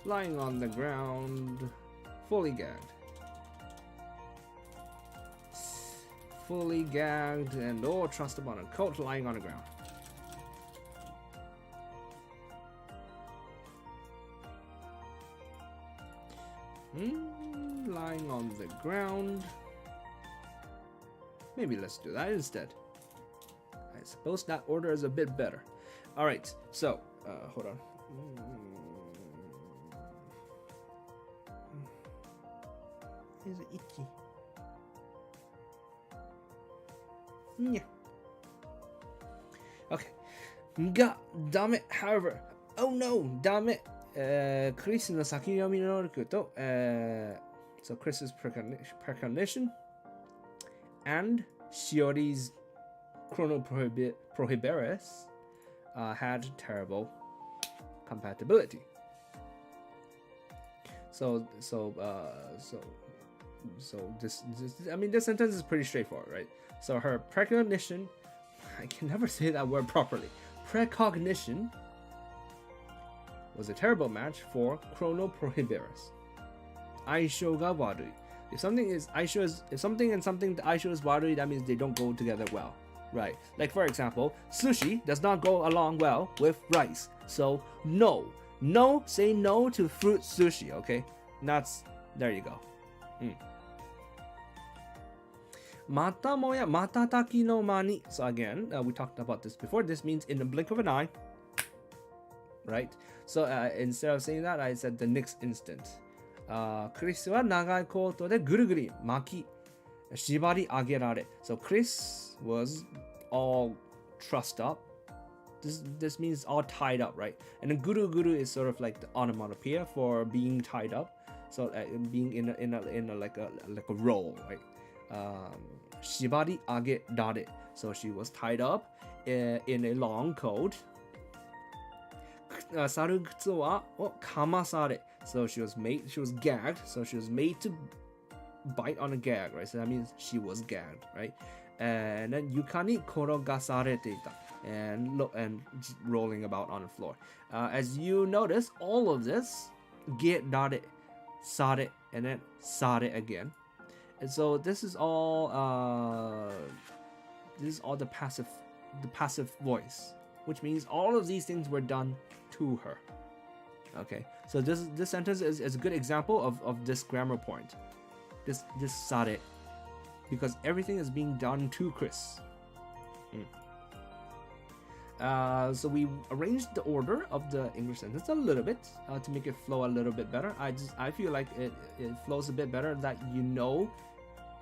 lying on the ground, fully gagged. Fully gagged and all trussed up on a coat lying on the ground. Lying on the ground. Maybe let's do that instead. I suppose that order is a bit better. Alright, so, hold on. is it itchy? Yeah. Okay. が、ダメ。However, oh no, ダメ。クリスの先読み能力と、so Chris's precognition and Shiori's chronoprohibitus had terrible compatibility. So this I mean, this sentence is pretty straightforward, right? So her precognition, I can never say that word properly. Precognition was a terrible match for chronoprohibitus. 相性が悪い. If something and something the 相性 is 悪い, that means they don't go together well, right? Like for example, sushi does not go along well with rice. So no, say no to fruit sushi, okay? There you go. またもや瞬きの間に. So again, we talked about this before. This means in the blink of an eye, right? So instead of saying that, I said the next instant. クリスは長いコートでぐるぐる巻き縛り上げられ. So Chris was all trussed up. This means all tied up, right? And the guru is sort of like the onomatopoeia for being tied up. So being in a like a roll, right? 縛り上げられ. So she was tied up in a long coat. 猿靴はかまされ. So she was gagged. So she was made to bite on a gag, right? So that means she was gagged, right? And then 床に転がされていた. And rolling about on the floor. As you notice, all of this, げられ, され, and then され again. And so this is all the passive voice, which means all of these things were done to her. Okay, so this sentence is a good example of this grammar point. This sare, because everything is being done to Chris. So we arranged the order of the English sentence a little bit to make it flow a little bit better. I feel like it flows a bit better that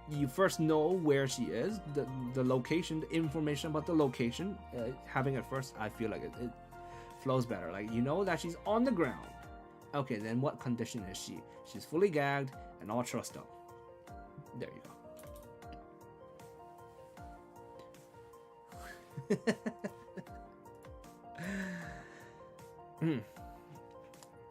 you first know where she is, the location, the information about the location. Having it first, I feel like it flows better. Like you know that she's on the ground. Okay, then what condition is she? She's fully gagged and all trussed up. There you go.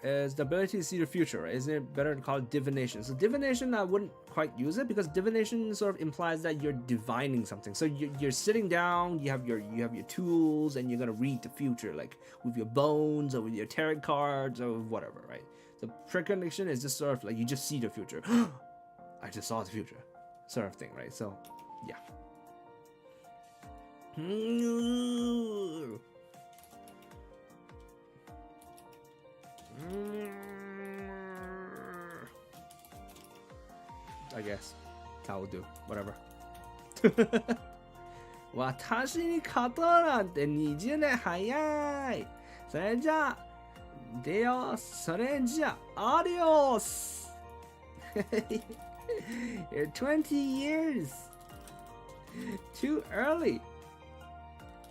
Is the ability to see the future, right? Isn't it better to call it divination? So divination, I wouldn't quite use it because divination sort of implies that you're divining something. So you're sitting down, you have your tools, and you're gonna read the future, like with your bones or with your tarot cards or whatever, right? So precognition is just sort of like you just see the future. I just saw the future, sort of thing, right? So yeah. I guess that will do. Whatever. 私に勝とうなんて20年早い。それじゃあ、でよ、それじゃあ、アディオス。You're 20 years too early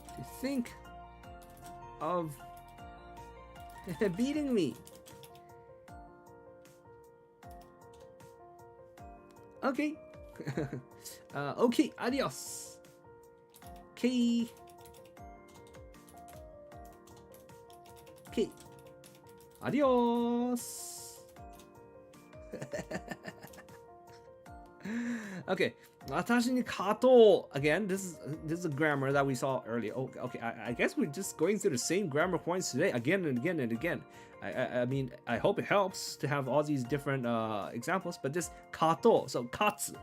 to think of beating me. Okay. Okay, adios. Okay. Okay. Adios. Okay. 私に勝とう. Again, this is a grammar that we saw earlier. Okay, I guess we're just going through the same grammar points today again and again and again. I mean, I hope it helps to have all these different examples, but this 勝とう, so 勝つ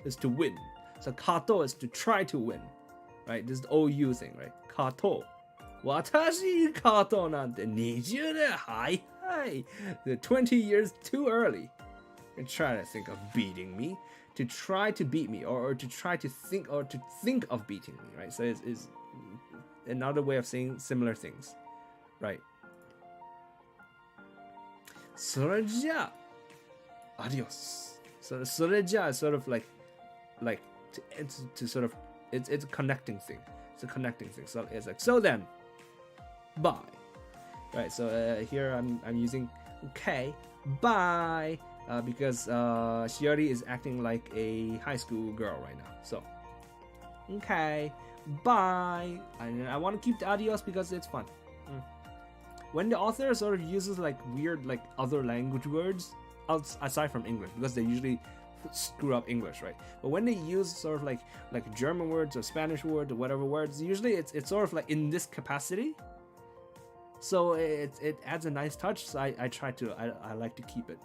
is to win. So 勝とう is to try to win, right? This is the OU thing, right? 勝とう. 私に勝とうなんて20年早い. 20 years too early. And try to think of beating me. To try to beat me, or to try to think, or to think of beating me, right? So it's another way of saying similar things, right? それじゃあ、adios. So それじゃ sort of like to sort of it's a connecting thing. It's a connecting thing. So it's like so then bye. Right. So here I'm using okay bye because Shiori is acting like a high school girl right now. So okay bye. And I want to keep the adios because it's fun. When the author sort of uses like weird like other language words aside from English, because they usually screw up English, right? But when they use sort of like German words or Spanish words or whatever words, usually it's sort of like in this capacity. So it adds a nice touch. So I like to keep it.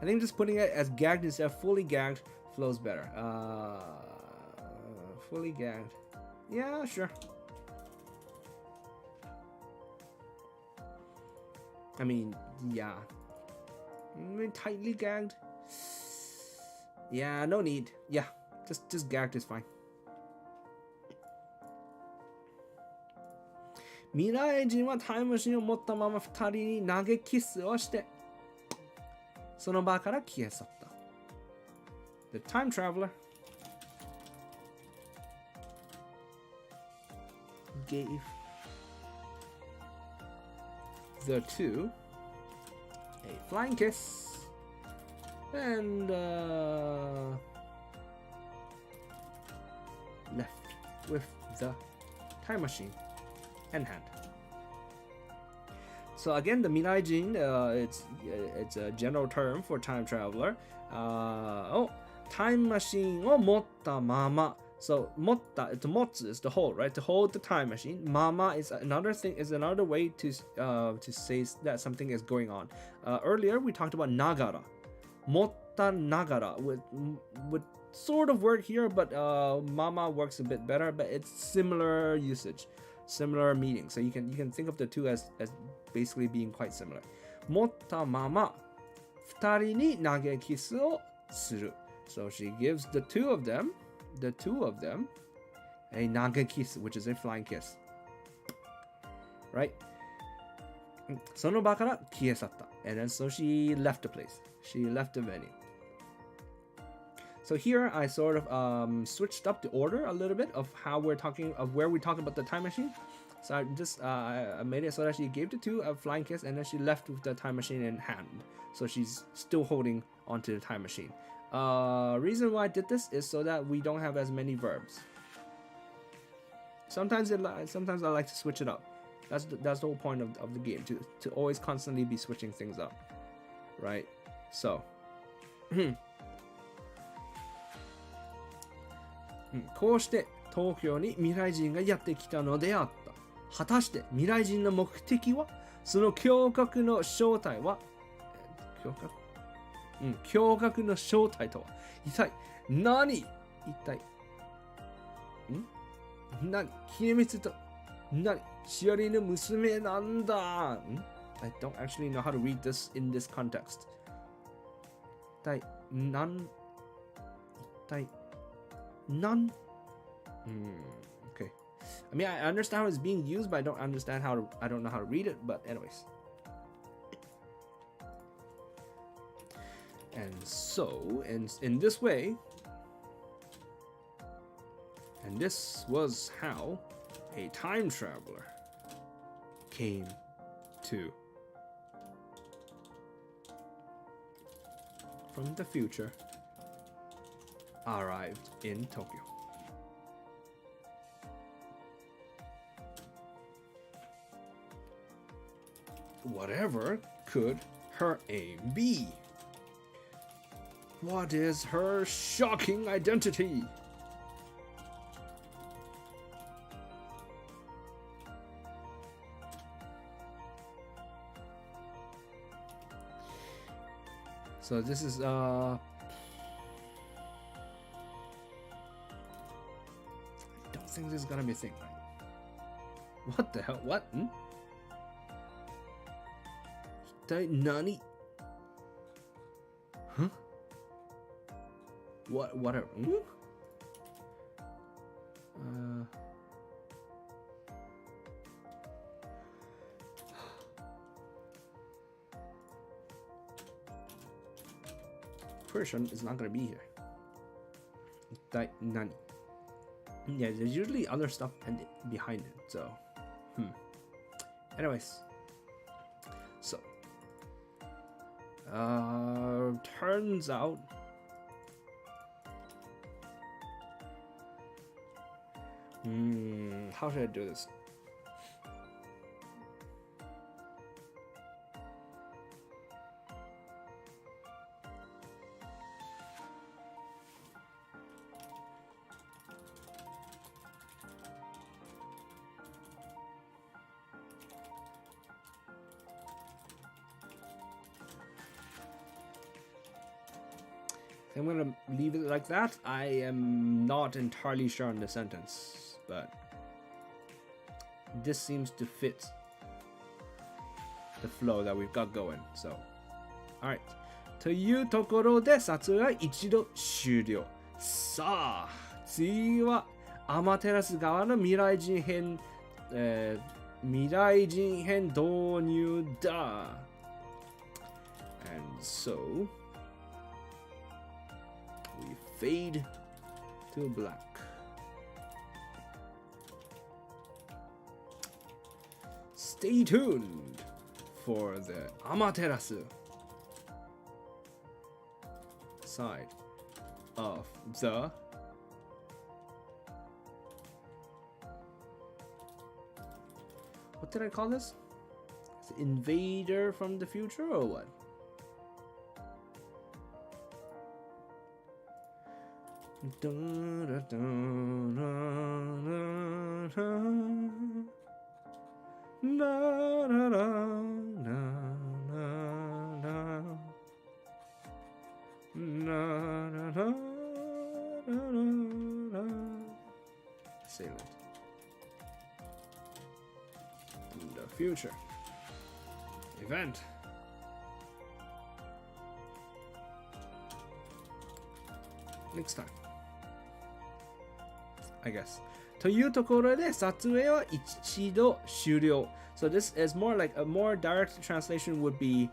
I think just putting it as gagged instead of fully gagged flows better. Fully gagged. Yeah, sure. I mean, yeah. Tightly gagged. Yeah, no need. Yeah, just gagged is fine. 未来人はタイムマシンを持ったまま二人に投げキスをしてその場から消え去った。The time traveler gave the two a flying kiss and left with the time machine in hand. So again, the Mirai-jin, it's a general term for time traveler. Time machine o motta mama. So motta, it's motsu is to hold, right? To hold the time machine. Mama is another thing, is another way to say that something is going on. Earlier we talked about nagara. Motta nagara would sort of work here, but mama works a bit better. But it's similar usage, similar meaning. So you can think of the two as basically being quite similar. Motta mama, futari ni nage kisu o suru. So she gives the two of them a nage kiss, which is a flying kiss, right? その場から消え去った and then so she left the place, she left the venue. So here I sort of switched up the order a little bit of how we're talking, of where we talk about the time machine. So I just I made it so that she gave the two a flying kiss and then she left with the time machine in hand, so she's still holding onto the time machine. Reason why I did this is so that we don't have as many verbs. Sometimes I like to switch it up. That's the whole point of the game, to always constantly be switching things up, right? So こうして東京に未来人がやってきたのであった。果たして未来人の目的は、その驚愕の正体は、驚愕の正体とは一体何？一体何？秘密と何？しおりの娘なんだ。I don't actually know how to read this in this context. 一体何okay. I mean, I understand how it's being used, but I don't know how to read it. But anyways. And so, in this way, and this was how a time traveler came to, from the future, arrived in Tokyo. Whatever could her aim be? What is her shocking identity? So this is I don't think this is gonna be a thing, right? What the hell? What? Nani? Huh? Whatever. person is not going to be here. 一体何? Yeah, there's usually other stuff behind it, so anyways, so turns out how should I do this? I'm gonna leave it like that. I am not entirely sure on the sentence, but this seems to fit the flow that we've got going. So, alright. というところで撮影は一度終了。さあ、次はアマテラス側の未来人編、未来人編導入だ。And so we fade to black. Stay tuned for the Amaterasu side of the what did I call this? Invader from the future or what? Salient. In the future. Event. Next time. I guess. というところで撮影は一度終了. So this is more like a more direct translation would be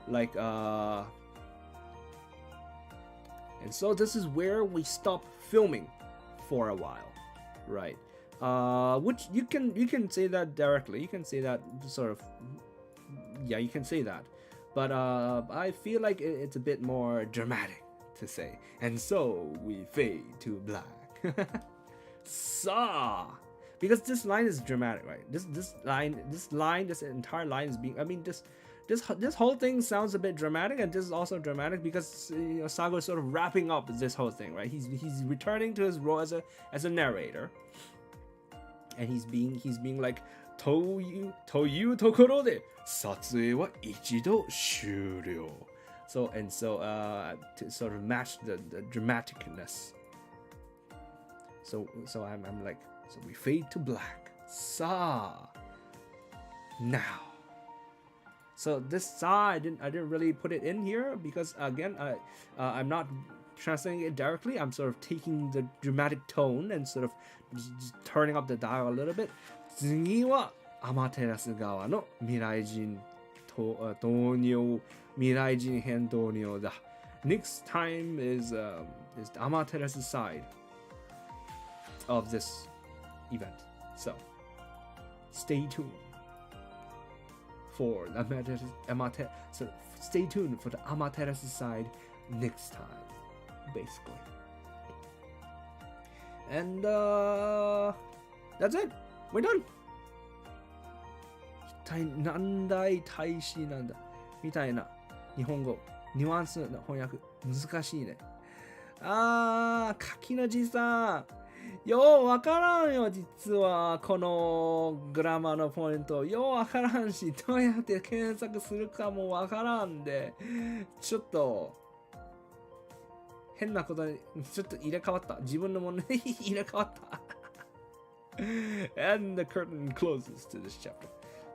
like and so this is where we stop filming for a while, right? Which you can say that directly. You can say that sort of, yeah, you can say that. But I feel like it's a bit more dramatic to say. And so we fade to black. Saw, because this line is dramatic, right? This entire line is being. I mean, this whole thing sounds a bit dramatic, and this is also dramatic because Sago is sort of wrapping up this whole thing, right? He's returning to his role as a narrator, and he's being like, というところで撮影は一度終了. So to sort of match the dramaticness. So I'm like, so we fade to black. Sa. Now. So this sa I didn't really put it in here because again I'm not translating it directly. I'm sort of taking the dramatic tone and sort of just turning up the dial a little bit. 次はアマテラス側の未来人導入未来人編導入だ. Next time is the Amaterasu side of this event. So stay tuned for the so stay tuned for the Amaterasu side next time, basically. And that's it. We're done. 一体何大大使なんだみたいな日本語ニュアンスの翻訳難しいね。柿のじさんようわからんよ。実はこのグラマーのポイントようわからんし、どうやって検索するかもわからんで、ちょっと変なことにちょっと入れ替わった。自分のものに入れ替わった。And the curtain closes to this chapter.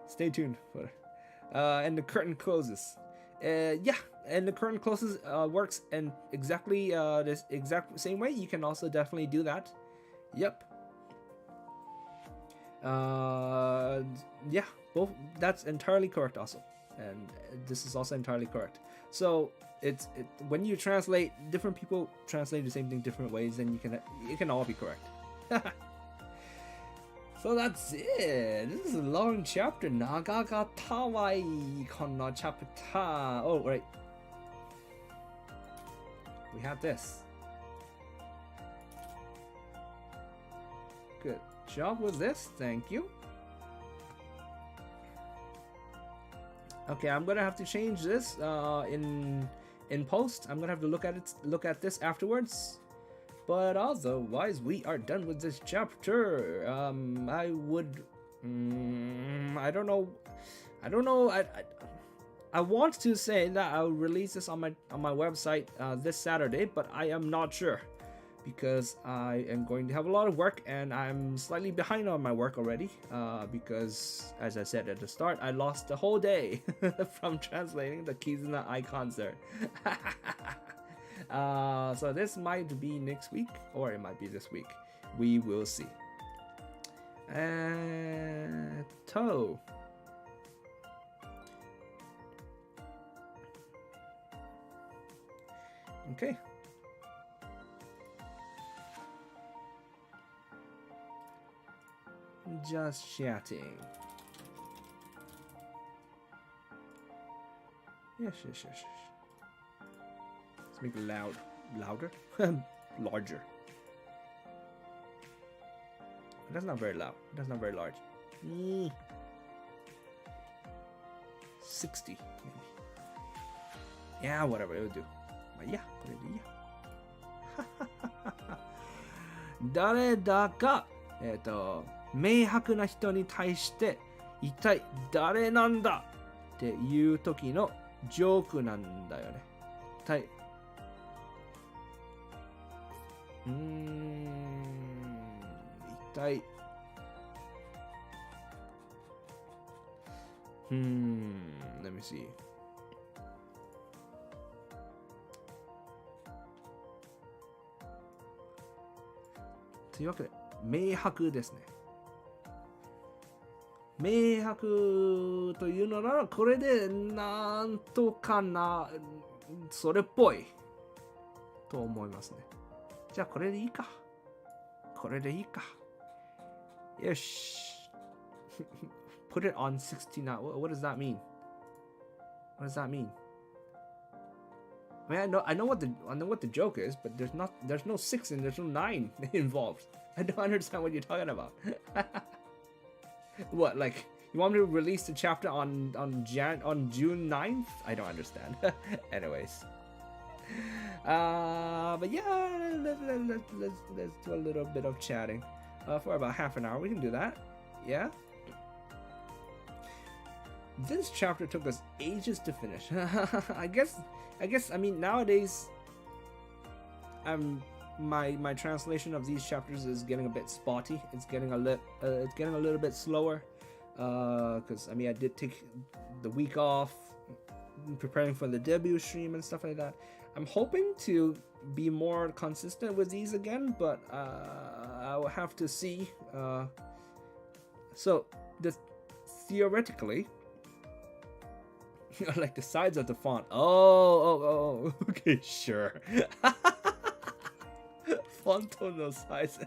Stay tuned for and the curtain closes. Yeah, and the curtain closes works in exactly this exact same way. You can also definitely do that. Yep. Yeah, both that's entirely correct also. And this is also entirely correct. So when you translate, different people translate the same thing different ways, and it can all be correct. So that's it. This is a long chapter. Nagagatawaii kono chapter. Oh, right. We have this. Good job with this. Thank you. Okay, I'm gonna have to change this in post. I'm gonna have to look at this afterwards. But otherwise, we are done with this chapter. I don't know. I want to say that I'll release this on my website this Saturday, but I am not sure because I am going to have a lot of work and I'm slightly behind on my work already because, as I said at the start, I lost the whole day from translating the Kizuna Eye concert. So this might be next week or it might be this week. We will see. Toe. Okay. Just chatting. Yes. Let's make it louder, larger. That's not very loud. That's not very large. 60 maybe. Yeah, whatever, it'll do. But yeah, put it in. Yeah. 誰だか明白な人に対して一体誰なんだっていう時のジョークなんだよね。一体let me see. というわけで明白ですね。明白というのならこれでなんとかなそれっぽいと思いますね。じゃあこれでいいか。よし。Put it on 69. What does that mean? What does that mean? I mean, I know what the joke is, but there's no 6 and there's no 9 involved. I don't understand what you're talking about. What, like you want me to release the chapter on June 9th? I don't understand. Anyways. But yeah, let's do a little bit of chatting for about half an hour. We can do that. Yeah. This chapter took us ages to finish. I guess. I mean, nowadays, my translation of these chapters is getting a bit spotty. It's getting a little bit slower. Because I mean, I did take the week off, preparing for the debut stream and stuff like that. I'm hoping to be more consistent with these again, but I will have to see. So, theoretically, like the size of the font. Oh, okay, sure. Font no size.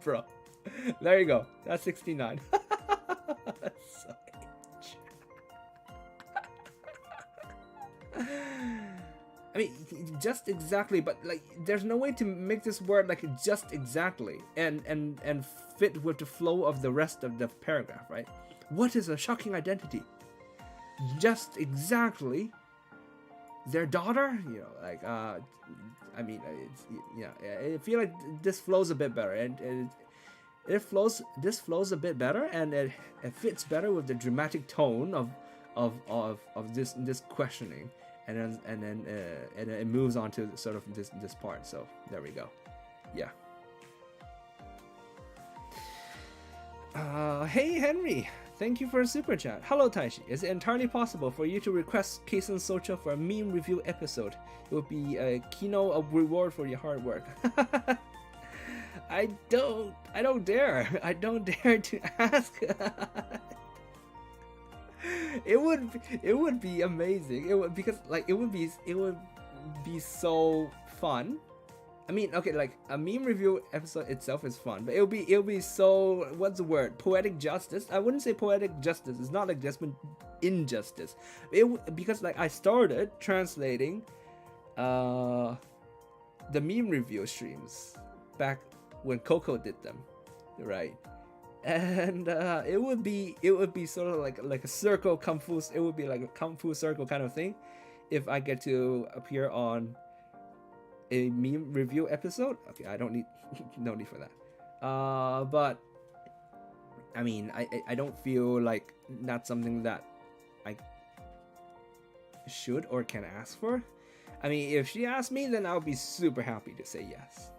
Bro. There you go. That's 69. I mean, just exactly, but like, there's no way to make this word like just exactly and fit with the flow of the rest of the paragraph, right? What is a shocking identity? Just exactly their daughter, you know, like I mean, it's, yeah, I feel like this flows a bit better, and this flows a bit better, and it fits better with the dramatic tone of this questioning, and then it moves on to sort of this part. So there we go. Yeah. Hey Henry, thank you for a super chat. Hello Taishi, is it entirely possible for you to request Keisen Socha for a meme review episode? It would be a reward for your hard work. I don't dare to ask. it would be amazing. It would because like it would be so fun. I mean, okay, like a meme review episode itself is fun, but it'll be so, what's the word? Poetic justice. I wouldn't say poetic justice. It's not like just injustice. Because like I started translating the meme review streams back when Coco did them, right? And it would be sort of like a circle kung fu. It would be like a kung fu circle kind of thing if I get to appear on a meme review episode. Okay, I don't need no need for that. But I mean, I don't feel like that's something that I should or can ask for. I mean, if she asked me, then I'll be super happy to say yes.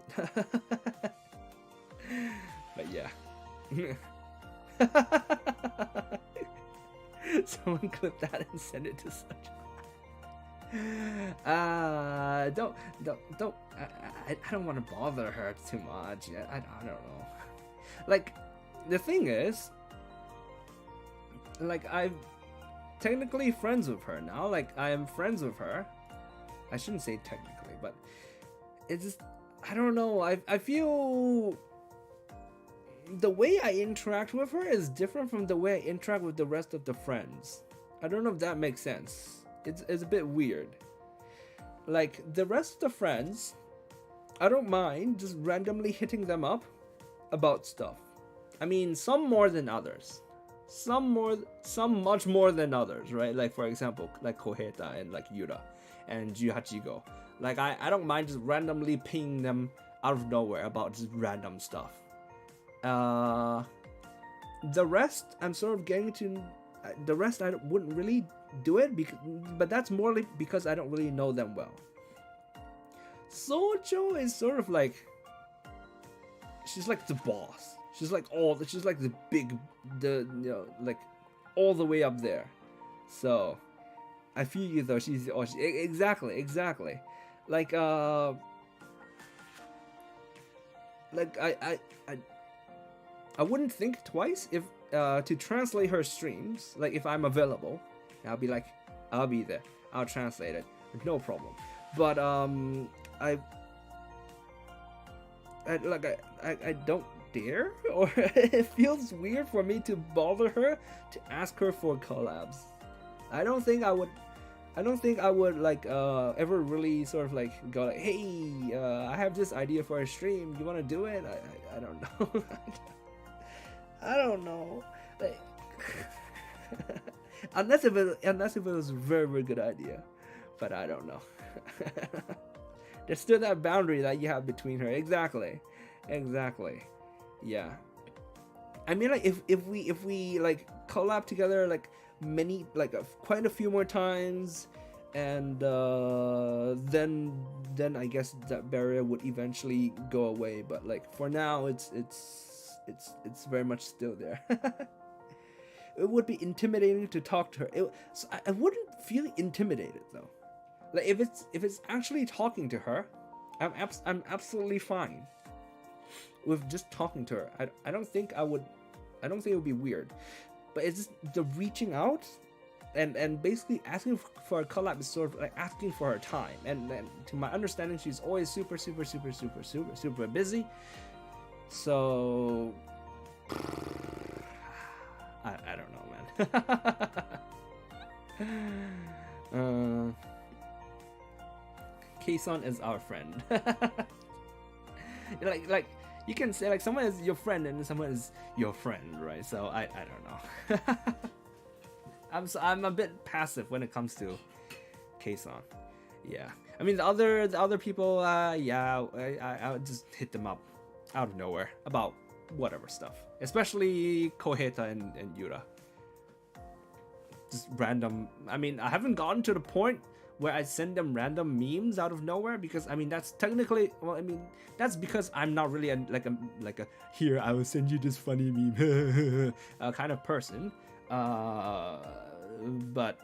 But yeah. Someone clip that and send it to such. Don't. I don't want to bother her too much. I don't know. Like, the thing is, like, I'm technically friends with her now. Like, I am friends with her. I shouldn't say technically, but it's just, I don't know. I feel the way I interact with her is different from the way I interact with the rest of the friends. I don't know if that makes sense. It's a bit weird. Like, the rest of the friends, I don't mind just randomly hitting them up about stuff. I mean, some more than others. Some much more than others, right? Like, for example, like Koheta and like Yura and Juhachigo. Like, I don't mind just randomly pinging them out of nowhere about just random stuff. The rest, I'm sort of getting to... The rest, I wouldn't really do it, but that's more like because I don't really know them well. Sojo is sort of like... She's like the boss. She's like the big... like, all the way up there. So, I feel you though, she's... Oh, exactly. Like, like, I wouldn't think twice if to translate her streams. Like, if I'm available, I'll be like, I'll be there. I'll translate it, no problem. But I don't dare, or it feels weird for me to bother her to ask her for collabs. I don't think I would like ever really sort of like go like, hey, I have this idea for a stream. You want to do it? I don't know. I don't know. Like, unless if it was a very, very good idea, but I don't know. There's still that boundary that you have between her. Exactly. Yeah. I mean, like, if we like collab together like many, like quite a few more times, and then I guess that barrier would eventually go away. But like for now, it's very much still there. It would be intimidating to talk to her. So I wouldn't feel intimidated though. Like if it's actually talking to her, I'm absolutely fine with just talking to her. I don't think it would be weird. But it's just the reaching out and basically asking for a collab is sort of like asking for her time. And to my understanding, she's always super busy. So I don't know, man. K-san is our friend. like you can say like someone is your friend and someone is your friend, right? So I don't know. I'm a bit passive when it comes to K-san. Yeah, I mean the other people, yeah, I would just hit them up out of nowhere about whatever stuff, especially Koheta and Yura. Just random. I mean, I haven't gotten to the point where I send them random memes out of nowhere, because I mean that's technically, well, I mean that's because I'm not really like a here I will send you this funny meme kind of person. But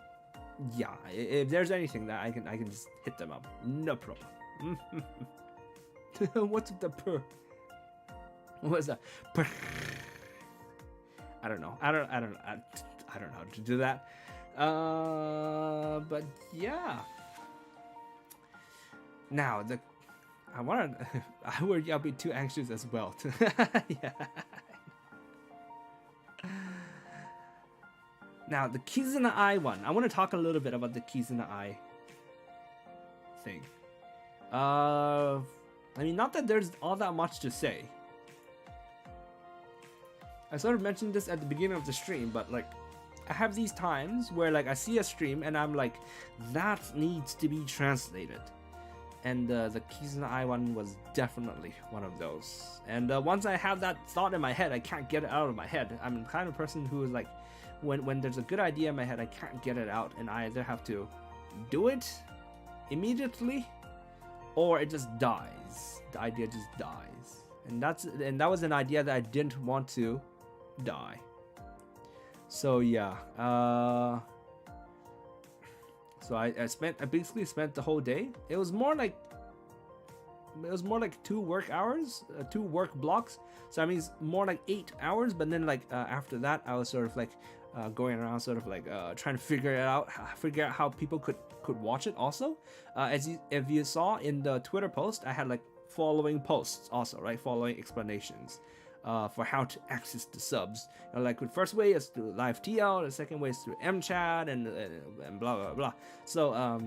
yeah, if there's anything that I can just hit them up, no problem. What's the purr? What's that? Purr. I don't know. I don't know how to do that. But yeah. Now I'll be too anxious as well. Yeah. Now the Kizuna Eye one. I want to talk a little bit about the Kizuna Eye thing. I mean, not that there's all that much to say. I sort of mentioned this at the beginning of the stream, but like, I have these times where like I see a stream and I'm like, that needs to be translated. And the Kizuna Eye one was definitely one of those. And once I have that thought in my head, I can't get it out of my head. I'm the kind of person who is like, when there's a good idea in my head, I can't get it out, and I either have to do it immediately, or it just dies. The idea just dies. And that was an idea that I didn't want to die. So yeah. So I basically spent the whole day. It was more like 2 work hours, 2 work blocks. So I mean, it's more like 8 hours. But then like after that, I was sort of like going around, sort of like trying to figure out how people could watch it. Also, if you saw in the Twitter post, I had like following posts also, right? Following explanations for how to access the subs. You know, like the first way is through live TL, the second way is through mchat, and blah blah blah. So I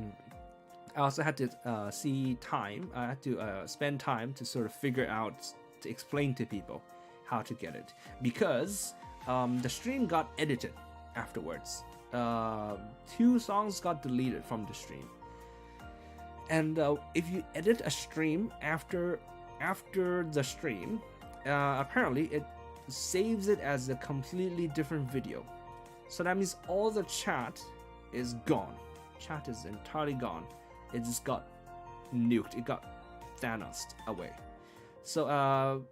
also had to see time. I had to spend time to sort of figure out, to explain to people how to get it, because the stream got edited afterwards. 2 songs got deleted from the stream, and if you edit a stream after the stream, apparently it saves it as a completely different video. So that means all the chat is gone. Chat is entirely gone. It just got nuked. It got Thanos'd away. So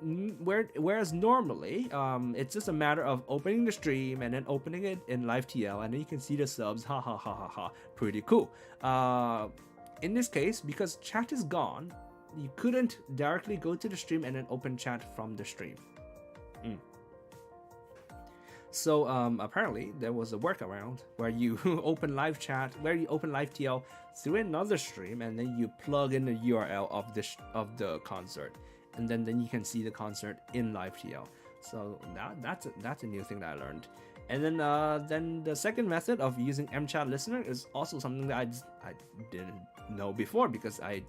whereas normally it's just a matter of opening the stream and then opening it in live TL, and then you can see the subs. Ha ha ha ha ha. Pretty cool. In this case, because chat is gone, you couldn't directly go to the stream and then open chat from the stream. So apparently there was a workaround where you open live chat, where you open live TL through another stream, and then you plug in the URL of the concert, and then you can see the concert in live TL. So that's a new thing that I learned. And then the second method of using mchat listener is also something that I didn't know before, because I've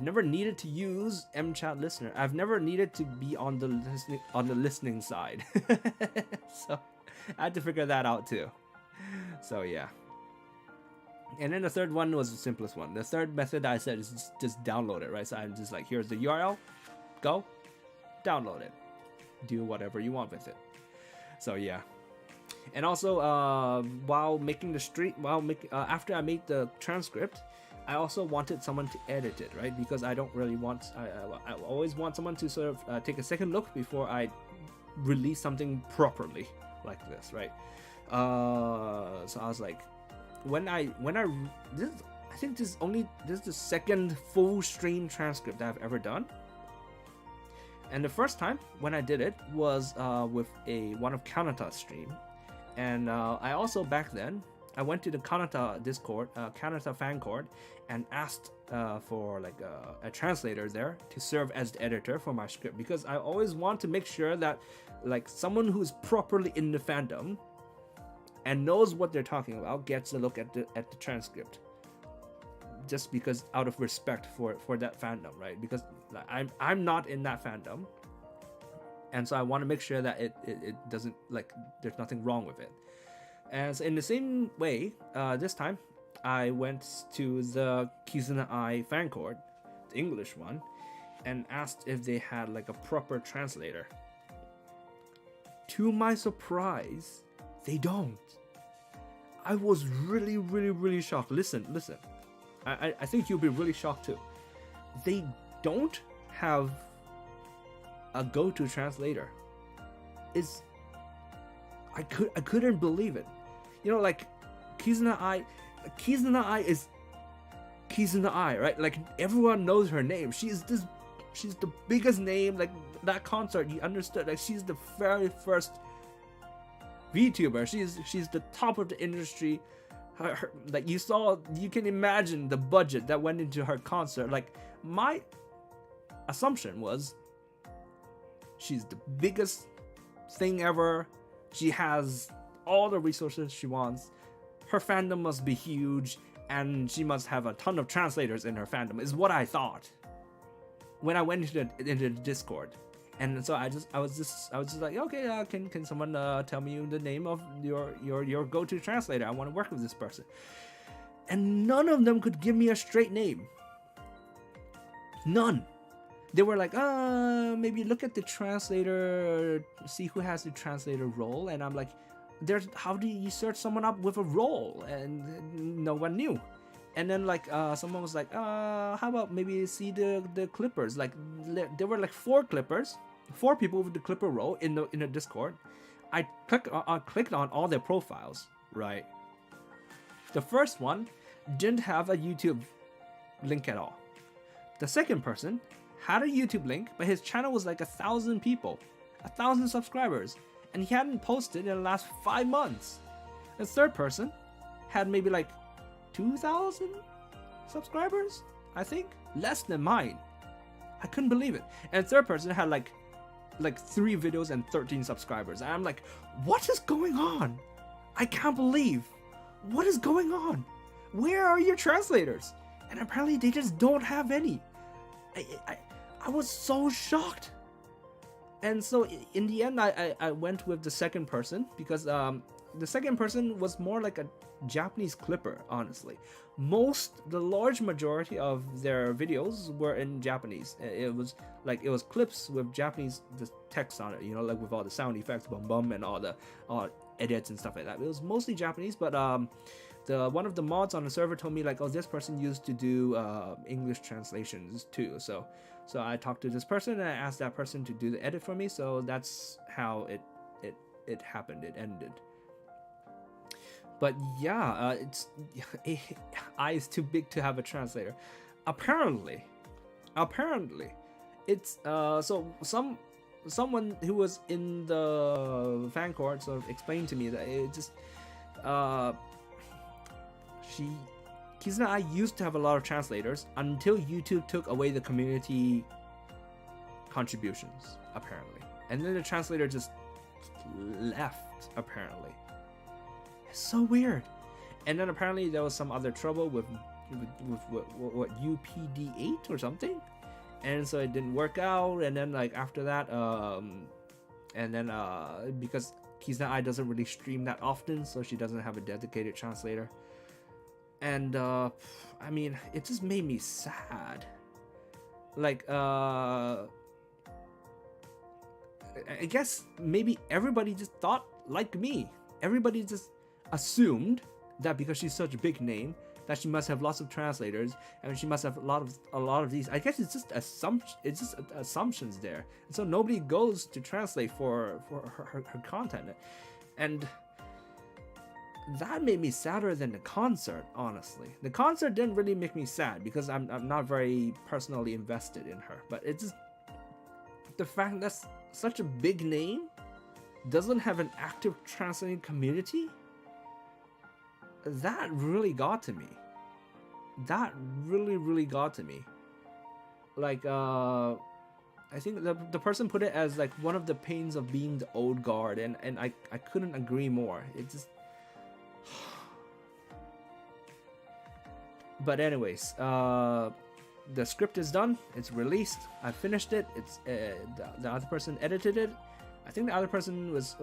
never needed to use mchat listener. I've never needed to be on the listening side. So I had to figure that out too. So yeah. And then the third one was the simplest one. The third method I said is just download it, right? So I'm just like, here's the URL, go, download it, do whatever you want with it. So yeah. And also while making the stream, after I made the transcript, I also wanted someone to edit it, right? Because I don't really want, I always want someone to sort of take a second look before I release something properly like this, right? So I was like, I think this is the second full stream transcript I've ever done. And the first time when I did it was with one of Kanata's stream. And I also back then, I went to the Kanata Discord, Kanata fan court, and asked for like a translator there to serve as the editor for my script, because I always want to make sure that like someone who's properly in the fandom and knows what they're talking about gets a look at the transcript. Just because out of respect for that fandom, right? Because I'm not in that fandom, and so I want to make sure that it doesn't, like, there's nothing wrong with it. And so in the same way, this time I went to the Kizuna Eye fan court, the English one, and asked if they had like a proper translator. To my surprise, they don't. I was really, really, really shocked. Listen. I think you'll be really shocked too. They don't have a go-to translator. I couldn't believe it. You know, like Kizuna Eye is Kizuna Eye, right? Like everyone knows her name. She's the biggest name. Like that concert, you understood. Like she's the very first VTuber. She's the top of the industry. Like you can imagine the budget that went into her concert. Like my assumption was she's the biggest thing ever. She has all the resources she wants. Her fandom must be huge, and she must have a ton of translators in her fandom, is what I thought when I went into the Discord. And so I was just like, okay, can someone tell me the name of your go-to translator? I want to work with this person. And none of them could give me a straight name. None. They were like, maybe look at the translator, see who has the translator role. And I'm like, how do you search someone up with a role? And no one knew. And then like someone was like, how about maybe see the clippers? Like there were like 4 clippers, 4 people with the clipper role in the Discord. I clicked on all their profiles, right? The first one didn't have a YouTube link at all. The second person had a YouTube link, but his channel was like 1,000 people, 1,000 subscribers, and he hadn't posted in the last 5 months. The third person had maybe like 2,000 subscribers, I think, less than mine. I couldn't believe it. And the third person had like 3 videos and 13 subscribers. And I'm like, what is going on? I can't believe. What is going on? Where are your translators? And apparently they just don't have any. I was so shocked. And so in the end, I went with the second person because the second person was more like a Japanese clipper, honestly. The large majority of their videos were in Japanese. It was clips with Japanese text on it, you know, like with all the sound effects, bum bum, and all the edits and stuff like that. It was mostly Japanese, but one of the mods on the server told me like, oh, this person used to do English translations too. So I talked to this person and I asked that person to do the edit for me. So that's how it happened. It ended. But yeah, I is too big to have a translator. Apparently, it's so someone who was in the fan court sort of explained to me that it just Kizuna and I used to have a lot of translators until YouTube took away the community contributions, apparently, and then the translator just left, apparently. It's so weird. And then apparently there was some other trouble with what UPD8 or something, and so it didn't work out. And then like after that, because Kizuna and I doesn't really stream that often, so she doesn't have a dedicated translator. And I mean, it just made me sad. Like I guess maybe everybody just thought like me. Everybody just assumed that because she's such a big name that she must have lots of translators and she must have a lot of these. I guess it's just assumptions there, and so nobody goes to translate for her content. And that made me sadder than the concert, honestly. The concert didn't really make me sad because I'm not very personally invested in her, but it's just the fact that such a big name doesn't have an active translating community. That really got to me. That really got to me. Like I think the person put it as like one of the pains of being the old guard, and I couldn't agree more. It just But anyways, the script is done. It's released. I finished it. It's the other person edited it. I think the other person was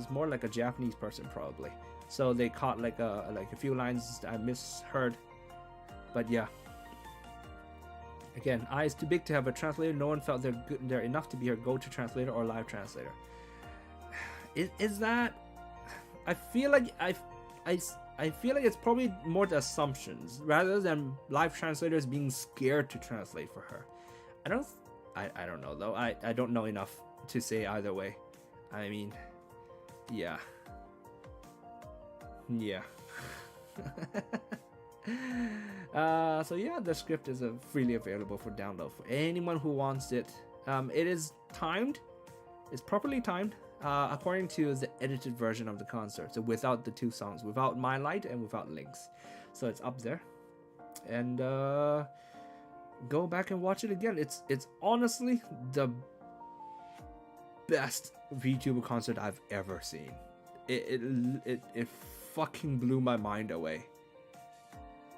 more like a Japanese person probably. So they caught like a few lines I misheard. But yeah. Again, I is too big to have a translator. No one felt they're enough to be her go-to translator or live translator. Is that? I feel like it's probably more the assumptions rather than live translators being scared to translate for her. I don't know though. I don't know enough to say either way. I mean, yeah. So yeah, the script is freely available for download for anyone who wants it. It is timed. It's properly timed. according to the edited version of the concert. So without the 2 songs, without My Light and without Links. So it's up there. And go back and watch it again. It's honestly the best VTuber concert I've ever seen. It fucking blew my mind away.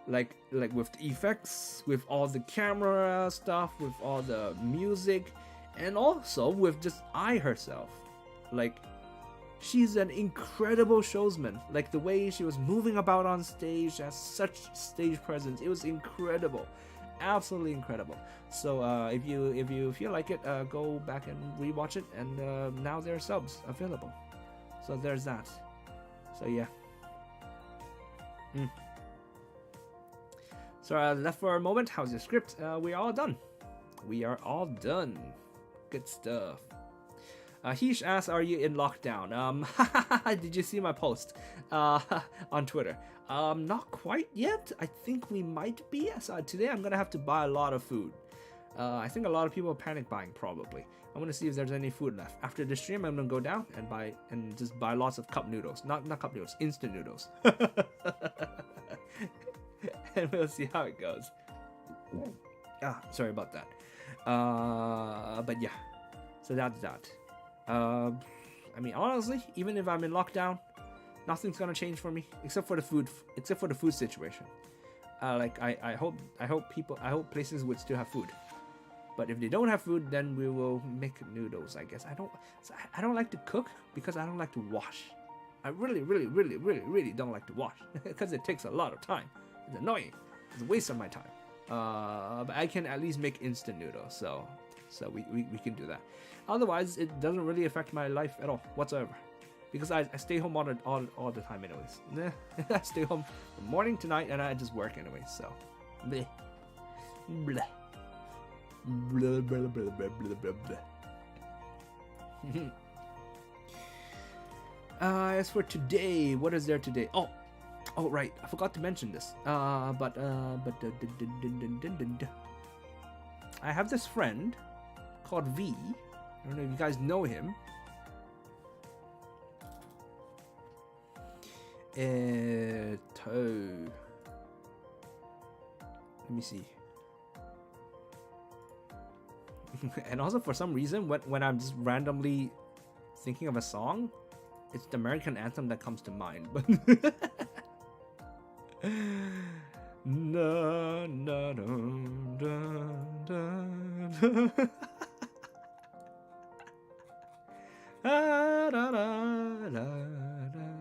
Like with the effects, with all the camera stuff, with all the music, and also with just Ai herself. Like, she's an incredible showsman. Like, the way she was moving about on stage, has such stage presence. It was incredible. Absolutely incredible. So if you feel like it, go back and rewatch it. And now there are subs available. So there's that. So yeah. So left for a moment. How's your script? We are all done. We are all done. Good stuff. Heesh asks, are you in lockdown? Did you see my post on Twitter? Not quite yet. I think we might be. So today I'm gonna have to buy a lot of food. I think a lot of people are panic buying probably. I'm gonna see if there's any food left. After the stream, I'm gonna go down and just buy lots of cup noodles. Not cup noodles, instant noodles. And we'll see how it goes. Sorry about that. But yeah, so that's that. I mean, honestly, even if I'm in lockdown, nothing's gonna change for me except for the food situation. I hope places would still have food. But if they don't have food, then we will make noodles, I guess. I don't like to cook because I don't like to wash. I really don't like to wash because it takes a lot of time. It's annoying. It's a waste of my time. But I can at least make instant noodles, so we can do that. Otherwise, it doesn't really affect my life at all whatsoever, because I stay home all the time anyways. I stay home from morning to night, and I just work anyways. So, bleh. Bleh. Blah, blah, blah, blah, blah, blah, blah. As for today, what is there today? Oh, right, I forgot to mention this. I have this friend called V. I don't know if you guys know him. Let me see. And also, for some reason, when I'm just randomly thinking of a song, it's the American anthem that comes to mind. But na, na, na, na, na.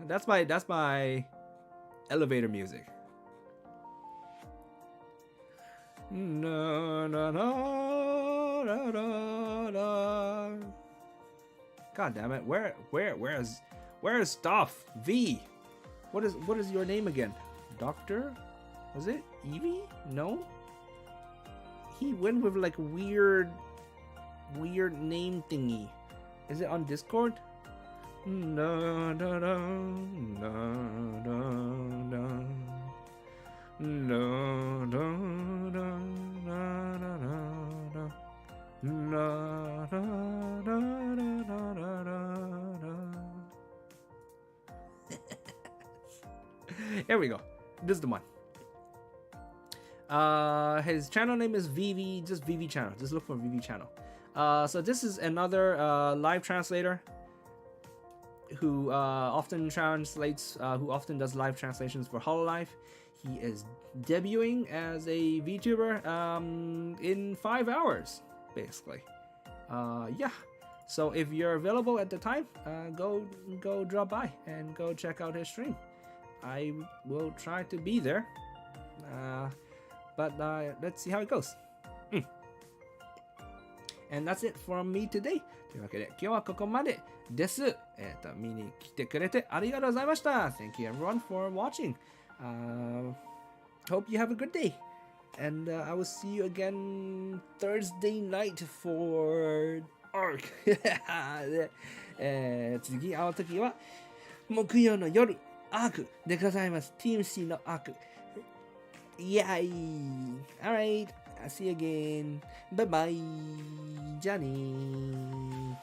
That's my elevator music. Na, na, na. God damn it! Where is stuff? V. What is your name again? Doctor? Was it Evie? No. He went with like a weird name thingy. Is it on Discord? No. Here we go. This is the one. His channel name is VV, just VV channel. Just look for VV channel. So this is another live translator who often translates, who often does live translations for Hololive. He is debuting as a VTuber in 5 hours, basically. Yeah. So if you're available at the time, go drop by and go check out his stream. I will try to be there, but let's see how it goes. And that's it from me today. というわけで今日はここまでです。見に来てくれてありがとうございました。Thank you everyone for watching. Hope you have a good day. And I will see you again Thursday night for ARC. 次会うときは木曜の夜アークでございます。TMC のアーク。Yay! Alright, I'll see you again. Bye bye. じゃあねー。